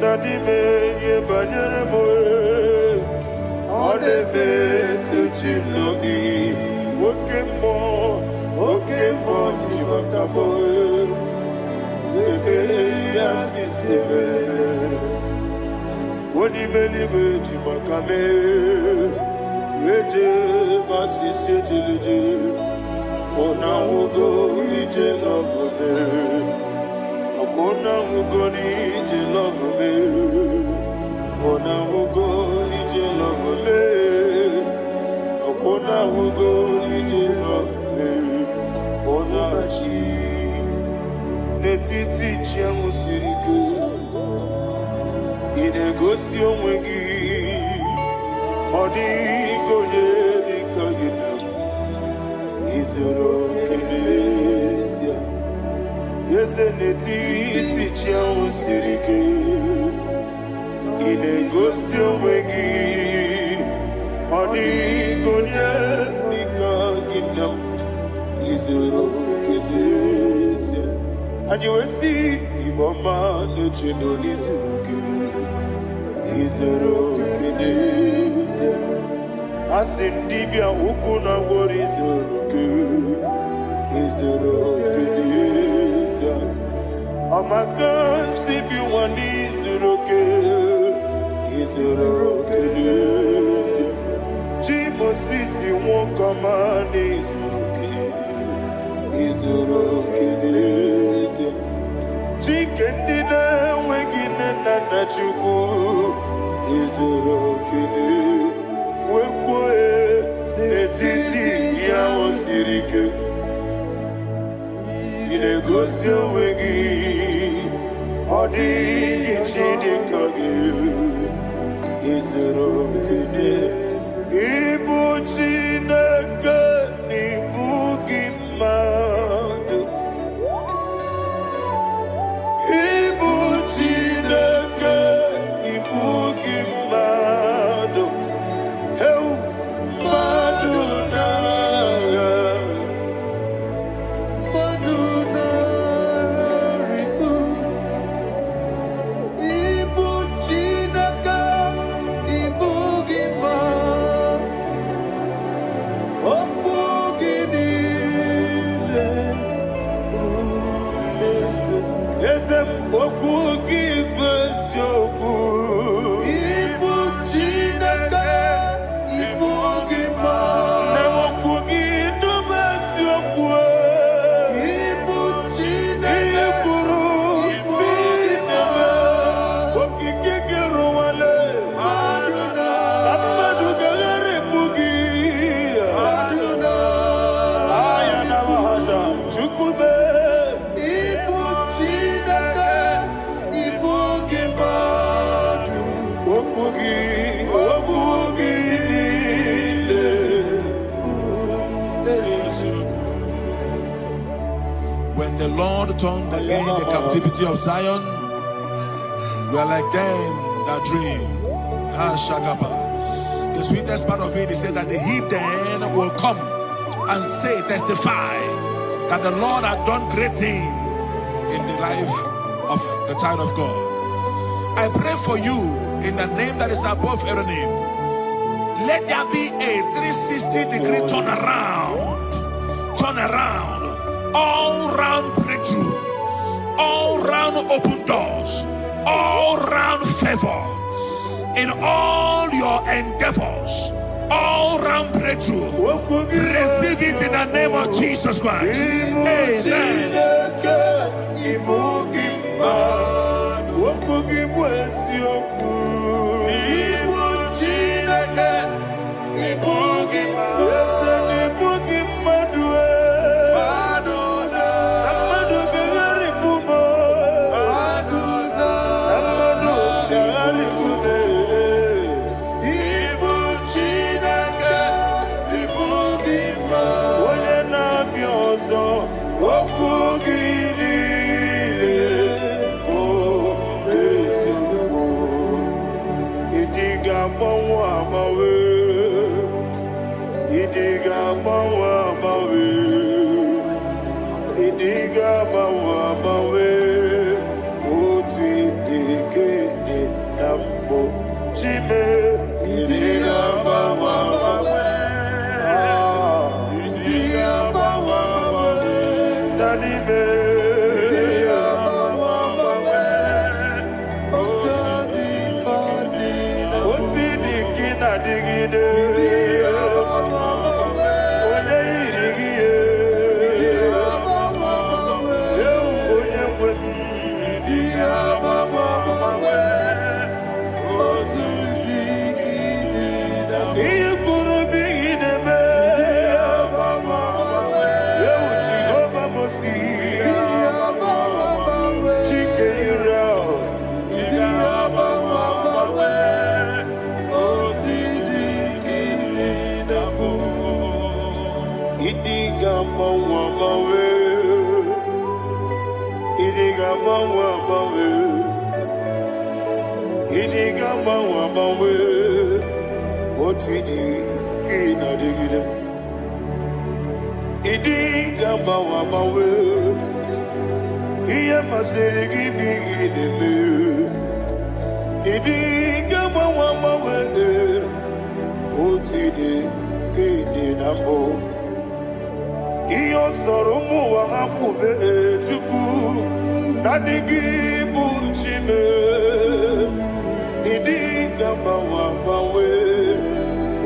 Nani me iye banere mo. One me to chimnobi. Oke mo jimakabo. Bebe asise belebe. Oni believe jimakame. Weje masise jileje. Ona ugo ije love me. Akona ugo ni ije love me. Ona ugo ije love me. Akona ugo ije love me. Ona chi netiti chiamu siriku. Inegosi onwe gi. Odi gonye dikagina. Izoro kenesia. Yese netiti chiamu siriku. Inegosi onwe gi. Odi gonye dikagina. Izoro kenesia. And you will see Imama Nuchino Nizuruke Nizuruke Asindibia Ukuna Warizuruke Nizuruke Amaka Sibi Wanizuruke Nizuruke Jimo Sisi Wokama Nizuruke Nizuruke Chicken dinner, waking and a chuku Izuro kine Wekwe Netiti Yao Sirike Inegosio Wegi Odi Gichidi Kage Izuro kine Ibu Chinaka Nibugi Madu When the Lord turned again the captivity of Zion, we are like them that dream. The sweetest part of it is said that the heathen will come and say, testify that the Lord had done great things in the life of the child of God. I pray for you in the name that is above every name. Let there be a 360-degree turn around, all round breakthrough, all round open doors, all round favor in all your endeavors, all round breakthrough. Receive it in the name of Jesus Christ. Amen. Oku Idiga mawa mawe, idiga mawa mawe, oti dike de nambo chime. Idiga mawa mawe, idiga mawa mawe, danime. Idiga mawa mawe, oti dike na digide. Idiga mawa mawe, idiga mawa mawe, idiga mawa mawe, otidi kina digida. Idiga mawa mawe, iya masere gibi ideme. Idiga mawa mawe, otidi kina mo. Iyo soromu wa akube tuku nanigi bunchime idi gamba wa bawe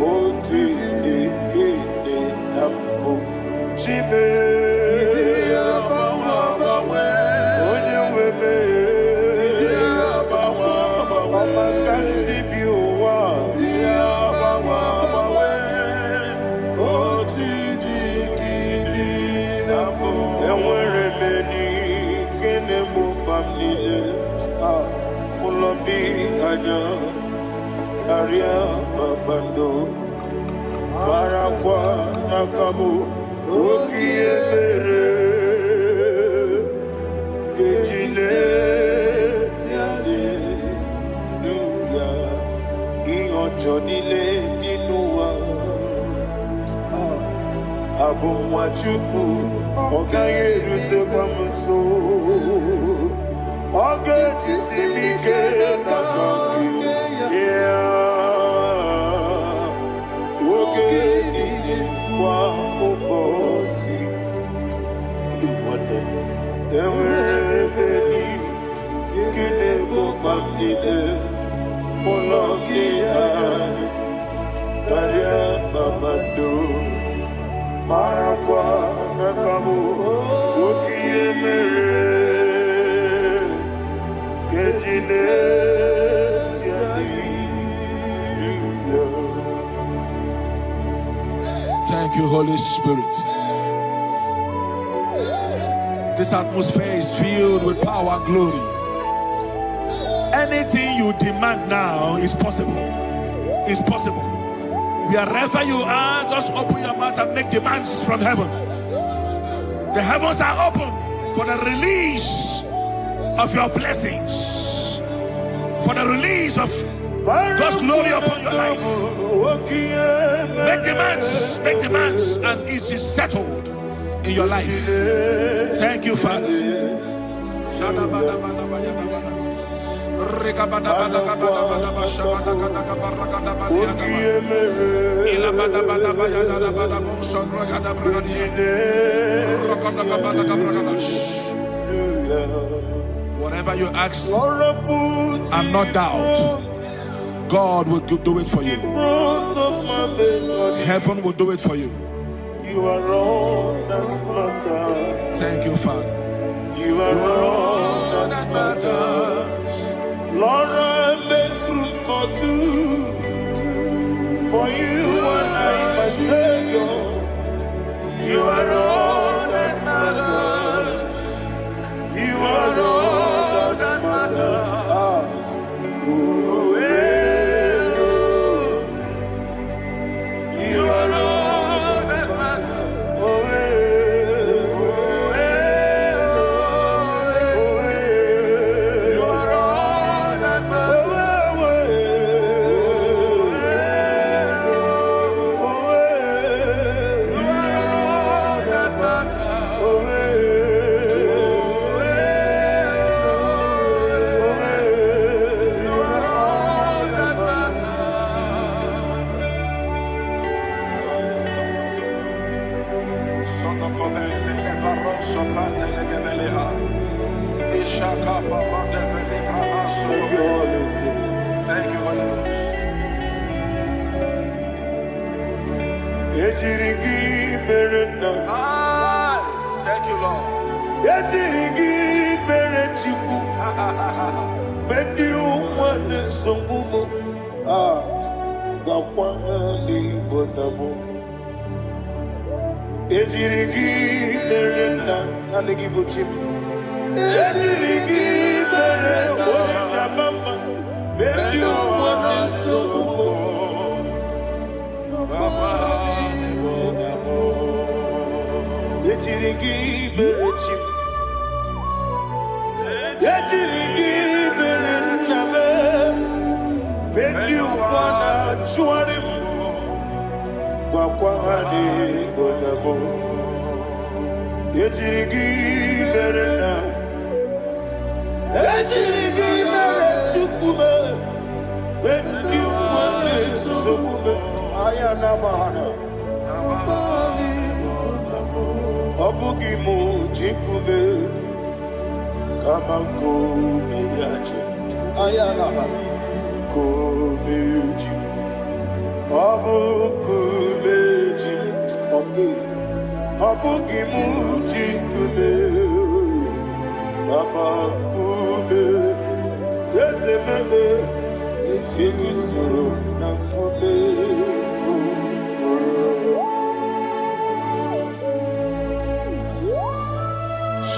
oti dikede nambu chime gamba wa bawe onye webe gamba wa bawe makansi biwa gamba wa bawe oti Karia babando barakwa nakabu okiemere gejile siale nuya ionjonile dinuwa abumwachuku ogayerute kwa mso ogejisimike nakanki kwa ubosi iwade ewerebeli kine bobamdile molokiani karia babando marakwa nakabu okiemere gejile Thank you, Holy Spirit. This atmosphere is filled with power and glory. Anything you demand now is possible. It's possible. Wherever you are, just open your mouth and make demands from heaven. The heavens are open for the release of your blessings, for the release of God's glory upon your life. Make demands, and it is settled in your life. Thank you, Father. Whatever you ask and not doubt, God will do it for you. Heaven will do it for you. You are all that matters. Thank you, Father. You are all that matters. Lord, I make room for two. For you and I, my Savior. You are all that matters. You are all that matters. You are all that matters. You are all that matters. Thank you, Holy Spirit. Thank you, Holy Ghost. Ejirigi merenda. Thank you, Lord. Ejirigi merechiku. Bendi umwane songumo. Wakwa ali bonamo. Ejirigi merenda. Alegi buchim. Ejirigi merenda. Onichamama. Bendi umwane songumo. Ejirigi merechim. Ejirigi merechame. Bendi umwana chuarim. Wakwa ali bonamo. Ejirigi merenda. Ejirigi merechukume. Bendi umwana sokume. Ayana mahana. Obugi mu jikume. Kama kume yaji. Ayana kume ji. Obu kume ji. Obugi mu jikume. Kama kume. Ezemebe. Igusoro na kume.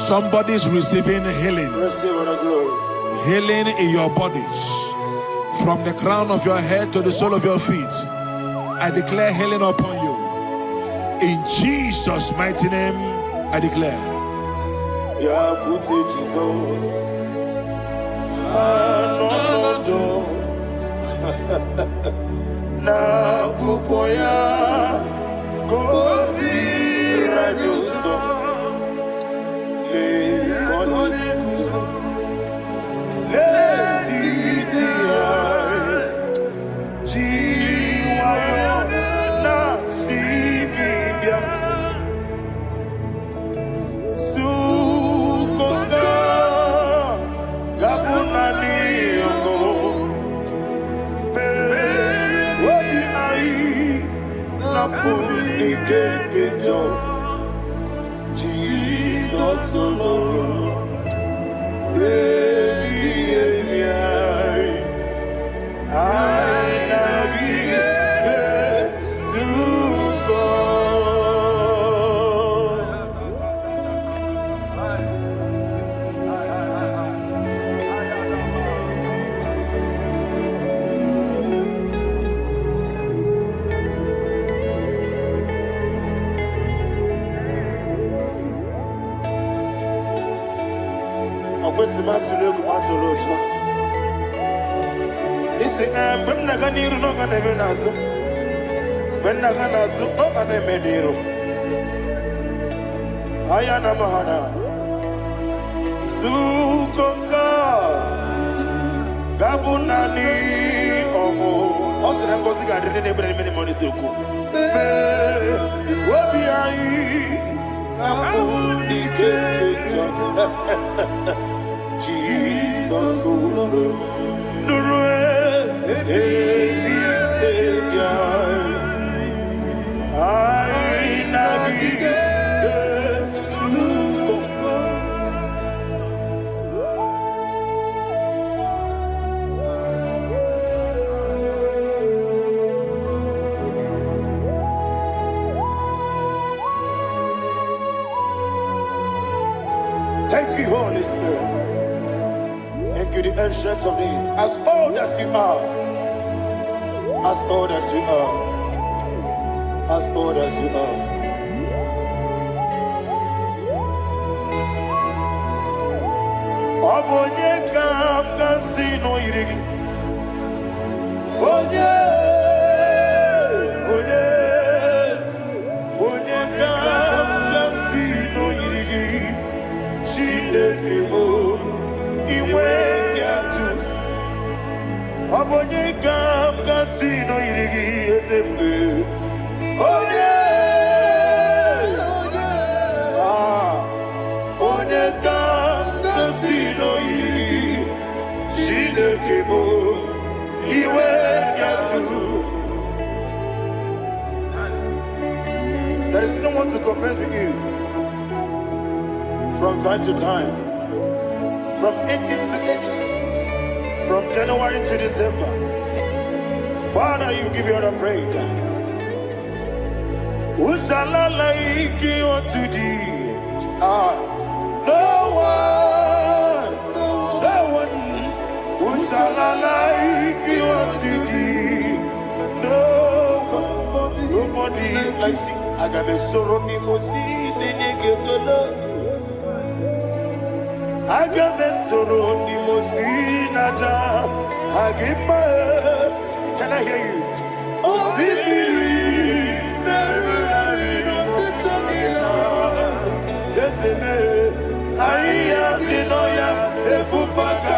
Somebody's receiving healing. Receive the glory. Healing in your bodies. From the crown of your head to the sole of your feet. I declare healing upon you. In Jesus' mighty name, I declare. Yakute Jesus. Anodo. Na kukoya. Kozi raduso. Le konitsu. Le titiare. Jiwayo na sigibia. Sukoka. Gabunani yongo. Wadi ai. Napuli kekejo. Jesus alone. Akwesi matulegu matulojma. Isi when naganiru no ganeme nasu. When naganasu no ganeme niru. Ayana mahana. Sukoka. Gabunani omo. Osina ngozi gadene nebre meni moni suku. Wobi ai. Napuni kekejo. Jesus, thank you, Holy Spirit. Thank you, the ancient of days. As old as you are. As old as you are. As old as you are. Obonye kam kasino irigi. Onye. Onye kam kasino irigi. Shindekimo. Abonye kam kasino irigi esefu. Oye, There is no one to compare with you. From time to time, from ages to ages, from January to December, Father, you give you all the praise. Who shall I like you unto thee? No one. Who shall I like you unto thee? Nobody. Like see, I got a sorrow in I got a sorrow in Can I hear you? I am the Noya, the Fufaka,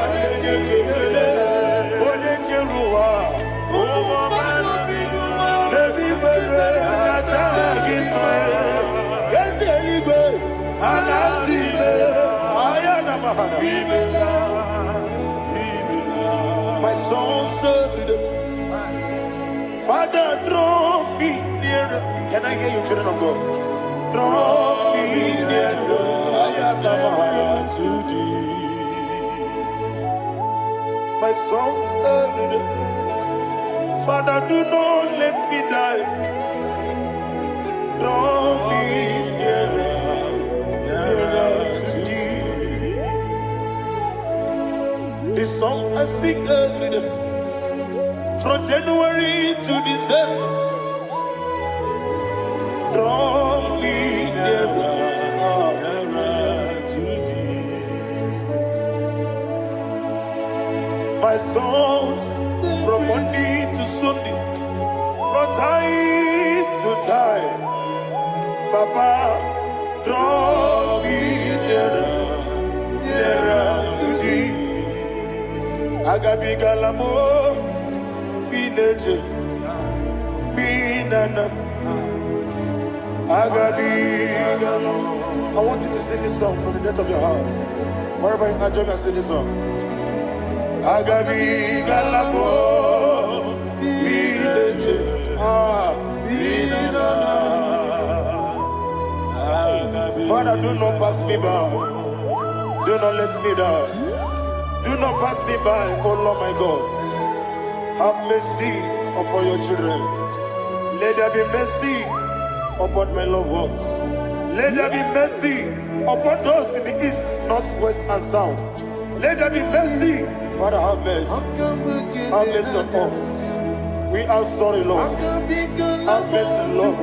my soul served. Father, draw me nearer. Can I hear you, children of God? Draw me nearer. I am the to thee. My soul served. Father, do not let me die. Draw me nearer to thee. This song I sing every day, from January to December. Draw me nearer to thee. My songs from Monday to Sunday, from time to time. Papa, draw me nearer to thee. Agabi galamo, bineje, binana. Agabi galamo. I want you to sing this song from the depth of your heart. Wherever you are, join me and sing this song. Agabi galamo, bineje, binana. Father, do not pass me by. Do not let me die. Do not pass me by, oh Lord my God. Have mercy upon your children. Let there be mercy upon my loved ones. Let there be mercy upon those in the east, north, west, and south. Let there be mercy. Father, have mercy. Have mercy on us. We are sorry, Lord. Have mercy, Lord.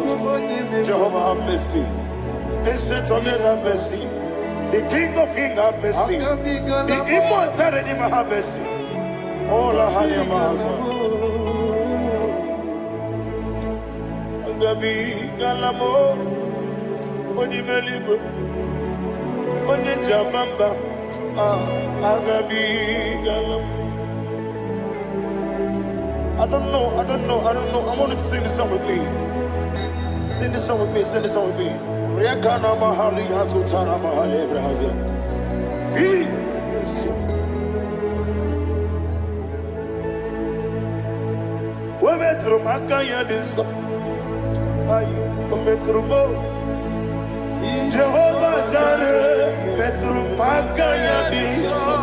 Jehovah, have mercy. Ancient of days, have mercy. The King of Kings, have mercy. The immortal Redeemer, have mercy. Oh, la hania maza. Agabi galamo, oni meligo, oni jabamba. Agabi galamo. I don't know. I want you to sing this song with me. Sing this song with me. Riakana mahali hasutana mahali ebrahaza. Metro makaya diso. Ayo, metro mo. Jehovah Jireh, metro makaya diso.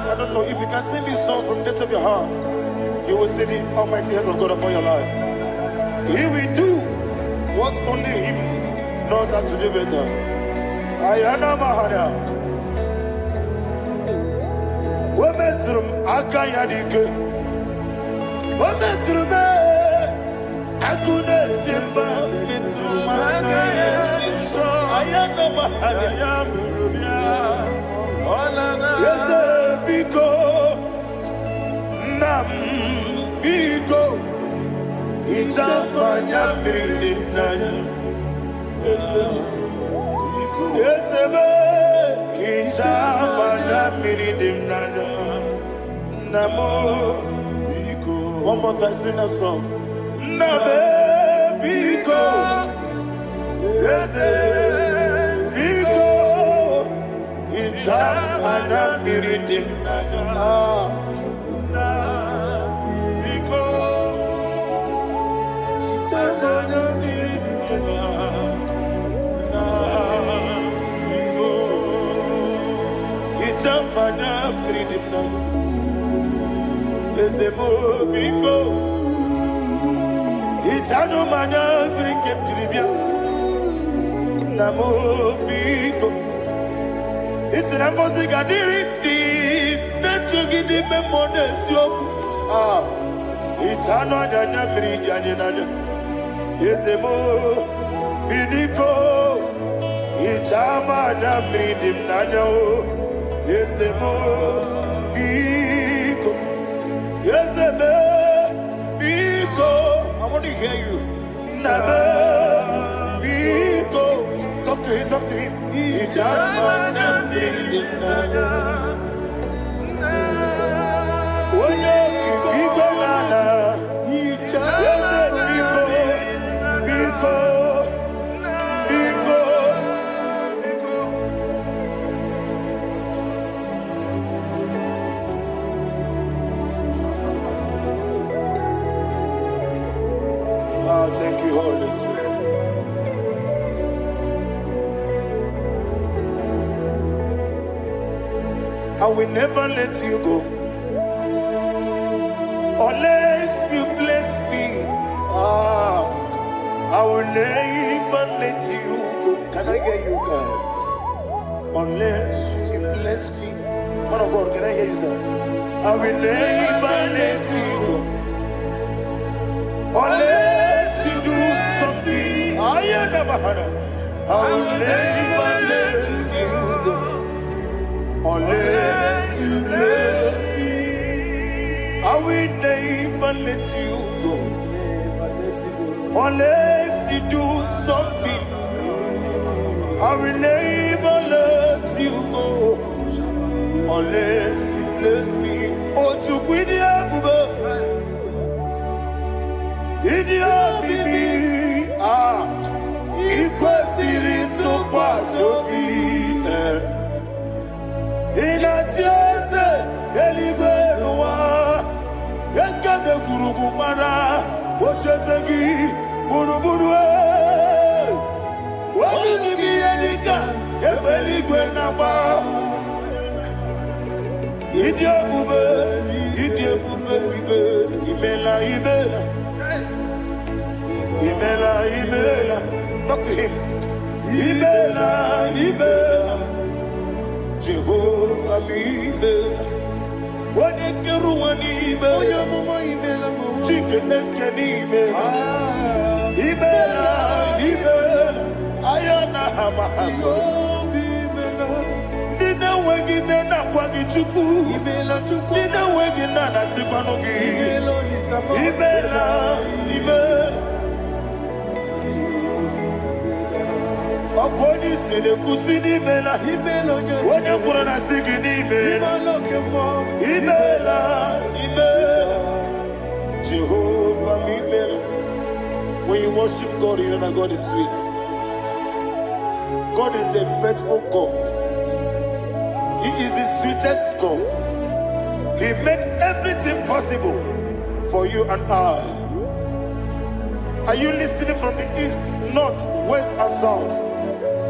I don't know if you can sing this song from the depth of your heart. You will see the almighty hands of God upon your life. He will do what only Him knows how to do better. Ayana Mahana. Wometrum Akayadike. Wometrum Akuna Jimba Metrum Akayadike. Ayana Mahana. Yes, Biko Nam Biko. Ijamanya mirinaya, esebe. Ijamanya mirinaya, namo. One more time, sing that song. Nabe biko, biko. Ijamanya mirinaya. breathing now. Ezemo biko. Itano mana bring him tribia. Namo biko. Isra kosi gadiri di. Nechugi di memones yoku. Itano dana breathing nana. Ezemo biko. Itama na breathing nana. Ezemo biko. Ezemo biko. I want to hear you. Nabe biko. Talk to him, talk to him. Itama na breathing nana. Oye kiko nana. Ezemo biko. Thank you, Holy Spirit. I will never let you go unless you bless me. I will never let you go. Can I hear you guys? Unless you bless me. Man of God, can I hear you, sir? I will never let you go unless you do something. I will never let you go unless you bless me. I will never let you go unless you do something. I will never let you go unless you bless me. Oh, to quit the Idiot bibi, ikwesiri tukwasobi. Inatieze eligwe nuwa, ekade kurukubara, ochezegi buruburwe. Wabini enika, ebeligwe naba. Idiot bube bibe, imela. Imela, talk to him. Imela, Jehovah Imela. Wanekeru wani Imela, Chicken Eskeni Imela. Imela, Ayana Hamahaso. Dina wegina na kwagi chuku. Dina wegina na sipanogi. Imela. Akoni sede kusini mela. Wone kurana sikini mela. Imela. Jehovah Imela. When you worship God, you know that God is sweet. God is a faithful God. He is the sweetest God. He made everything possible for you and I. Are you listening from the east, north, west, and south?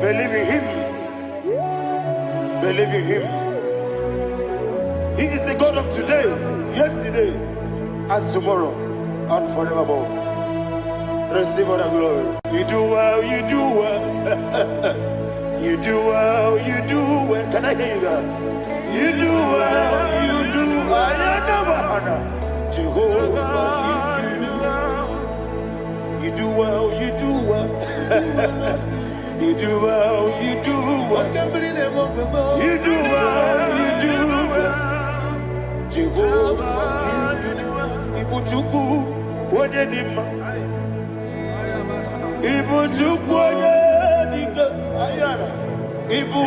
Believe in Him. Believe in Him. He is the God of today, yesterday, and tomorrow, and forevermore. Receive all the glory. You do well, you do well. You do well, you do well. Can I hear you guys? You do well, you do well. Jehovah, you do well, you do well. You do well, you do well. You do well, you do well. Jehovah, Ibuchuku, Wodedima. Ibuchuku, Wodedika. Ayana. Ibu,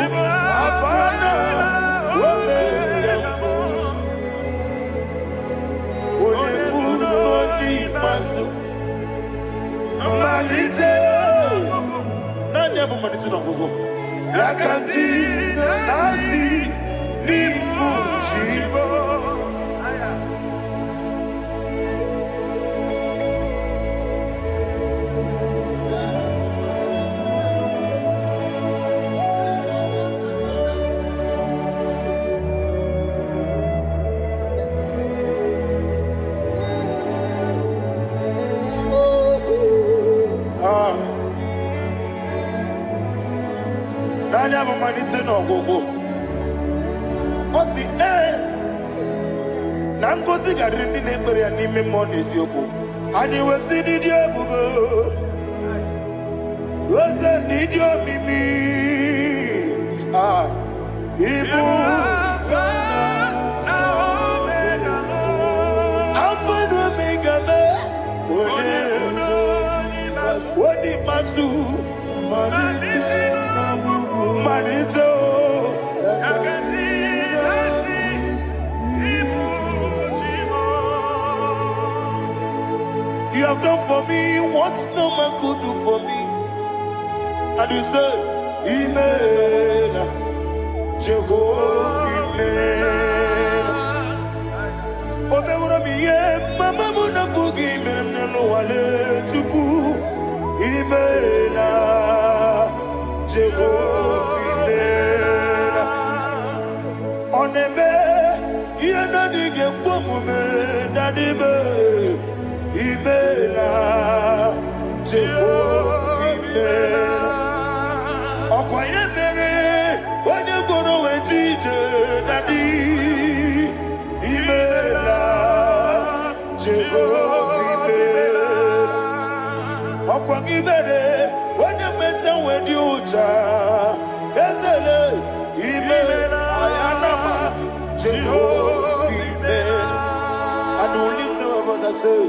Afana. Wodedima. Wodedima, Masu. Malite. Never money to know. Yakanti, Nasi, Nimu, Chibo. Anya mamanite no gogo. Osi na ngozi gadiri ndị na-ekpere ya n'ime mmụọ n'eziokwu. Anyị wesi n'ịdị ebube. Oze n'ịdị omimi. Ibu Alpha and Omega me. Odi masu Manito. You have done for me what no man could do for me. And you say, Amen. Jehovah, Amen. Omewura mi ye, mama muna bugi meremnelo wale tuku. Amen. Jehovah, Amen. Onebe, ye nadige kwamume, nadibe. Imela, Jehovah, Imela. Okwaye mere, onye goro wejije, Daddy. Imela, Jehovah, Imela. Okwaye mere, onye meta wedi uja, Ezele, Imela, Ayanama, Jehovah, Imela. And we lift our voice and say,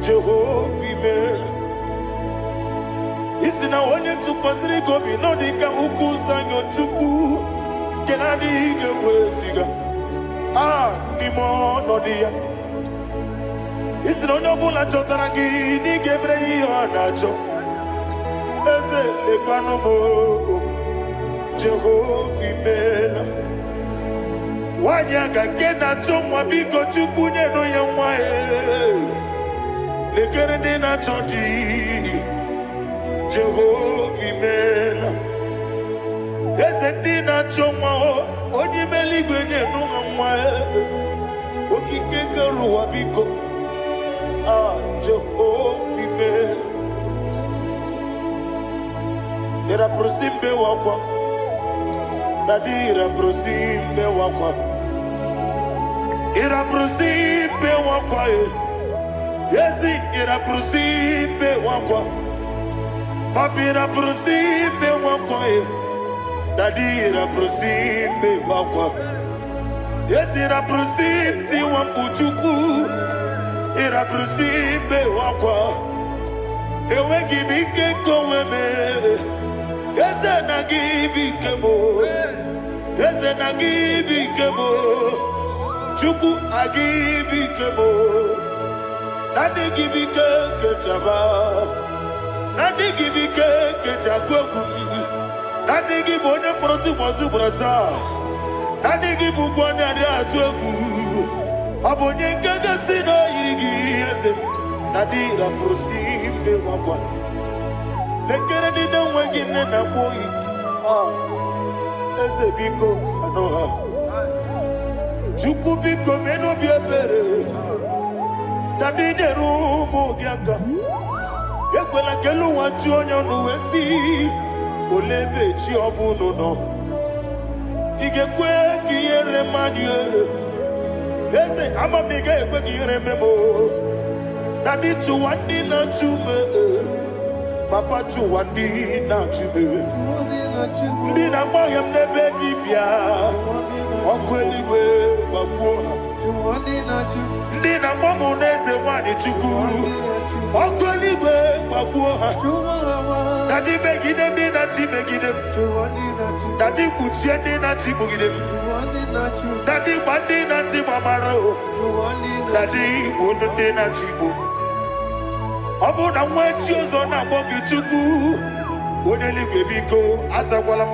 Jehovah, Amen. Isina onye tupasiri gobi no dika ukusa nyochuku kenadi gewesiga nimo no dia. Isina onye bula chotara gi ni gebre anacho eze lekwano mo Jehovah, Amen. Wanyaga kena chomwa biko chukunye no yamwa lekere de na chodi Jehovah, Amen. Eze na chomwa onye meligwe ne no yamwa okike keruwa biko Jehovah, Amen. Era prosimbe wakwa Dadira prosimbe wakwa Era prosimbe wakwa Yesi era prosimbe wakwa Papi era prosimbe wakwa Dadira prosimbe wakwa Yesi era prosimti wampuchuku Era prosimbe wakwa Ewe gibike koweme Eze na gibike mo Eze na gibike mo Chuku agibike mo Nadi gibike kejaba Nadi gibike kejakwegu Nadi gibone proti mwazu brasa Nadi gibubwane adi atwegu Abonye kega sino irigi eze Nadi raprosimbe wakwa Lekere di na wengine na boyi Eze biko sanoha Chuku biko meno biebere Nadi nerumu gyaka Ekwela kelu nwachi onye ọnụ wee si ole ebe chi ọ bụ n'ụlọ. Ị ga-ekwe ka ihere mmadụ eze ama m na ị ga-ekwe ka ihere memo. Daddy chụwa ndị na-achụ me, papa chụwa ndị na-achụ me. Ndị na-agba ọhịa m n'ebe dibịa, ọkụ eluigwe gbagbuo ha. Ndị na-agba m n'eze nwanyị Chukwu, ọkụ eluigwe gbagbuo ha. Daddy megide ndị na-achị megide m, daddy kpuchie ndị na-achị kpugide m, daddy gba ndị na-achị gbamara o, daddy igbo ndị na-achị igbo. Ọ bụ na nwa echi ọzọ na-akpọ gị Chukwu, onye eluigwe biko azakwala m.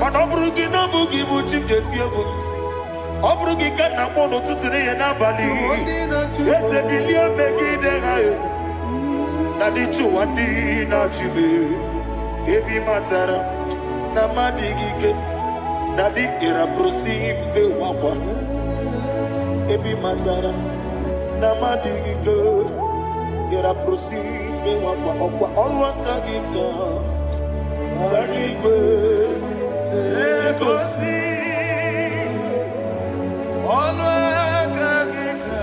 Mana ọ bụrụ gị na ọ bụ gị bụ chi m ga-eti egwu m. Ọ bụrụ gị ka nna m n'ụtụtụ n'ihe n'abalị, eze bilie megide ha ya. Daddy chụwa ndị na-achị m ebe ị matara na mmadụ gị ike. Daddy ịrapụrụsi mbe wakwa ebe ị matara na mmadụ gị ike. Ịrapụrụsi mbe wakwa ọkwa ọrụ aka gị ka gbara igwe egosi. Ọrụ aka gị ka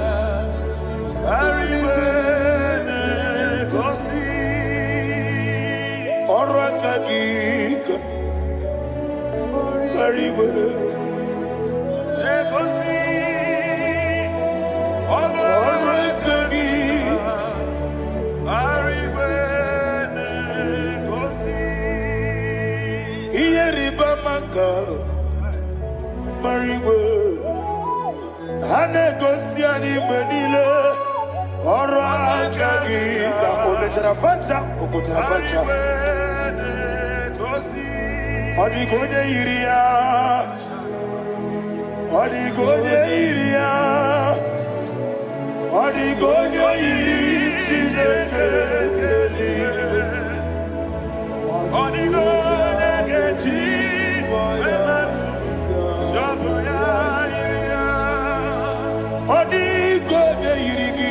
gbara igwe egosi. Ọrụ aka gị ka gbara igwe egosi. Ọrụ aka gị gbara igwe egosi. Ihe rịba maka gbara igwe ha na-egosi anyị mgbe niile. Ọrụ aka gị ka o mechara facha, o kpochara facha. Ọ dịghị onye yiri ya, ọ dịghị onye yiri ya, ọ dịghị onye yiri Chineke eluigwe. Ọ dịghị onye ga-eji emetụ shọbụ ya yiri ya. Ọ dịghị onye yiri gị,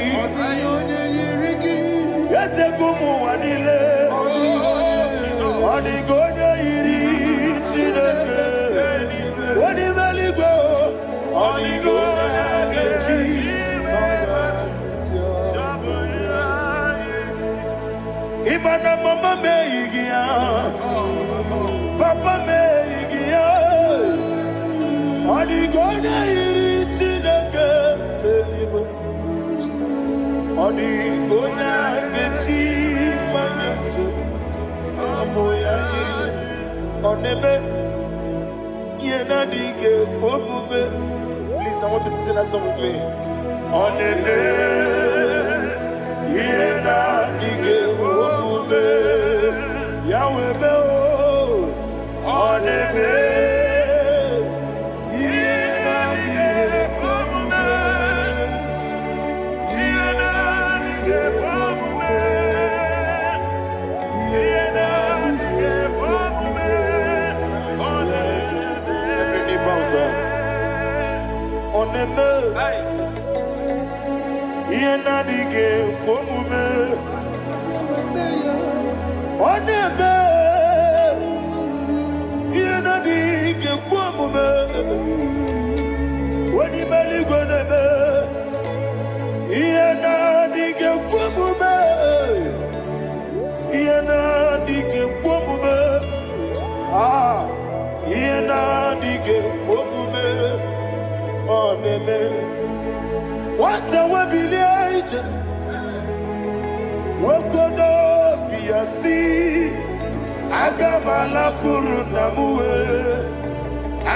echego ụmụ ụwa niile. Ọ dịghị onye yiri Chineke onye eluigwe. Ọ dịghị onye ga-eji shọbụ ya yiri. Ịma na mama m eyighị ya, papa m eyighị ya. Ọ dịghị onye yiri Chineke eluigwe. Ọ dịghị onye ga-eji mmanya ntụ sabụ ya yiri. Ọ na-eme ihe na-adịghị ekwe omume. Please, I want you to sing that song with me. Ọ na-eme ihe na-adịghị ekwe omume. Ya wee mee o. Ọ na-eme ihe na-adịghị ekwe omume. Ihe na-adịghị ekwe omume. Ihe na-adịghị ekwe omume. Ọ na-eme. Every knee bows down. Ọ na-eme ihe na-adịghị ekwe omume. Ọ na-eme ihe na-adịghị ekwe omume. Onye eluigwe na-eme ihe na-adịghị ekwe omume. Ihe na-adịghị ekwe omume. Ihe na-adịghị ekwe omume. Ọ na-eme nwata webilie ije, nwoke n'obi ya si aga m alakụrụ nna m wee,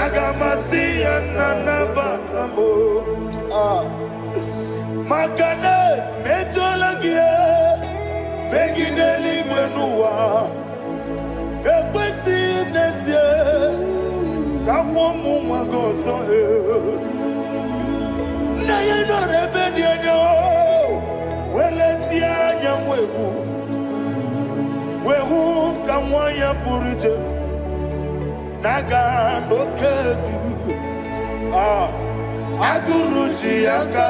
aga m asị ya nna nnabata m. Maka na emejuola gị megide eluigwe n'ụwa. Ekwesịghị n'ezie ka mụ ụmụ nwa gị ọzọ. Nna ya nọrọ ebe dị anya weletie anya m wee hụ ka nwa ya pụrụ iche na-aga n'oke egwu. Agụrụ ji ya ka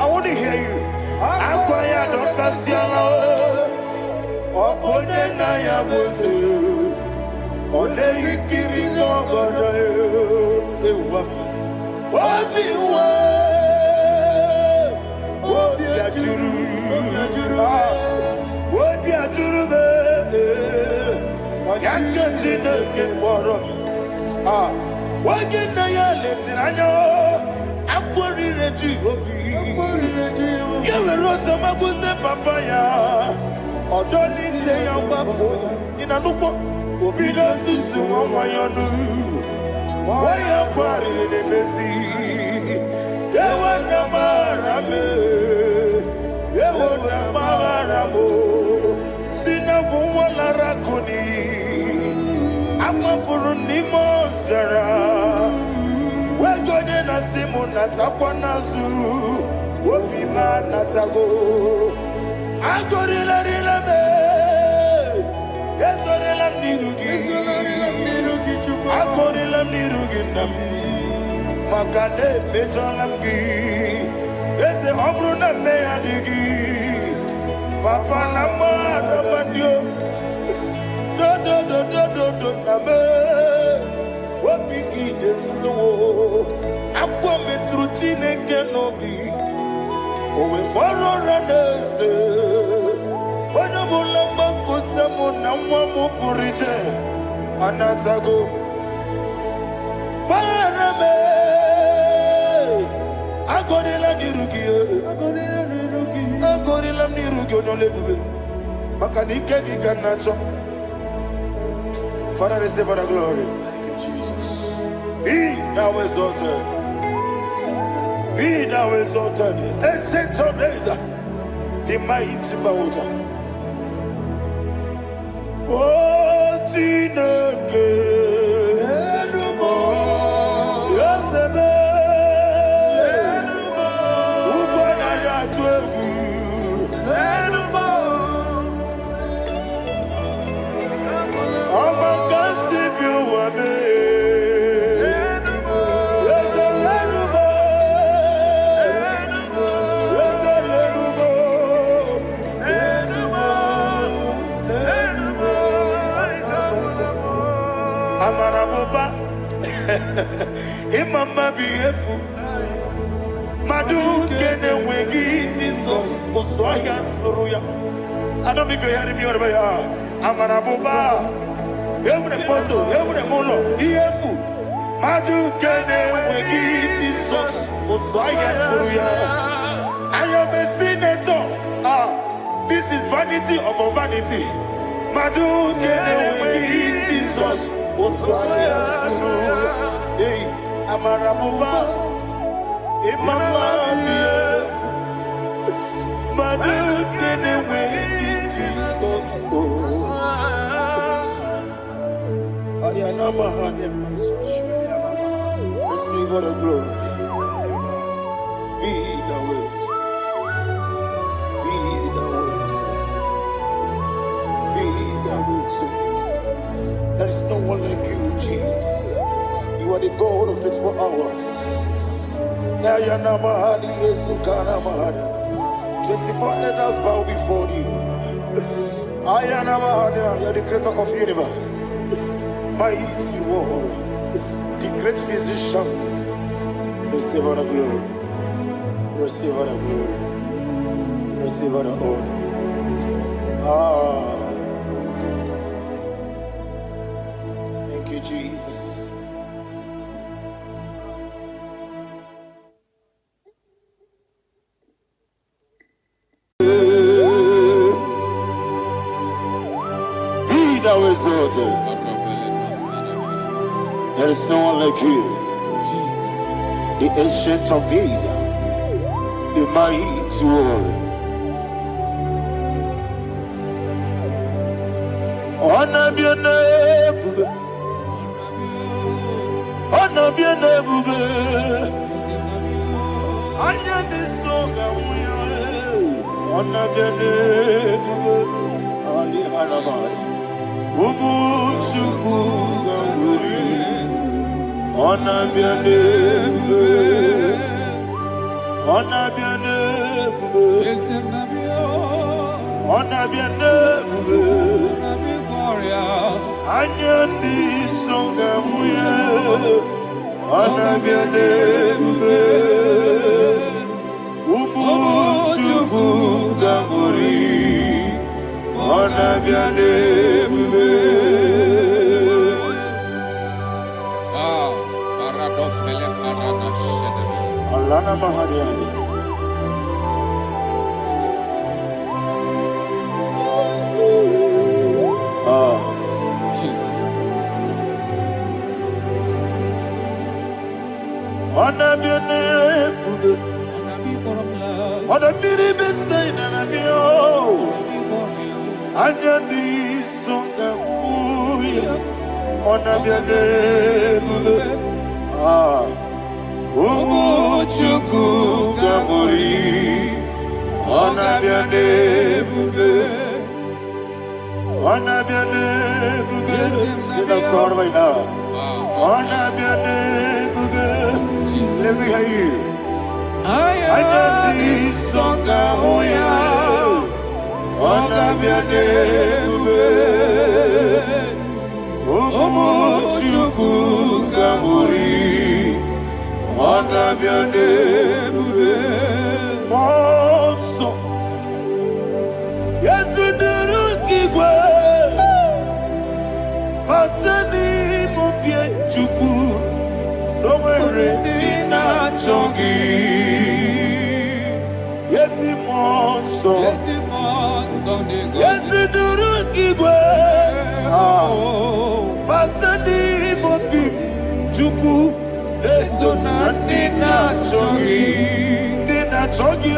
I want to hear you. Akwa ya dọkasịala Okone na ya boze. Ode ikiri ngogodo ewa. Obiwa. Obi ajuru. Obi ajuru be. Yakati na keporo. Wage na ya letirano. Akwari reji obi. Yewe rosa magute papaya. Odoli te ya wakoya. Ina nupo. Obi do susu wanyonu. Waya kwari ne mesi. Yewe na marame. Yewe na maramo. Sina wala rakoni. Ama furu ni mozara. Wegone na simu natakwa nazu. Obi ma natago. Agorila rila me. Yezorila nirugi. Agorila nirugi nam. Makane mejolamgi. Ese obru na me adigi. Papa na ma ramandio. Do na me. Wapiki de lo. Akwa metruchine kenobi. Owe boro ranese. Wana bula makuta muna mwamu purije. Anatago. Barame. Agorila nirugi. Agorila nirugi onolebube. Makanike gikanacho. Father, receive the glory. Thank you, Jesus. Be thou exalted. Be thou exalted. Ancient of days, the mighty mountain. Oh, Tineke. Yosebe. Ubanaya twegu. Imama biefu Madu kene wegi Jesus Muswaya suruya. I don't know if you're hearing me wherever you are. Amarabuba Every poto, every molo Biefu Madu kene wegi Jesus Muswaya suruya. I am a senator. This is vanity of a vanity. Madu kene wegi Jesus Muswaya suruya. Hey, Amarabuba, Imama Bief, Madu kene wegi Jesus. Ayana Mahania, receive all the glory. Be the way, be the way, be the way. There is no one like you, Jesus. You are the God of 24 hours. 24 elders bow before you. You are the creator of the universe. Mighty warrior, the great physician. Receive all the glory. Receive all the glory. Receive all the honor. Thank you, Jesus. There is no one like you, Jesus, the ancient of days, the mighty warrior. Honor be bube, honor be bube, anya ni soga muya, honor be bube, ali harabai, ubu chukuga wuri. Honor bien bube, honor bien bube, honor bien bube. Anyandi songa muye, anabiane bube, ubuchuku gangori, anabiane bube. Paradofele karana shedebe. Alana mahadiazi. Jesus. Anabiane bube. Anabiri besaina nabio. Anyandi songa muye, anabiane bube. Ubuchuku gangori, anabiane bube. Anabiane bube. Sina sor right now. Anabiane bube. Let me hear you. Anyandi songa oya, anabiane bube. Ubuchuku gangori, anabiane bube. Monso, yezunduru kigwe, batani mubye chuku, nomere nina chongi. Yesi monso, yezunduru kigwe, batani mubye chuku, eso nina chongi, nina chongi.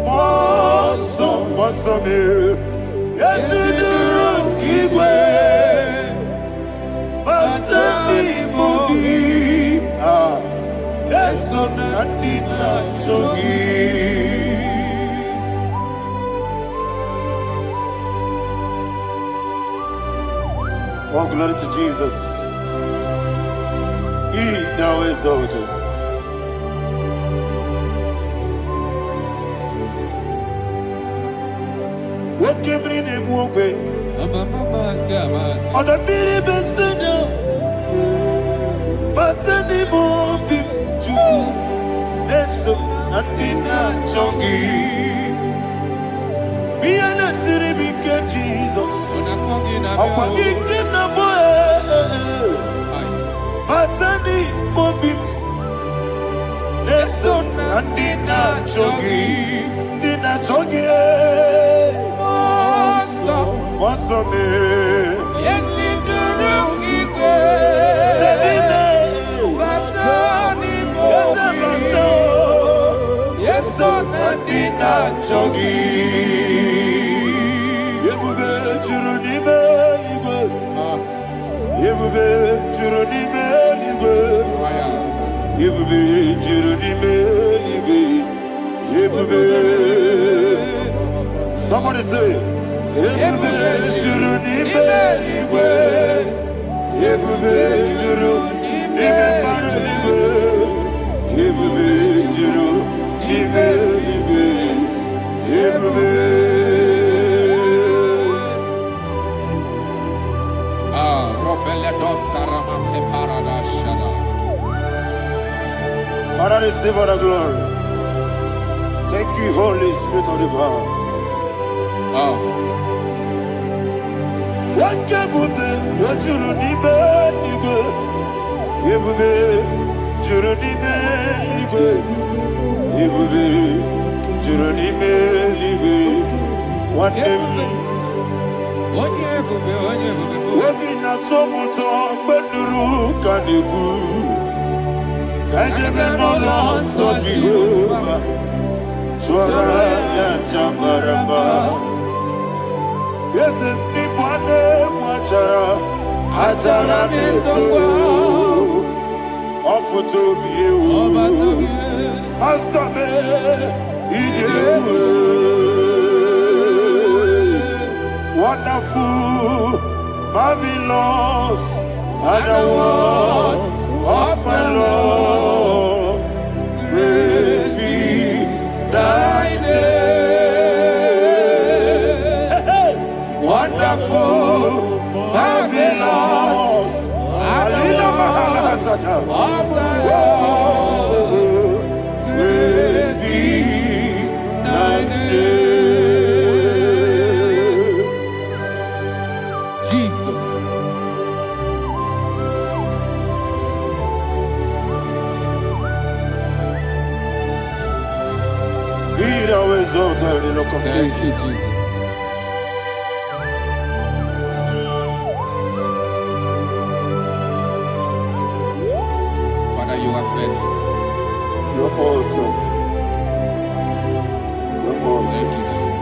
Monso, monso me, yezunduru kigwe, batani mubye, eso nina chongi. Oh, glory to Jesus. He now exalted. What came in him away? On the miri besena, but anymore be true. That's nothing not chongi. Be an city became Jesus. I'm forgetting the boy. Batani mobim, eso nandina chogi, nina chogi. Moso me, yesi duruki kwe. Batani mobim, eso nandina chogi. Yebube churuni beligwe. Yebube churuni beligwe. Yebube churuni beligwe. Yebube. Somebody say, Yebube churuni beligwe. Yebube churuni beligwe. Yebube churuni beligwe. Yebube. Father, receive all the glory. Thank you, Holy Spirit of the power. What can we do? What you need, baby? You will be, you don't need me, you will be, you don't need me, what ever. Webi na tomuto beduru kaniku. Kajebe no loso Jehovah. Swara ya jambaraba. Yese ni bwane mwachara. Achara netongo. Ofuto biyewu. Master me. Ijewu. Wonderful, marvelous, and the words of my Lord. Praise be thy name. Wonderful, marvelous. of the earth. Praise be thy name. Jesus. Be thou exalted in the Rock of Thank you, Ages. Jesus. Father, you are faithful. You're awesome. You're awesome. Thank you, Jesus.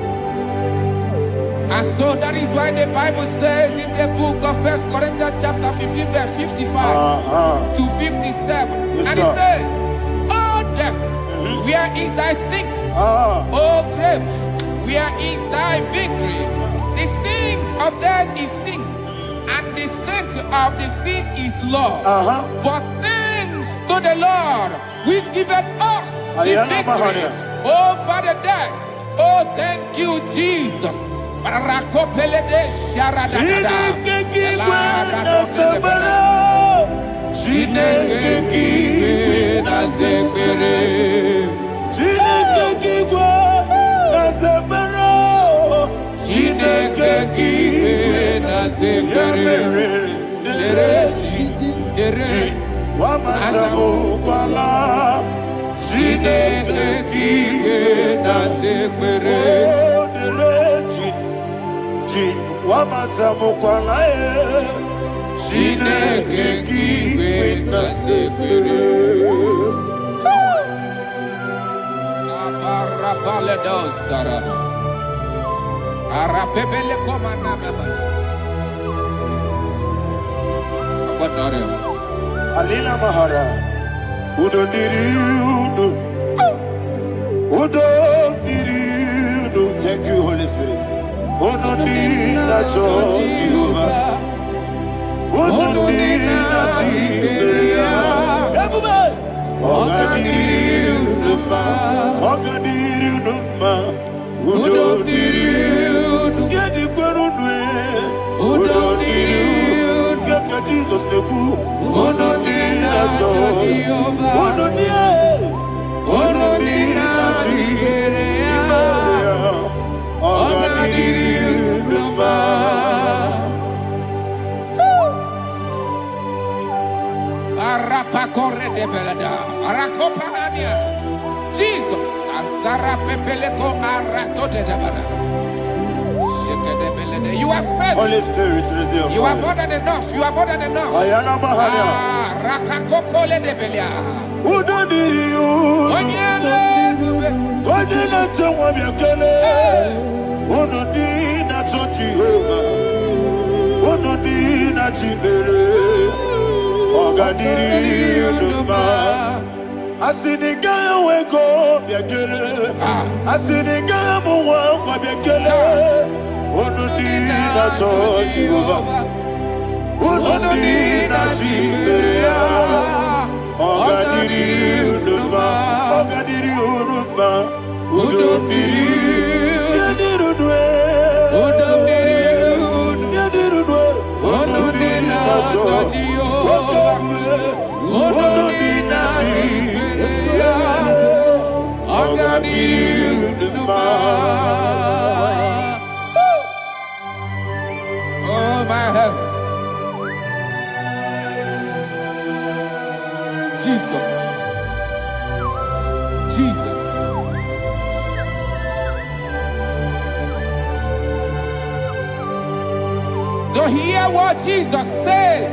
And so that is why the Bible says in the book of 1 Corinthians chapter 15 verse 55 to 57. Yes, And it sir. says, "Oh death, where is thy stings? Ah. Oh grave, where is thy victory? The stings of death is sin, and the strength of the sin is law. But thanks to the Lord, which giveth us the Ayana victory Mahania. over the death." Oh, thank you, Jesus. Rakopelede sharadadada. Chineke kiwe na zekere. Chineke kiwe na zekere. Dere Wamazamu kwala. Chineke kiwe na zekere. Wamazamu kwala. Chineke kiwe na zekere. Aparapale dosarana. Arapebele komanana bana. Apadare. Alina Mahara. Udo diri udo. Udo diri udo. Thank you, Holy Spirit. Udo diri na Jehovah. Udo diri na Jehovah. Everybody. Oga diri uduma. Oga diri uduma. Udo diri udo. Gedi kwerudwe. Udo diri udo. Geka Jesus neku. Udo diri na Jehovah. Udo diri. Udo diri na Jehovah. Oga diri uduma. Arapa corre de belada. Arakopa ania. Jesus. Azara pepeleko arato de dabara. Sheke de belede. You are faithful. Holy Spirit, resume. You are more than enough. You are more than enough. Ayana Mahania. Rakakokole de belia. Udo diri udo. Onyele bube. Udo na Jehovah miakele. Udo diri na Jehovah. Udo diri na Jibere. Oga diri uduma. Asiniga weko biakele. Asiniga muwa kwa biakele. Udo diri na Jehovah. Udo diri na Jibere. Oga diri uduma. Oga diri uduma. Udo diri. Yadiru dwe. Udo diri udo. Yadiru dwe. Udo diri na Jehovah. Udo diri na Jehovah. Oga diri uduma. Oh my health. Jesus. Jesus. So hear what Jesus said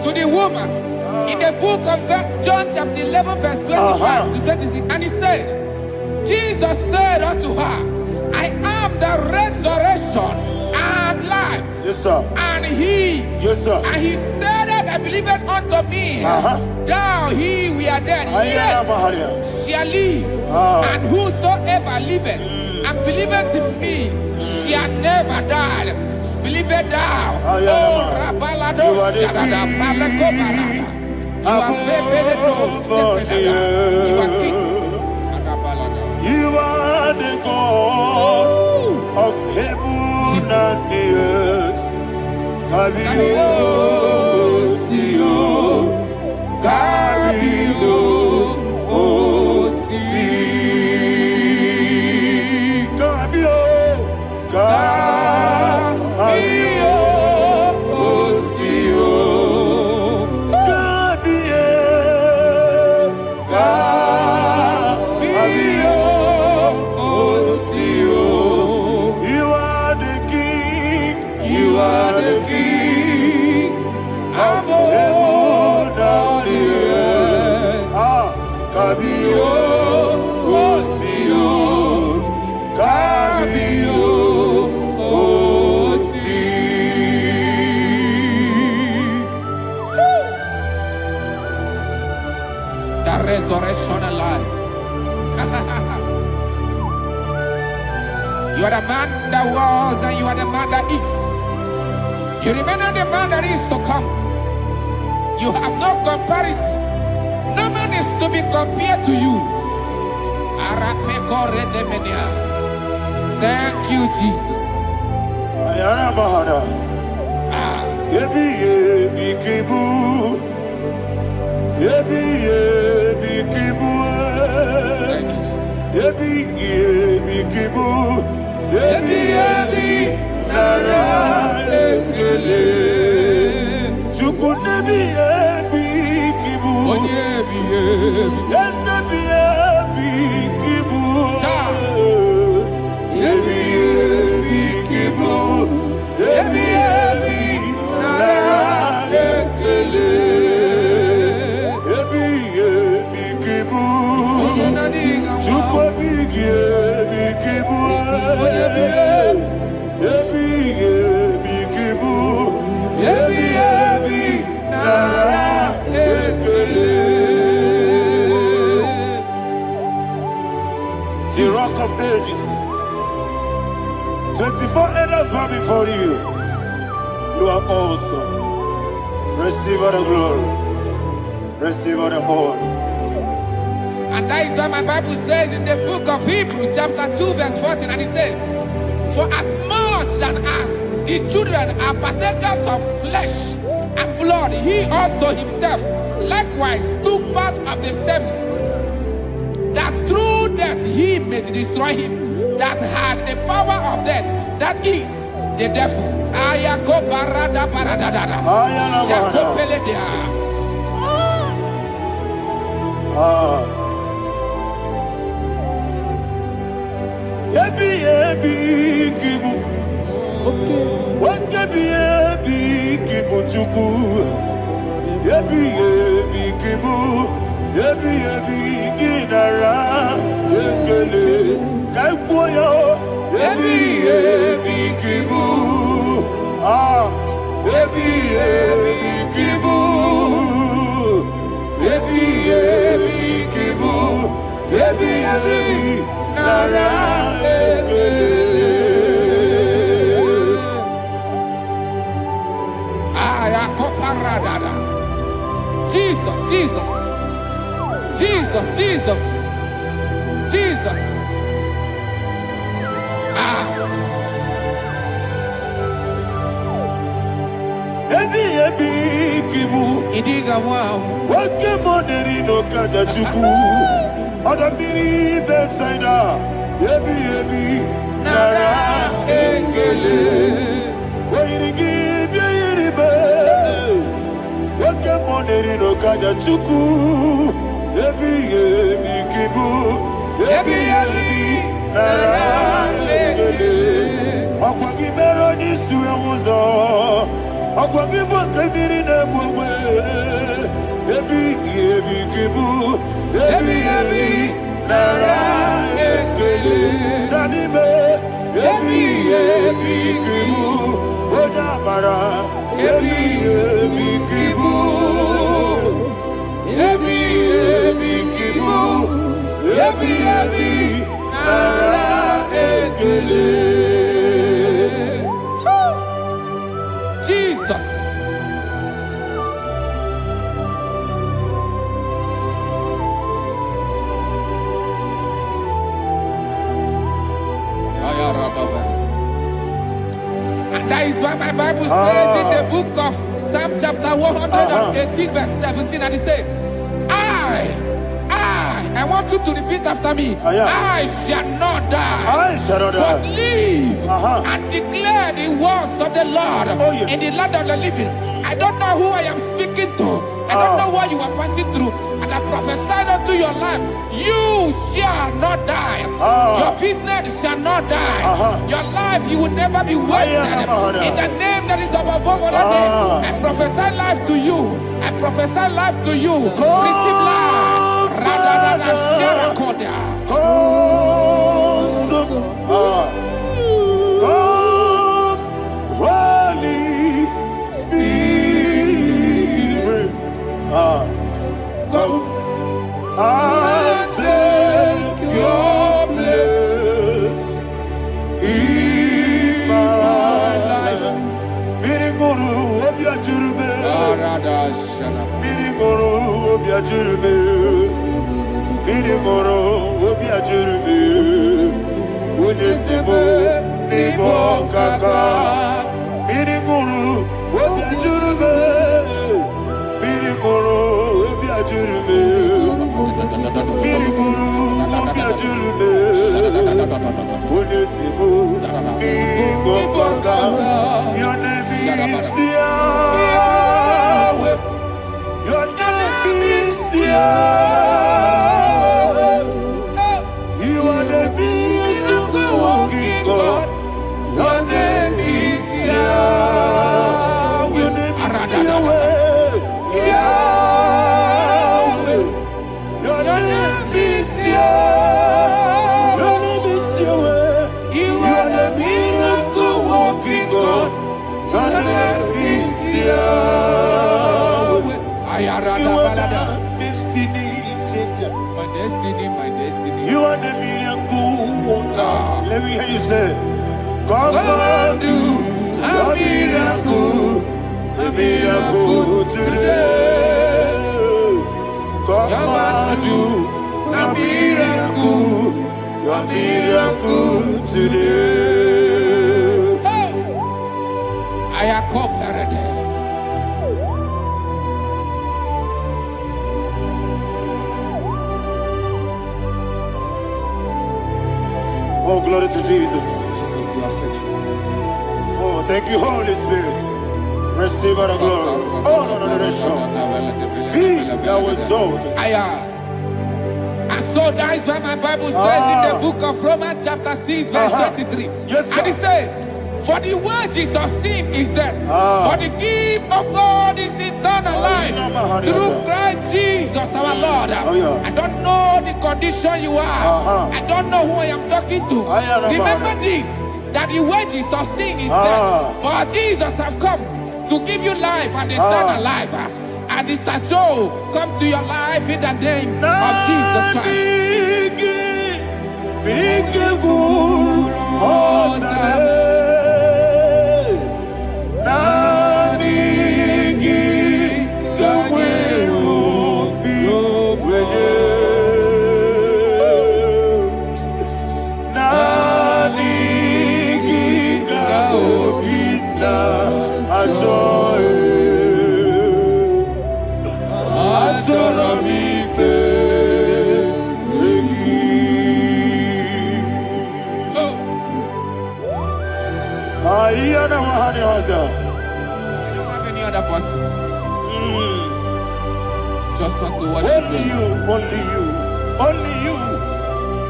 to the woman in the book of John chapter 11 verse 25 to 26. And he said, Jesus said unto her, I am the resurrection and life. Yes, sir. And he, Yes, sir. and he said that believeth unto me, thou he we are dead, Ayana yet Mahania. shall live. And whosoever liveth and believeth in me shall never die. Believeth thou. Ayana Oh, Mahania. Rabalado, You are the Shadada, king. Paleko Barada. You are Febeledo, Sepelada. You are king. Adabalada. You are the God of heaven and the earth. Have you God Resurrection alive. You are the man that was and you are the man that is. You remember the man that is to come. You have no comparison. No man is to be compared to you. Thank you, Jesus. Thank you, the Rock of Ages. 24 elders bow before you. You are awesome. Receive all the glory. Receive all the honor. And that is what my Bible says in the book of Hebrews chapter 2 verse 14. And it says, for as much than us, his children are partakers of flesh and blood, he also himself likewise took part of the same, that through death he may destroy him that had the power of death, that is the devil. Jesus, Jesus, Jesus, Jesus, Jesus. Idiga wow. Wake money no kaja chuku. Odamiri besaida. Yebi nara ekele. Wairigi biiribe. Wake money no kaja chuku. Yebi kibu. Yebi nara ekele. Akwagi bero ni suemuzo. Akwagi bokabiri na bwe. Yebi kibu. Yebi nara ekele. Nanibe. Yebi kibu. Odabara. Yebi kibu. Yebi kibu. Yebi nara ekele. Jesus. And that is why my Bible says in the book of Psalm chapter 118 verse 17, and it says, I I want you to repeat after me. I shall not die. I shall not But die. live and declare the words of the Lord in the land of the living. I don't know who I am speaking to. I don't know what you are passing through. And I prophesied unto your life. You shall not die. Your business shall not die. Your life, you will never be wasted. In the name that is above all other name, I prophesy life to you. I prophesy life to you. Receive life. Radadada Sharakoda. Come, Holy Spirit. Come and take your place in my life. Miriguru obiajurube. Miriguru obiajurube. Miriguru obiajurube. Udesibo nibo kaka. Miriguru obiajurube. Miriguru obiajurube. Miriguru obiajurube. Udesibo nibo kaka. Your name is Yahweh. Your name is Yahweh. You are the miracle working God. Your name is Yahweh. Your name is Yahweh. Yahweh. Your name is Yahweh. Your name is Yahweh. You are the miracle working God. Your name is Yahweh. You are the destiny changer. My destiny, my destiny. You are the miracle worker. Let me hear you say, come and do a miracle today. Come and do a miracle today. I am cooperated. Oh, glory to Jesus. Jesus, you are faithful. Oh, thank you, Holy Spirit. Receive all the glory. Oh, no, that's sure. Be thou exalted. And so that is why my Bible says in the book of Romans chapter 6 verse 23. Yes, sir. And it says, for the wages of sin is death, but the gift of God is eternal life through Christ Jesus our Lord. I don't know the condition you are. I don't know who I am talking to. Remember this, that the wages of sin is death, but Jesus have come to give you life and eternal life. And this has so come to your life in the name of Jesus Christ. I don't have any other person. Just want to worship only you, only you, only you.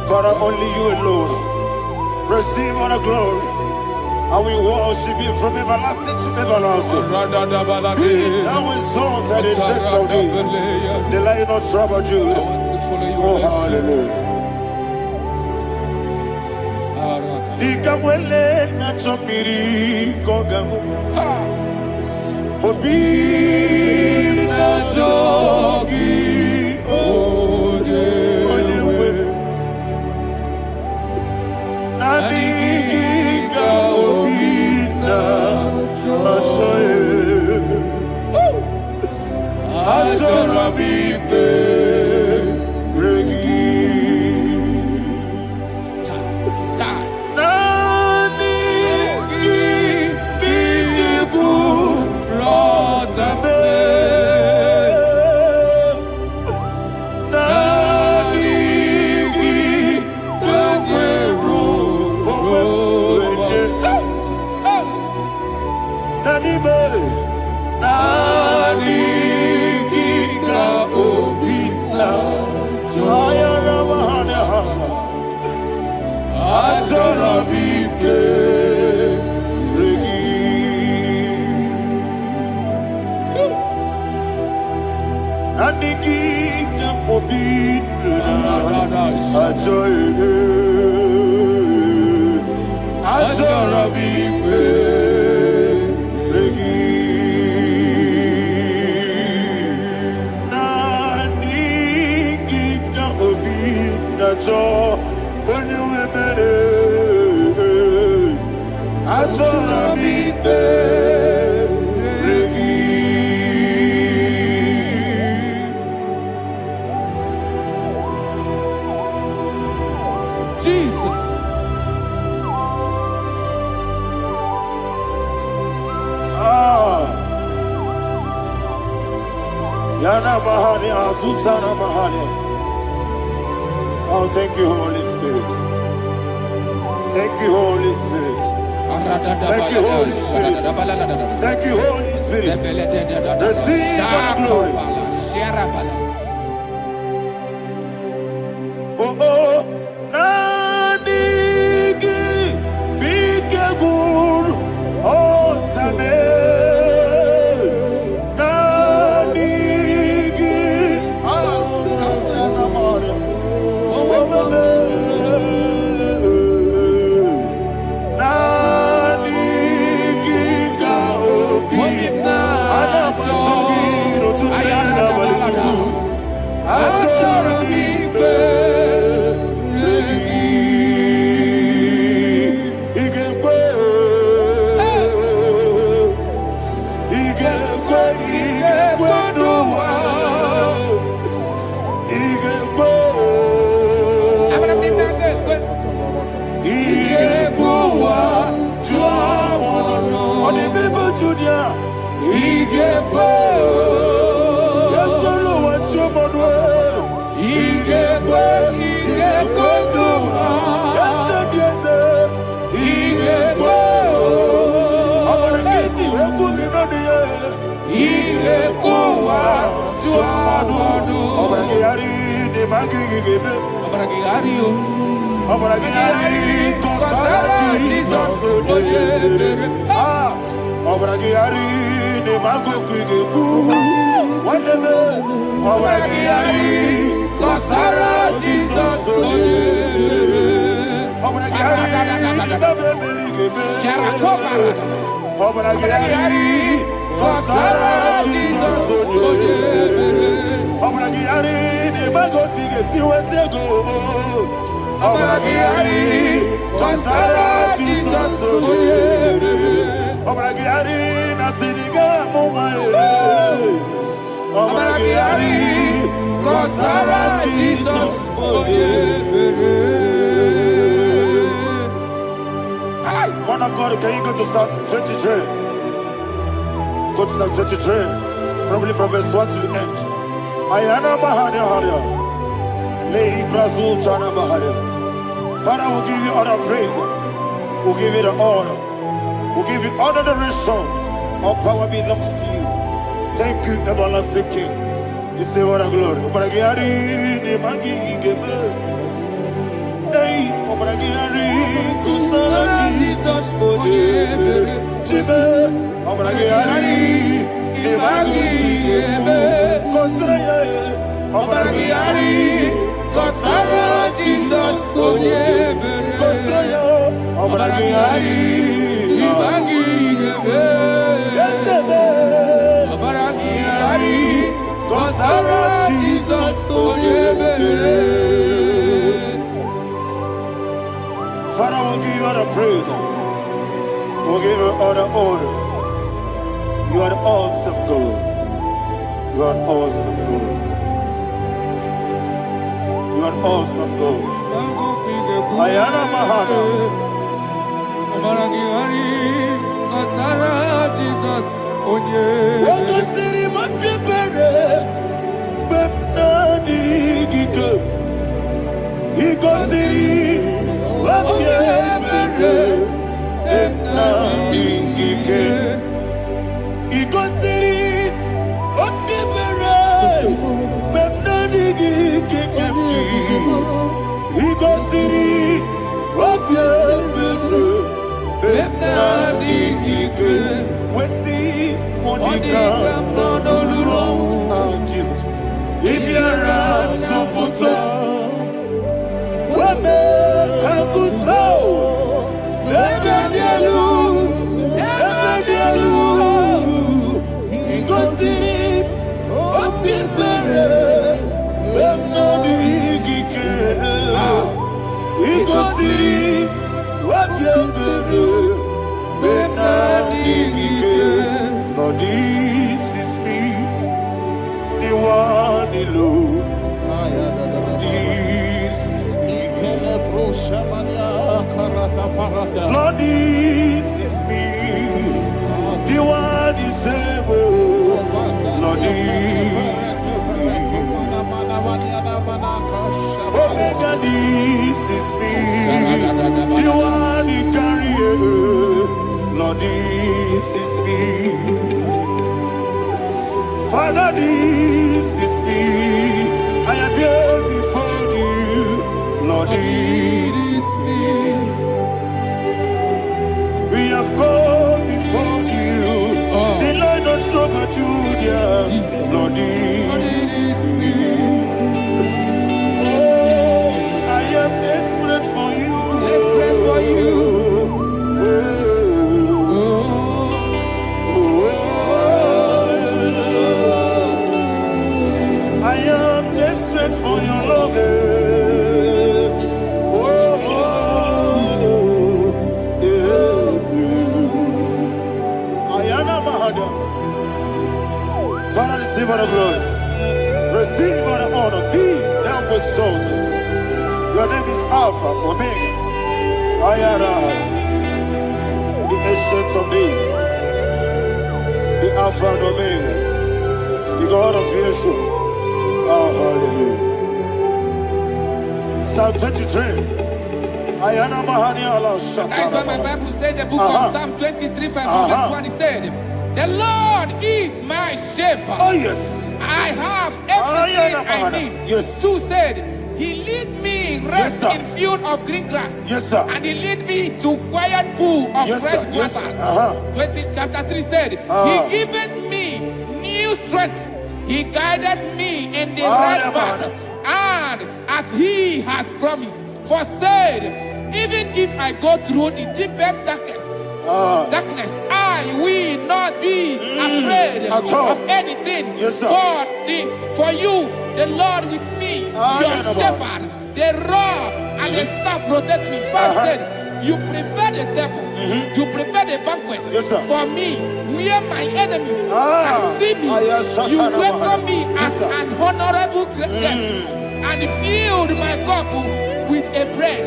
Father, only you alone. Receive all the glory. I will worship you from everlasting to everlasting. Be thou exalted and set of thee, the Lion of tribe of Judah. Oh, hallelujah. Ikamwele na chomiri kogamu. Obi na jogi ode. Nani ka obi na jogi. Azorabipe regi. Nani Jesus. Yana Mahani, Azutana Mahani. Oh, thank you, Holy Spirit. Thank you, Holy Spirit. Thank you, Holy Spirit. Thank you, Holy Spirit. Receive my glory. Oh, oh, Nanigi, be careful. Oh, Tabe. One of God, can you go to Psalm 23? Go to Psalm 23, probably from verse 1 to the end. Ayana Bahania Haria. Lehi Brazil Chana Bahania. Father, we'll give you all the praise. We'll give you the honor. We'll give you all the adoration. All power belongs to you. Thank you, everlasting King. You say what a glory. Obragiari, Nemagi, Gebe. Hey, Obragiari, Kusara, Jesus, forever. Jibe, Obragiari, Nemagi, Gebe. Kusara, Obragiari, Kusara, Jesus, forever. Kusara, Obragiari, Nemagi, Gebe. Kusara, Jesus, forever. Father, we'll give you all the praise. We'll give you all the honor. You are the awesome God. You are an awesome God. You are an awesome God. Ayana Mahana. Kusara, Jesus, We see Monica. Lord, this is me, the one alone. This is me. Lord, this is me, the one is able. Lord, this is me. Omega, this is me, the one you carry. Lord, this is me. Father, this is me. I am here before you. Lord, this is me. We have come before you. The Lord not so much Judah. Lord, this is me. Oh, I am desperate for you. Desperate for you. I am desperate for your love. Father, receive all the glory. Receive all the honor. Be thou exalted. Your name is Alpha, Omega. The ancient of days. The Alpha and Omega. The God of Yeshua. Oh, hallelujah. Psalm 23. That's what my Bible said in the book of Psalm 23, verse 1. It said, the Lord is my shepherd. Oh, yes. I have everything I need. Yes. 2 said, he lead me rest Yes, in field of green grass. Yes, sir. And he lead me to quiet pool of Yes, fresh sir. Yes, waters. sir. Chapter 3 said, he giveth me new strength. He guided me in the right path. And as he has promised, for said, even if I go through the deepest darkness, I will not be afraid of anything. Yes, sir. For you, the Lord with me, your shepherd, the rod and the staff protect me. First said, you prepare the table, you prepare the banquet for me, where my enemies can see me. You welcome me as an honorable guest, and filled my cup with a bread.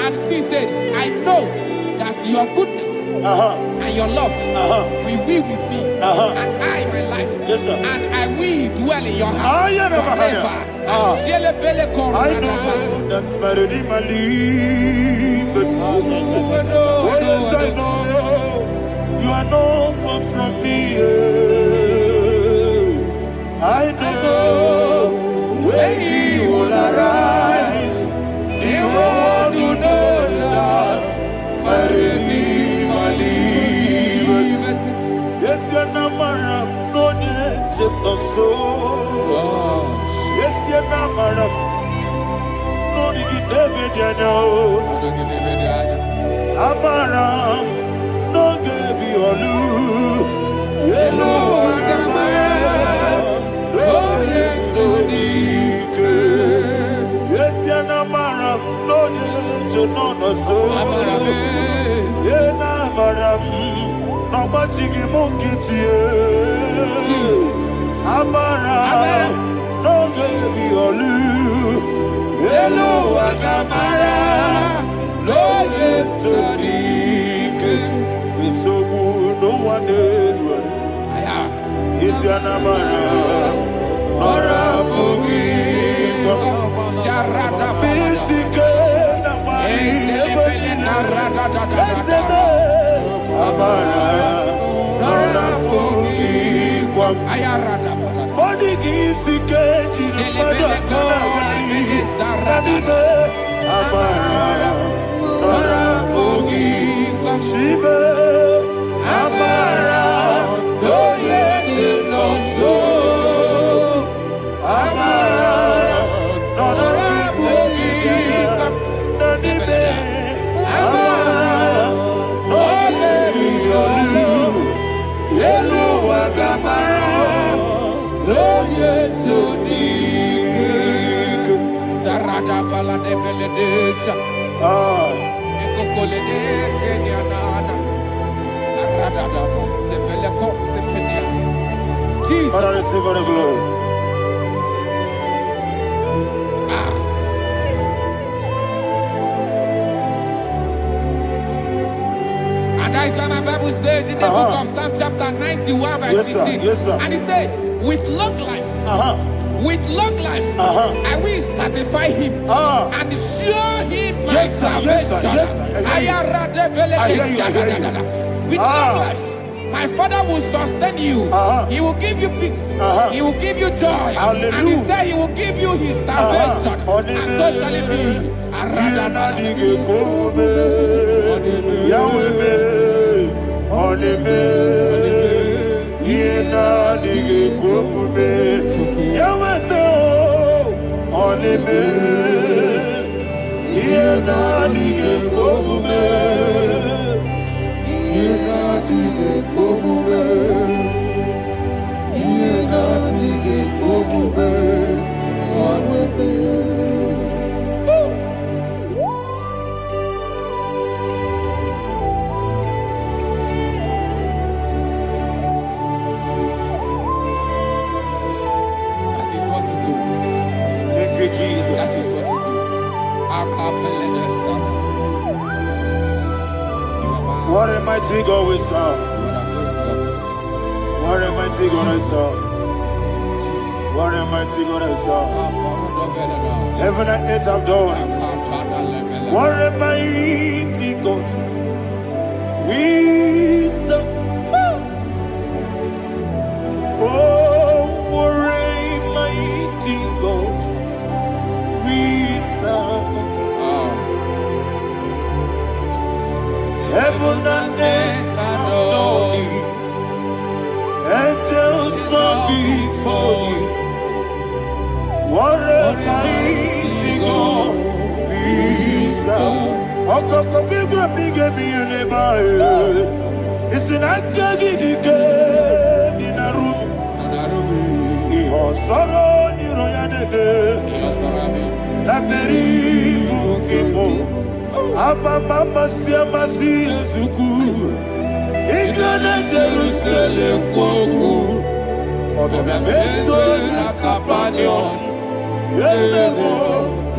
And she said, I know that your goodness and your love will be with me, and I, my life, and I will dwell in your house forever. I know that's better than my life. Oh, yes, I know you are not far from me. I know when he will arise, the world will know that my Redeemer liveth. Yes, you're not married, no need to so. Yes, you're not married, no need to Amaram, no gebi olu. Hello, Amaram, no yesodike. Yes, you're not married, no need to know so. Yena Amaram, no machigi mokiti. Amaram, no gebi olu. Hello, Agamara, no yesodike. Misobu, no one did. Is your Namara, Nora Bogi, Sharada Pisike, Amara, Nora Bogi, Ayarada, Bodigizike, Amara, Nora Bogi, Shibe, Amara, no yes, no so, Amara, Nora Bogi, Nanibe, Amara, no Yelu, Yelu Agamara, no Yesu Dik, Sarada Bala de Beledesha, Eko Colede, Seniana, Arada, Sepeleco, Sepene. Father, receive all the glory. And that is why my Bible says in the book of Psalm chapter 91 verse 16. Yes, sir. And he said, with long life, with long life, I will satisfy him and show him my salvation. With long life, my Father will sustain you. He will give you peace. He will give you joy. Hallelujah. And he said he will give you his salvation. And so shall it be. What a mighty God we serve. What a mighty God I serve. What a mighty God I serve. Heaven and earth have done it. What a mighty God we serve. Oh, what a mighty God we serve. Heaven and earth adore it. Angels bow before you. What a mighty God we serve. Okoko bigro bige bi eneba. It's an akagi dike dinaru. Iho soro ni royanebe. Laberi bukimo. Ababa siama si ezuku. Igrana Jerusalem kwoku. Odoga beso na kapanion. Yesemo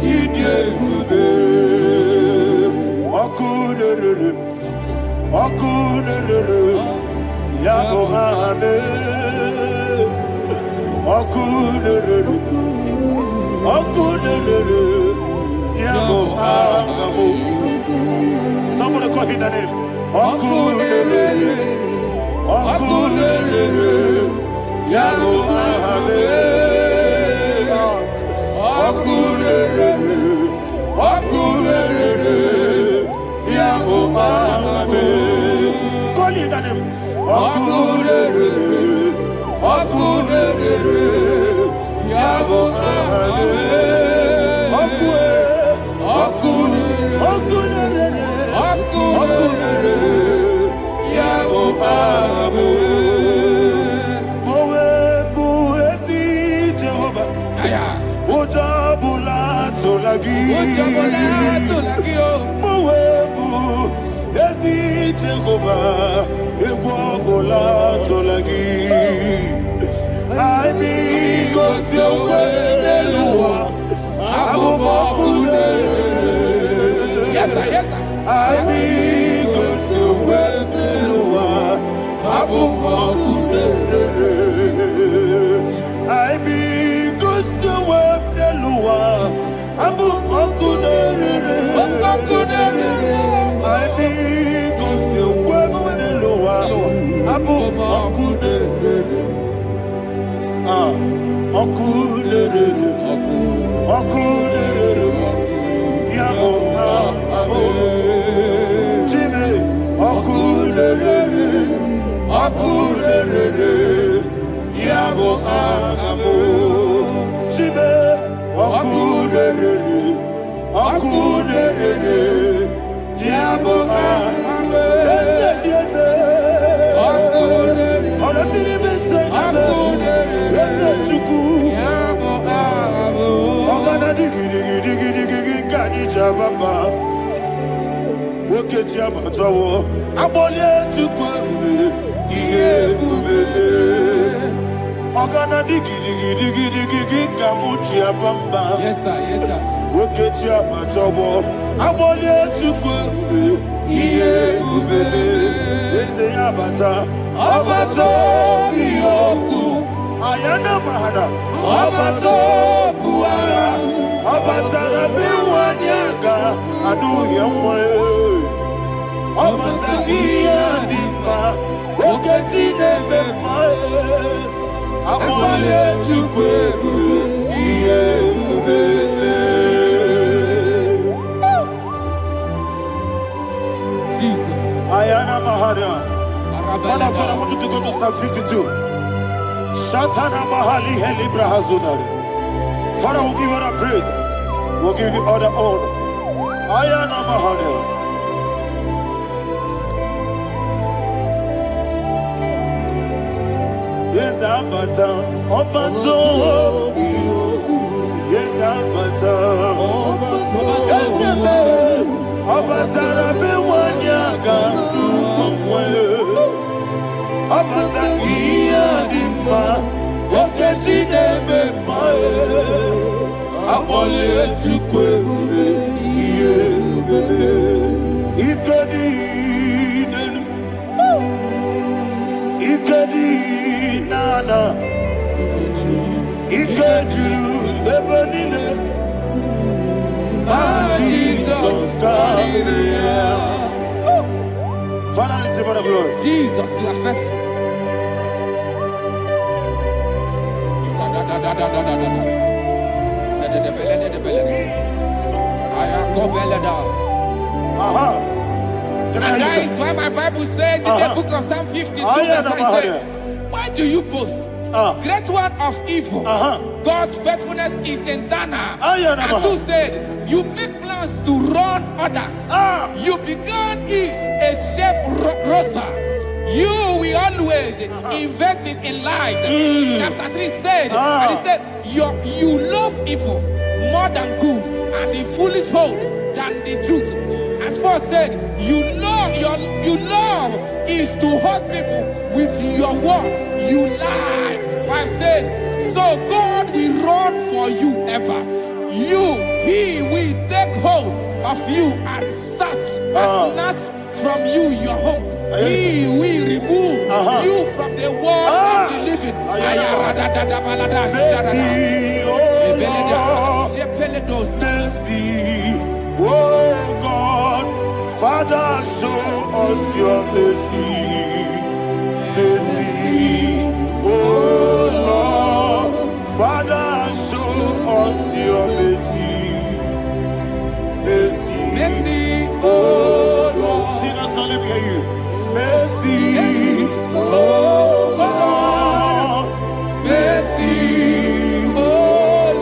idye gube. Okuderere. Okuderere. Yabo hame. Okuderere. Okuderere. Yabo hame. Somebody call him the name. Okulele, Okulele, Yabo Ahame. Okulele, Okulele, Yabo Ahame. Call him the name. Okulele, Okulele, Yabo Ahame. Okulele, Okulele. Yes, sir. Yes, sir. I mean, go to Webeloa, Abu Makude. I mean, go to Webeloa, Abu Makude. I mean, go to Webeloa, Abu Makude. Makude. Yabo Amo, Jimmy, Okulele, Yabo Amo, Jimmy, Okulele, Yabo Amo, yes, Okulele, Yabo Amo, Ogana digi Jababa, Woke Jabatawo, Abole to Kwabe, Ye Bube, Ogana digi digi digi digi digi kamuchi abamba. Yes, sir. Yes, sir. Wokechi abatobo. Amole chukwe iye ubebe. Ese abata. Abato biyoku. Ayana mahana. Abato buara. Abata na biwanyaga. Adu yamwe. Abata iya dimba. Wokechi nebe mae. Amole chukwe iye ubebe. Jesus. Ayana mahana. Father, I want you to go to Psalm 52. Shatana mahali heli brahazudari. Father, we'll give you all the praise. We'll give you all the honor. Ayana mahana. Yes, Abata. Obato. Yes, Abata. Yes, Abata. Rabiwanyaga. Abata iya dimba. Oketi nebe mae. Amole chukwe iye ubebe. Ikadi nenu. Ikadi nana. Ikadiru lebanine. Jesus God. Father, receive all the glory. Jesus, you are faithful. And that is why my Bible says in the book of Psalm 52, verse 5, why do you boast? Great one of evil. God's faithfulness is eternal. And two said, you make plans to run others. You began is a shape rosa. You will always inventing in lies. Chapter 3 said, and he said, you love evil more than good, and the foolish hold than the truth. And 4 said, you love is to hurt people with your word. You lie. 5 said, so God will run for you ever. He will take hold of you and snatch from you your home. He will remove you from the world of the living. Mercy, oh God, Father, show us your mercy. Mercy, oh Lord, Father, show us your mercy. Mercy, mercy, oh Lord. Sinners, only be you. Mercy, oh Lord. Mercy, oh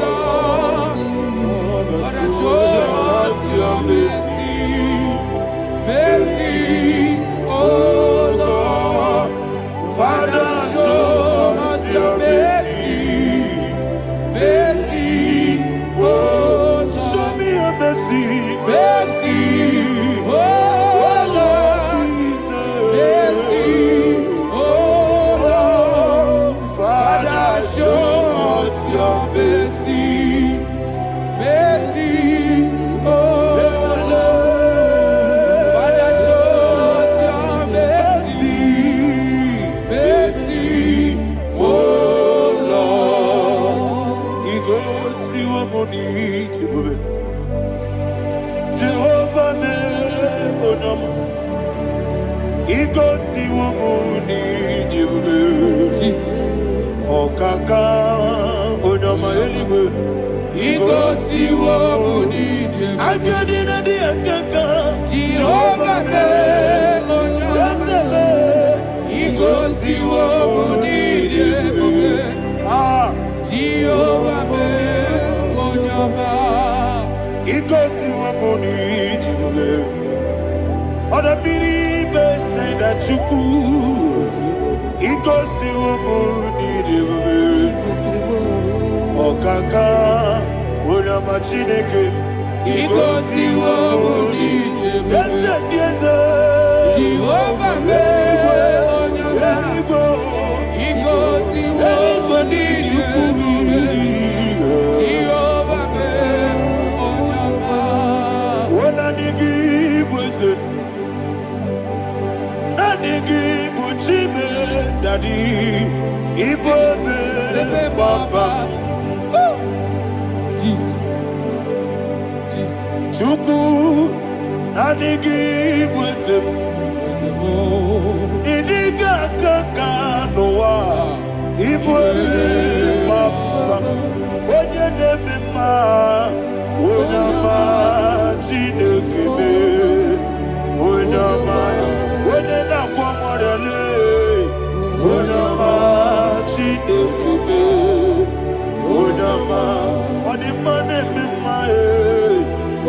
Lord. Father, show us your mercy. Mercy, oh Lord. Father, show us your mercy. Mercy, oh Lord. Show me your mercy. Mercy, oh Lord. Mercy, oh Lord. Father, show us your mercy. Mercy, oh Lord. Father, show us your mercy. Mercy, oh Lord. He goes to a money. Jehovah me onama. He goes to a money. Jesus. Oh kaka onama eligwe. He goes to a money. I get in a dear kaka. Jehovah me onama. He goes to a money. Jehovah me onama. He goes to a money. Oda biri be say that you could. He goes to a money. Oh kaka, una machineke. He goes to a money. Yes, Jehovah me onyama. He goes to a money. Nigi Buchime Daddy Igbo Baba. Jesus. Jesus. Chuku Nigi Busem Idiga Kaka Noa Igbo Baba. Onye Nebima Onyama Chinekebe Onyama Onye Nakwamorele Onyama Chinekebe Onyama Onimane Mimae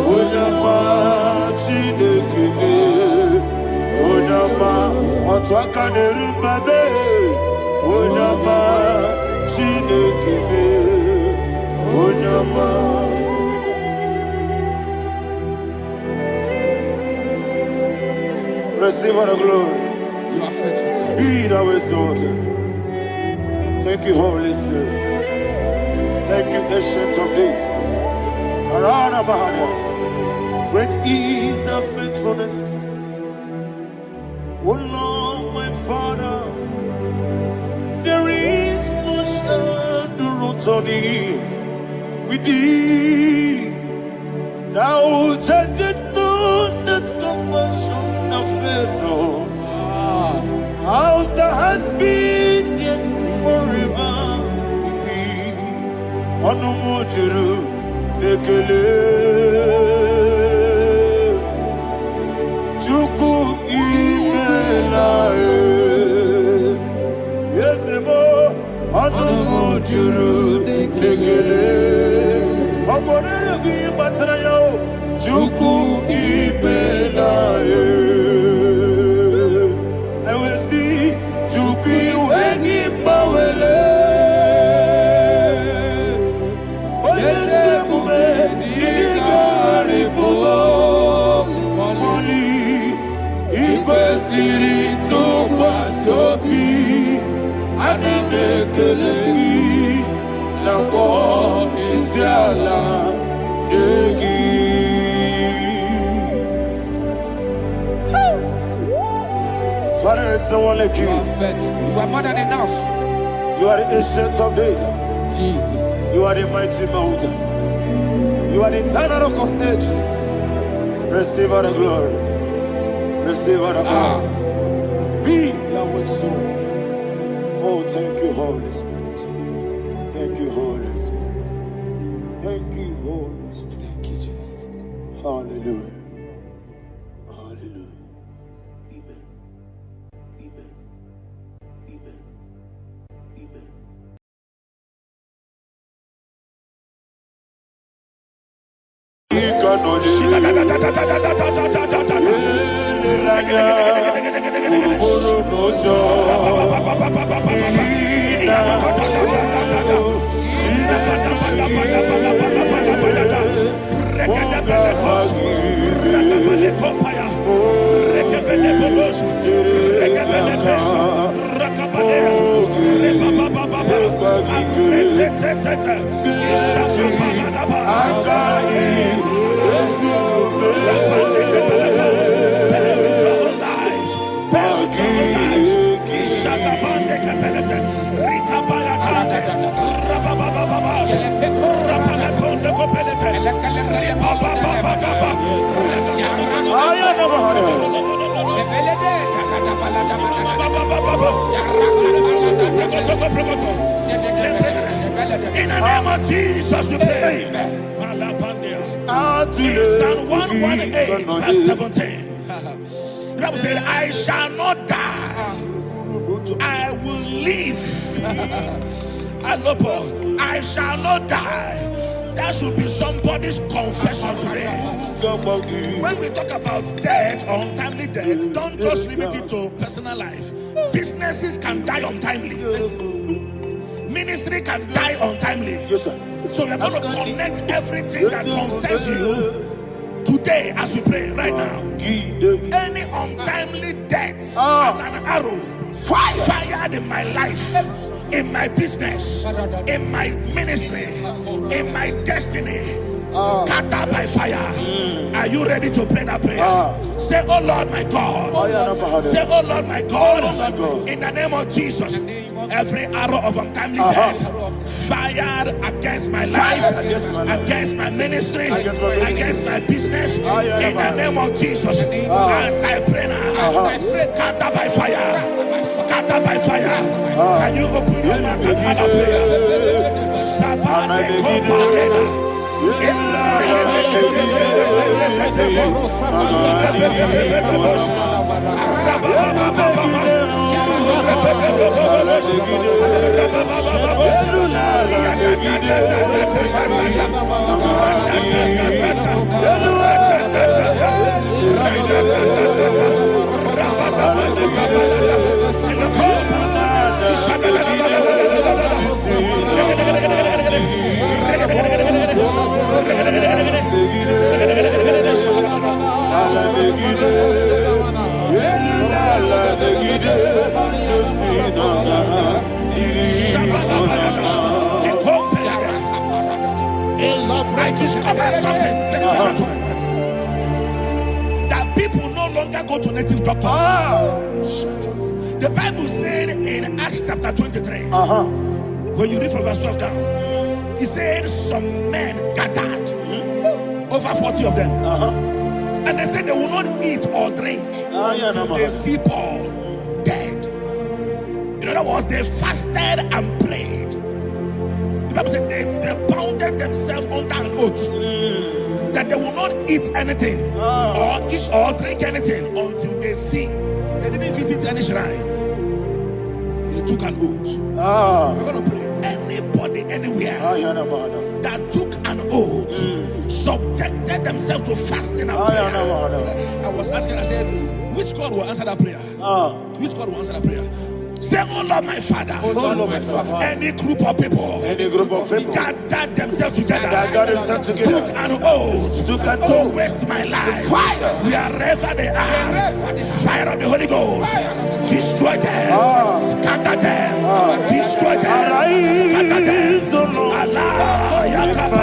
Onyama Chinekebe Onyama Otwakane Babe Onyama Chinekebe Onyama. Receive all the glory. You are faithful, Jesus. Be thou exalted. Thank you, Holy Spirit. Thank you, Ancient of Days. Arana Bahana. Great is thy faithfulness. O Lord, my Father, there is much endurance on thee. With thee, thou judgest not that compassion fail not. Ours that has been yet forever with thee. Onomojuru nekele Chuku imela Yesemo Onomojuru nekele Oborere bi batara yo Chuku imela Father, there's no one like you. You are faithful. You are more than enough. You are the Ancient of Days. Jesus. You are the mighty mountain. You are the eternal rock of ages. Receive all the glory. Receive all the honor. Be thou exalted. Oh, thank you, Holy Spirit. Thank you, Holy Spirit. Thank you, Holy Spirit. Thank you, Jesus. Hallelujah. Hallelujah. Amen. Amen. Amen. Amen. In the name of Jesus, we pray. In Psalm 118, verse 17, the Bible said, I shall not die, I will live. I shall not die. That should be somebody's confession today. When we talk about death or untimely death, don't just limit it to personal life. Businesses can die untimely. Ministry can die untimely. Yes, sir. So we're going to connect everything that concerns you today as we pray right now. Any untimely death as an arrow fired in my life, in my business, in my ministry, in my destiny, Scatter by fire. Are you ready to pray that prayer? Say, oh Lord my God. Say, oh Lord my God. In the name of Jesus, every arrow of untimely death fired against my life, against my ministry, against my business, in the name of Jesus, as I pray now, scatter by fire, scatter by fire. Can you open your mouth and have a prayer? I discovered something, ladies and gentlemen, that people no longer go to native doctors. The Bible said in Acts chapter 23, when you read from verse 12 down, it said some men gathered, over 40 of them, and they said they will not eat or drink until they see Paul dead. In other words, they fasted and prayed. The Bible said they bounded themselves under an oath that they will not eat anything or eat or drink anything until they see. They didn't visit any shrine. They took an oath. We're going to pray. Anybody, anywhere that took an oath, subjected themselves to fasting and prayer. I was asking, I said, which God will answer that prayer? Which God will answer that prayer? Say, oh Lord my Father, any group of people gathered themselves together, took an oath to waste my life. Wherever they are, fire of the Holy Ghost, destroy them, scatter them, destroy them, scatter them. Allah, Yakaba,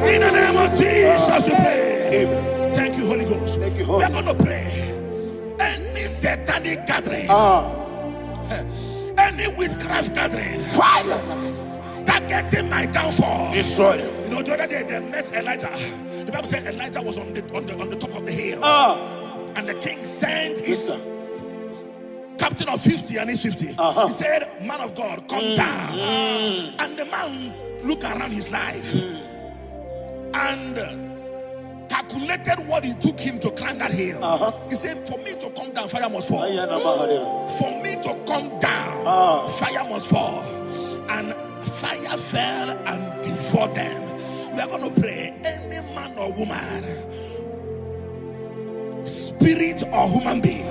in the name of Jesus, we pray. Thank you, Holy Ghost. We're going to pray. Any satanic gathering, any witchcraft gathering, targeting my downfall, destroy them. You know, the other day they met Elijah. The Bible said Elijah was on the top of the hill, and the king sent his captain of 50 and his 50. He said, man of God, come down. And the man looked around his life and calculated what it took him to climb that hill. He said, for me to come down, fire must fall. For me to come down, fire must fall. And fire fell and devoured them. We are going to pray. Any man or woman, spirit or human being,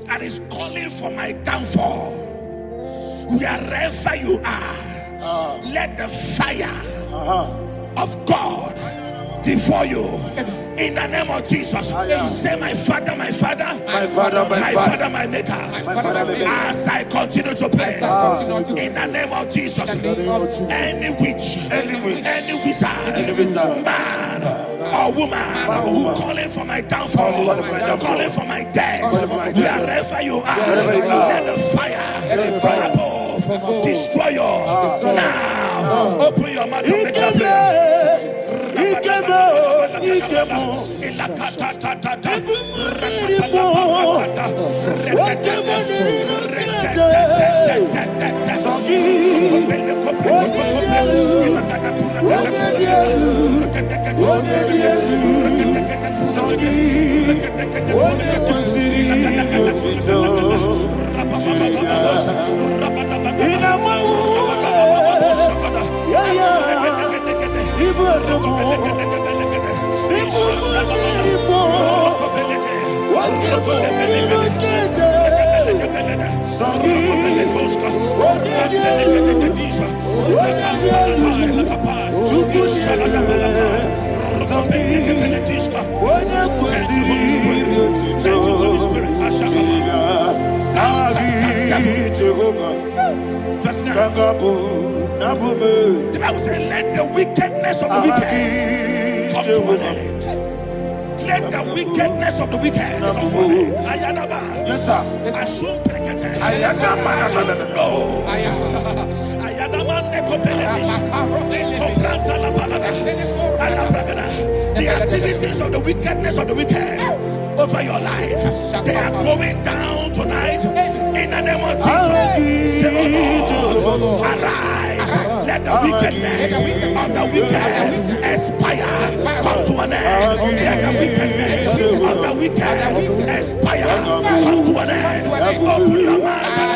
that is calling for my downfall, wherever you are, let the fire of God devour you in the name of Jesus. Say, my Father, my Father, my Father, my Father, my Maker. As I continue to pray in the name of Jesus, any witch, any wizard, man or woman calling for my downfall, calling for my death, wherever you are, let the fire from above Destroyer. Now, open your mouth and make that prayer. Holy Spirit. Verse 9. The Bible says, let the wickedness of the wicked come to an end. Let the wickedness of the wicked come to an end. Ayadaba. Yes, sir. Assume prekete. Ayadaba. No. Ayadaba nekopeletis. Kopranta la balada. Ala bragada. The activities of the wickedness of the wicked over your life, they are going down tonight in the name of Jesus. Say, oh Lord, arise. Let the wickedness of the wicked expire. Come to an end. Let the wickedness of the wicked expire. Come to an end. Open your mouth and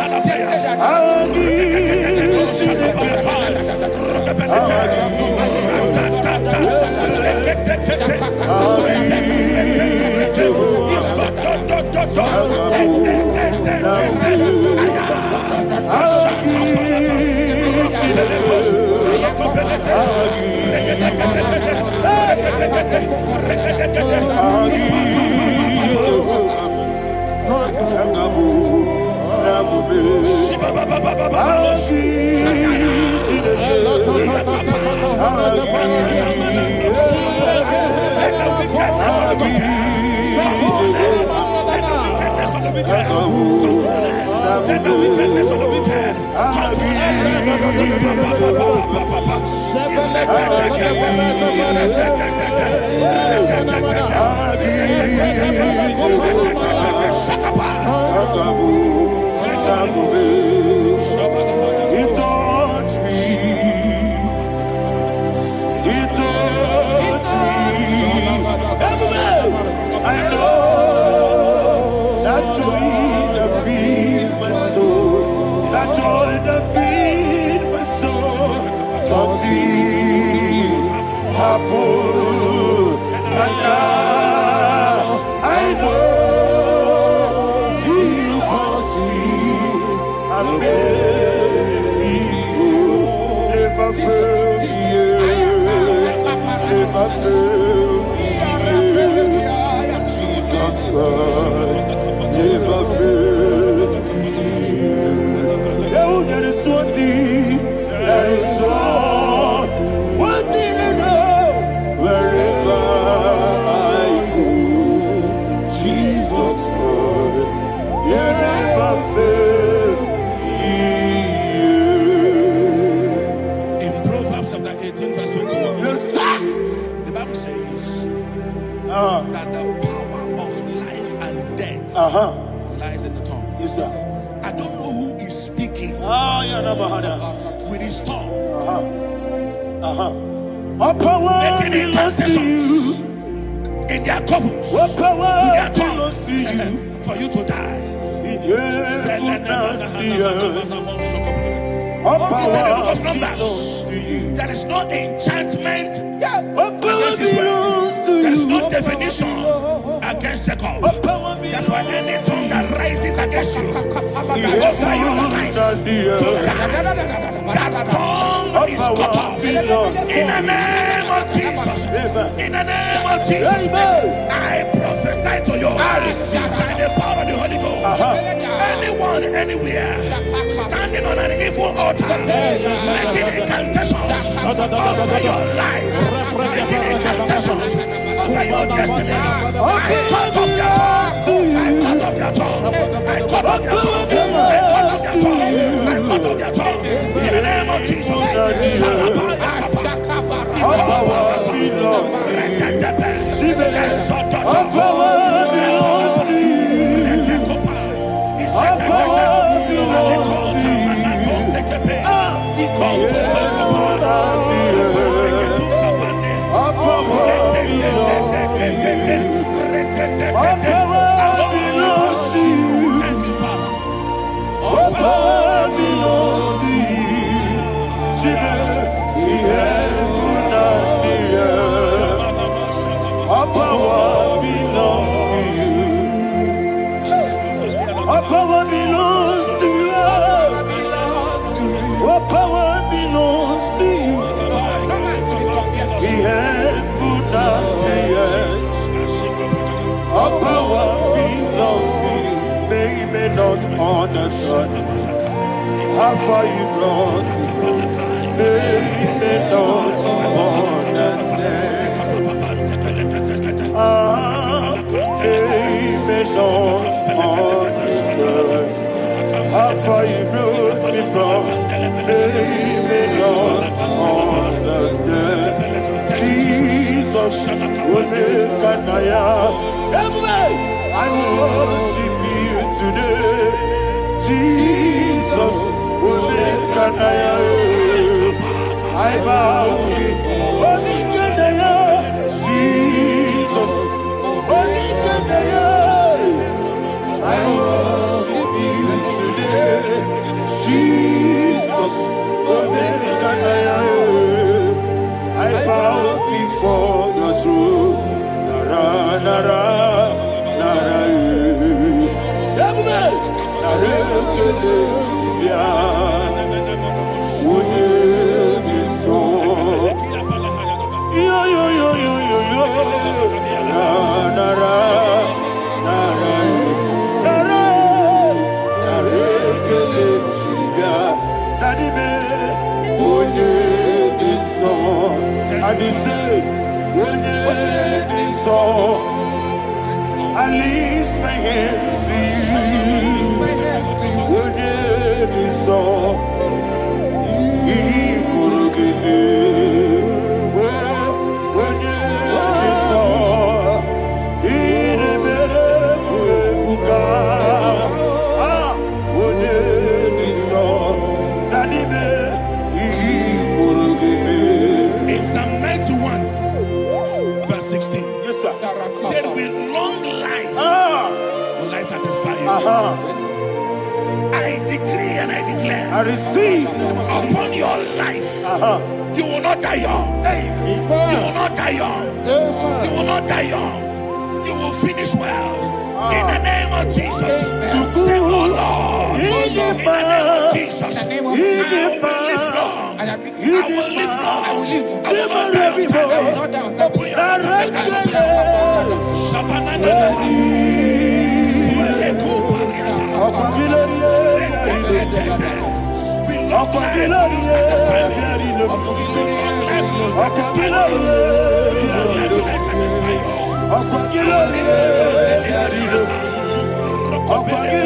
let the wickedness of the wicked come to an that the power of life and death lies in the tongue. Yes, sir. I don't know who is speaking with his tongue, making incantations in their covens with their tongue for you to die. He said in the book of Numbers, there is no enchantment against Israel. There is no definition against Jacob. That's why any tongue that rises against you over your life to die, that tongue is cut off. In the name of Jesus. In the name of Jesus. I prophesy to you by the power of the Holy Ghost. Anyone, anywhere, standing on an evil altar, making incantations over your life, making incantations over your destiny, I cut off their tongue. I cut off their tongue. I cut off their tongue. I cut off their tongue. I cut out of their tongue. In the name of Jesus. Understand how far you brought me. They don't understand. They don't understand how far you brought me from. They don't understand. Jesus, will make an I worship you today. Jesus, will make an I bow before Jesus, will make an I worship you today. Jesus, will make an I bow before your throne. Nara, nara, nara, I lift my hands to you. When it is so, when in Psalm 91, verse 16, yes, sir. Said with long life will I satisfy you. I decree and I declare, I receive upon your life. You will not die young. You will not die young. You will not die young. You will finish well. In the name of Jesus. Say, oh Lord, in the name of Jesus, I will live long. I will live long. I will not die young. Open your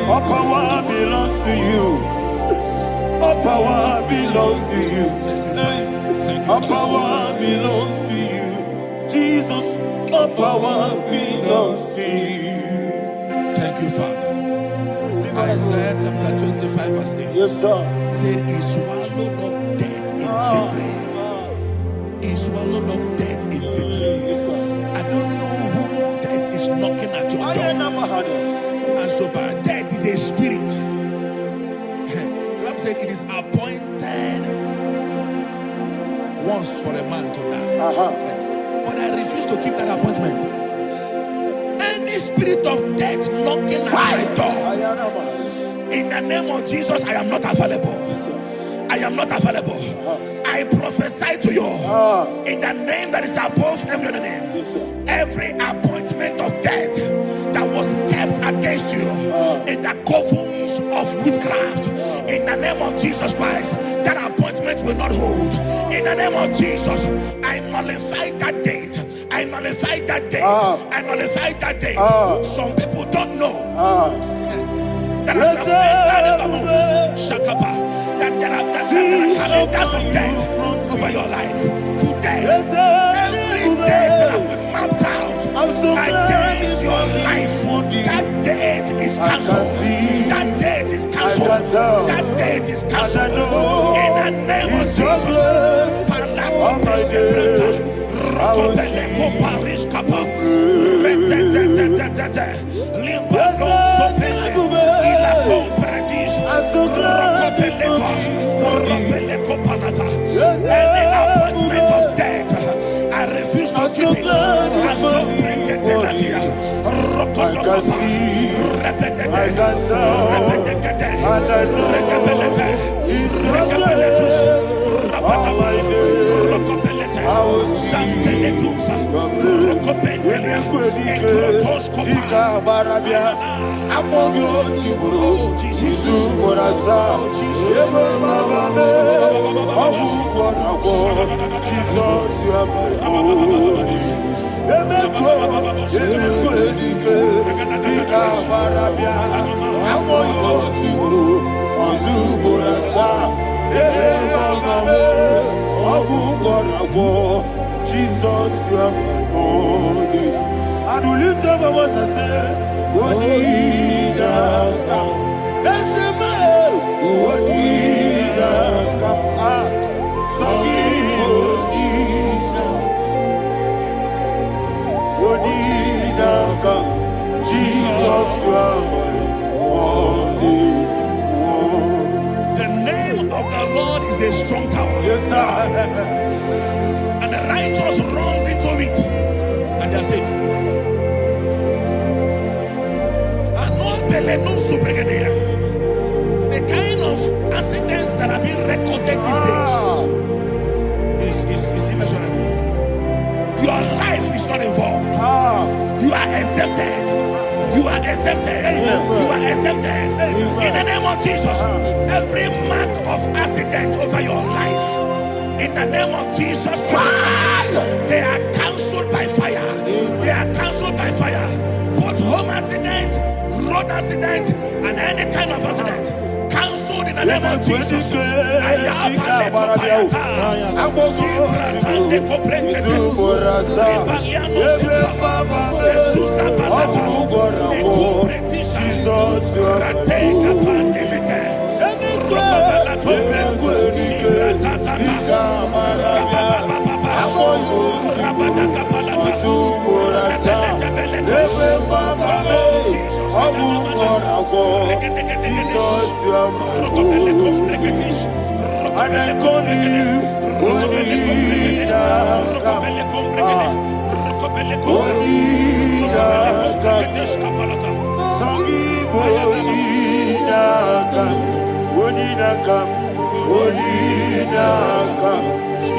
All power belongs to you. All power belongs to you. All power belongs to you. Jesus, all power belongs to you. Thank you, Father. Isaiah chapter 25 verse 8. Yes, sir. Said he swallowed up death in victory. He swallowed up death in victory. I don't know who death is knocking at your door. And so by death is a spirit. God said it is appointed once for a man to die. But I refuse to keep that appointment. Any spirit of death knocking at my door, in the name of Jesus, I am not available. I am not available. I prophesy to you in the name that is above every other name. Every appointment of death that was kept against you in the covens of witchcraft, in the name of Jesus Christ, that appointment will not hold. In the name of Jesus, I nullify that date. I nullify that date. I nullify that date. Some people don't know that as of Shakapa, that there are calendars of death over your life. Today, every date that has been mapped out against your life, that date is cancelled. That date is cancelled. That date is cancelled. In the name of Jesus. Any appointment of death, I refuse to keep it. Jesus, you are holy. And we lift up our voice and say, Jesus, you are holy. The name of the Lord is a strong tower. Yes, sir. And the righteous runs into it and they are safe. The kind of accidents that are being recorded these days is immeasurable. Your life is not involved. You are exempted. You are exempted. You are exempted. In the name of Jesus, every mark of accident over your life, in the name of Jesus Christ, they are cancelled by fire. They are cancelled by fire. Both home accident, road accident, and any kind of accident, cancelled in the name of Jesus.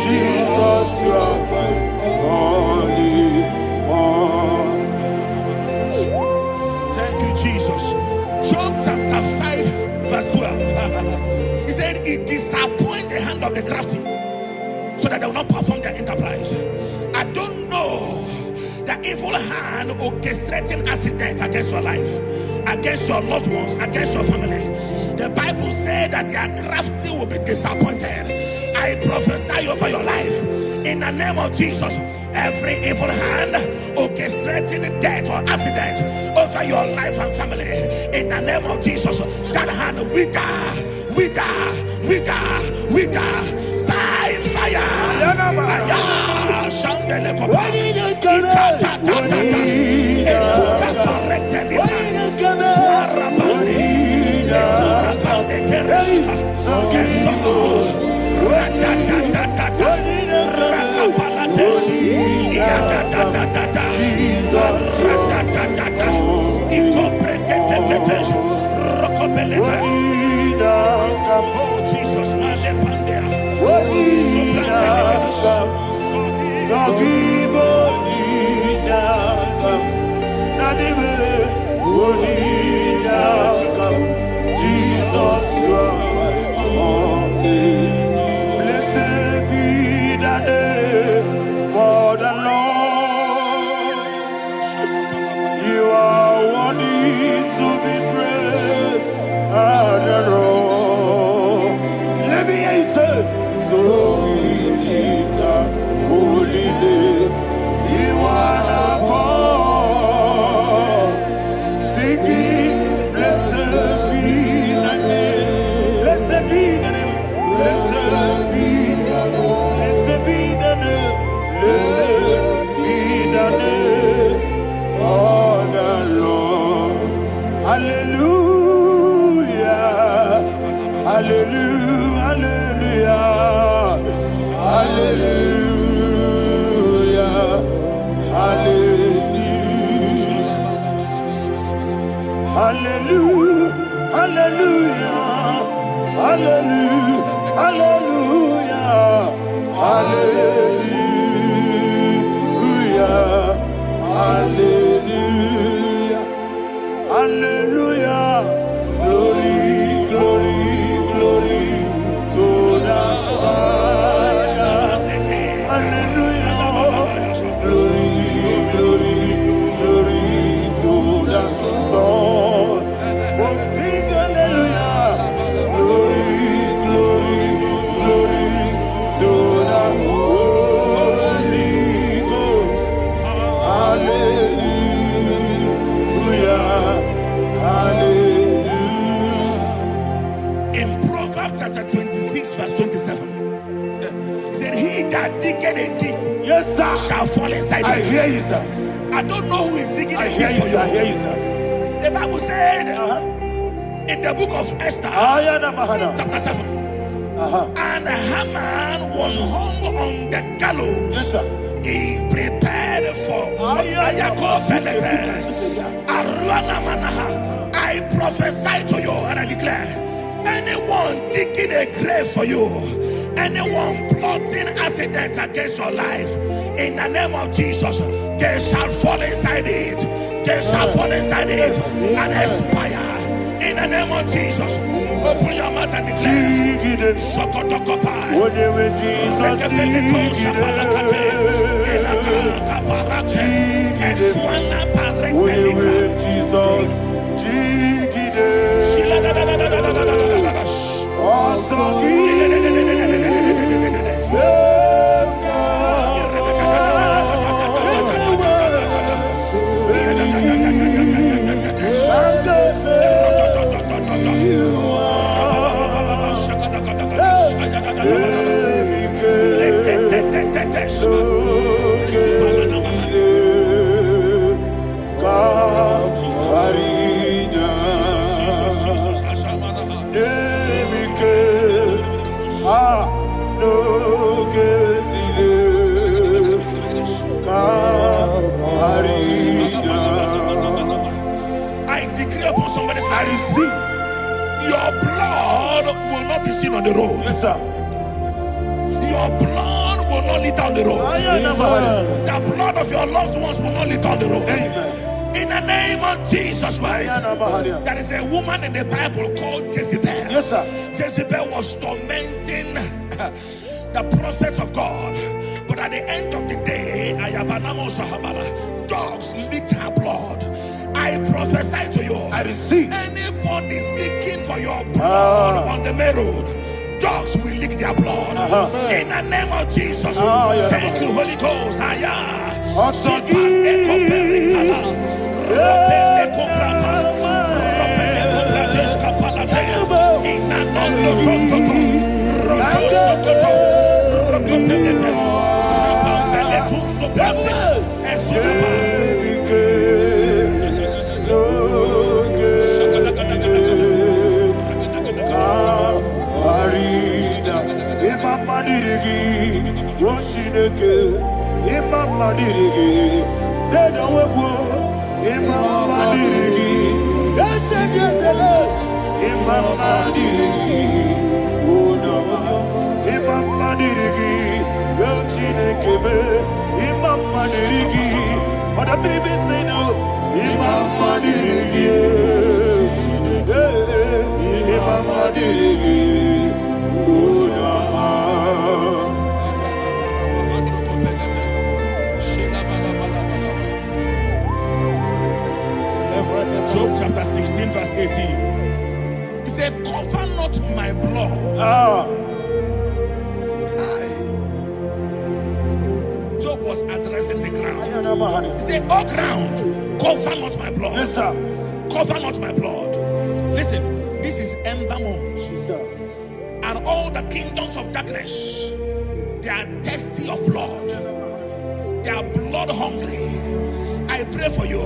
Jesus, you are holy. Thank you, Jesus. Job chapter 5, The evil hand orchestrating accident against your life, against your loved ones, against your family. The Bible said that their crafty will be disappointed. I prophesy over your life in the name of Jesus. Every evil hand orchestrating death or accident over your life and family, in the name of Jesus, that hand wither by fire. Oh Jesus, blessed be the name of the Lord. You are worthy to be praised and adored. Let me hear you say, so we lift up holy name. You are the God. Singing, blessed be the name. Blessed be the name. Blessed be the name. Blessed be the name. Blessed be the name of the Lord. Hallelujah. Hallelujah. Hallelujah. Hallelujah. Hallelujah. Hallelujah. Hallelujah. Hallelujah. Hallelujah. Hallelujah. Glory, glory, glory to the Father. Hallelujah. Glory, glory, glory to the Son. Oh, sing hallelujah. Glory, glory, glory to the Holy Ghost. Hallelujah. Hallelujah. in Proverbs chapter 26 verse 27, said he that diggeth a deep, Yes, sir. shall fall inside I it. hear you, sir. I don't know who is digging I a hear deep you, for sir. I hear you. you, sir. The Bible said in the book of Esther Ayana Mahana. chapter 7, and Haman was hung on the gallows. Yes, sir. He prepared for I prophesy to you and I declare, anyone digging a grave for you, anyone plotting accidents against your life, in the name of Jesus, they shall fall inside it. They shall fall inside it and expire. In the name of Jesus, open your mouth and declare. I decree upon somebody's life, your blood will not be seen on the road. Yes, sir. Your blood will not lead down the road. The blood of your loved ones will not lead down the road. Amen. In the name of Jesus Christ. There is a woman in the Bible called Jezebel. Yes, sir. Jezebel was tormenting the prophets of God. But at the end of the day, dogs licked her blood. I prophesy to you. I receive. Anybody seeking for your blood on the main road, dogs will lick their blood. In the name of Jesus. Thank you, Holy Ghost. Job chapter 16 verse 18. He said, cover not my blood. Job was addressing the ground. He said, oh ground, cover not my blood. Yes, sir. Cover not my blood. Listen, this is ember month. Yes, sir. And all the kingdoms of darkness, they are thirsty of blood. They are blood hungry. I pray for you.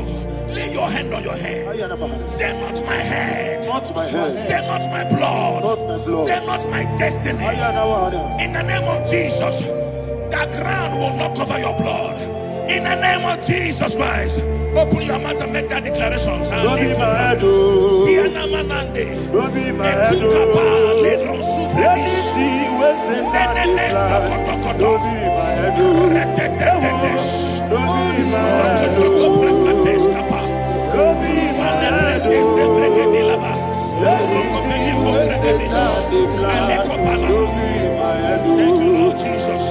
Lay your hand on your head. Say not my head. Not my head. Say not my blood. Not my blood. Say not my destiny. In the name of Jesus, that ground will not cover your blood. In the name of Jesus Christ, open your mouth and make that declaration. Don't be mad, oh. Don't be mad, oh. Anything was in that plan. Don't be mad, oh. Don't be mad, oh. Don't be mad, oh. Anything was in that plan. Don't be mad, oh. Thank you, Lord Jesus.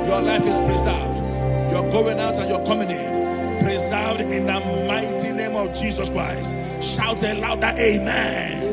Your life is preserved. You're going out and you're coming in. Preserved in the mighty name of Jesus Christ. Shout a louder amen.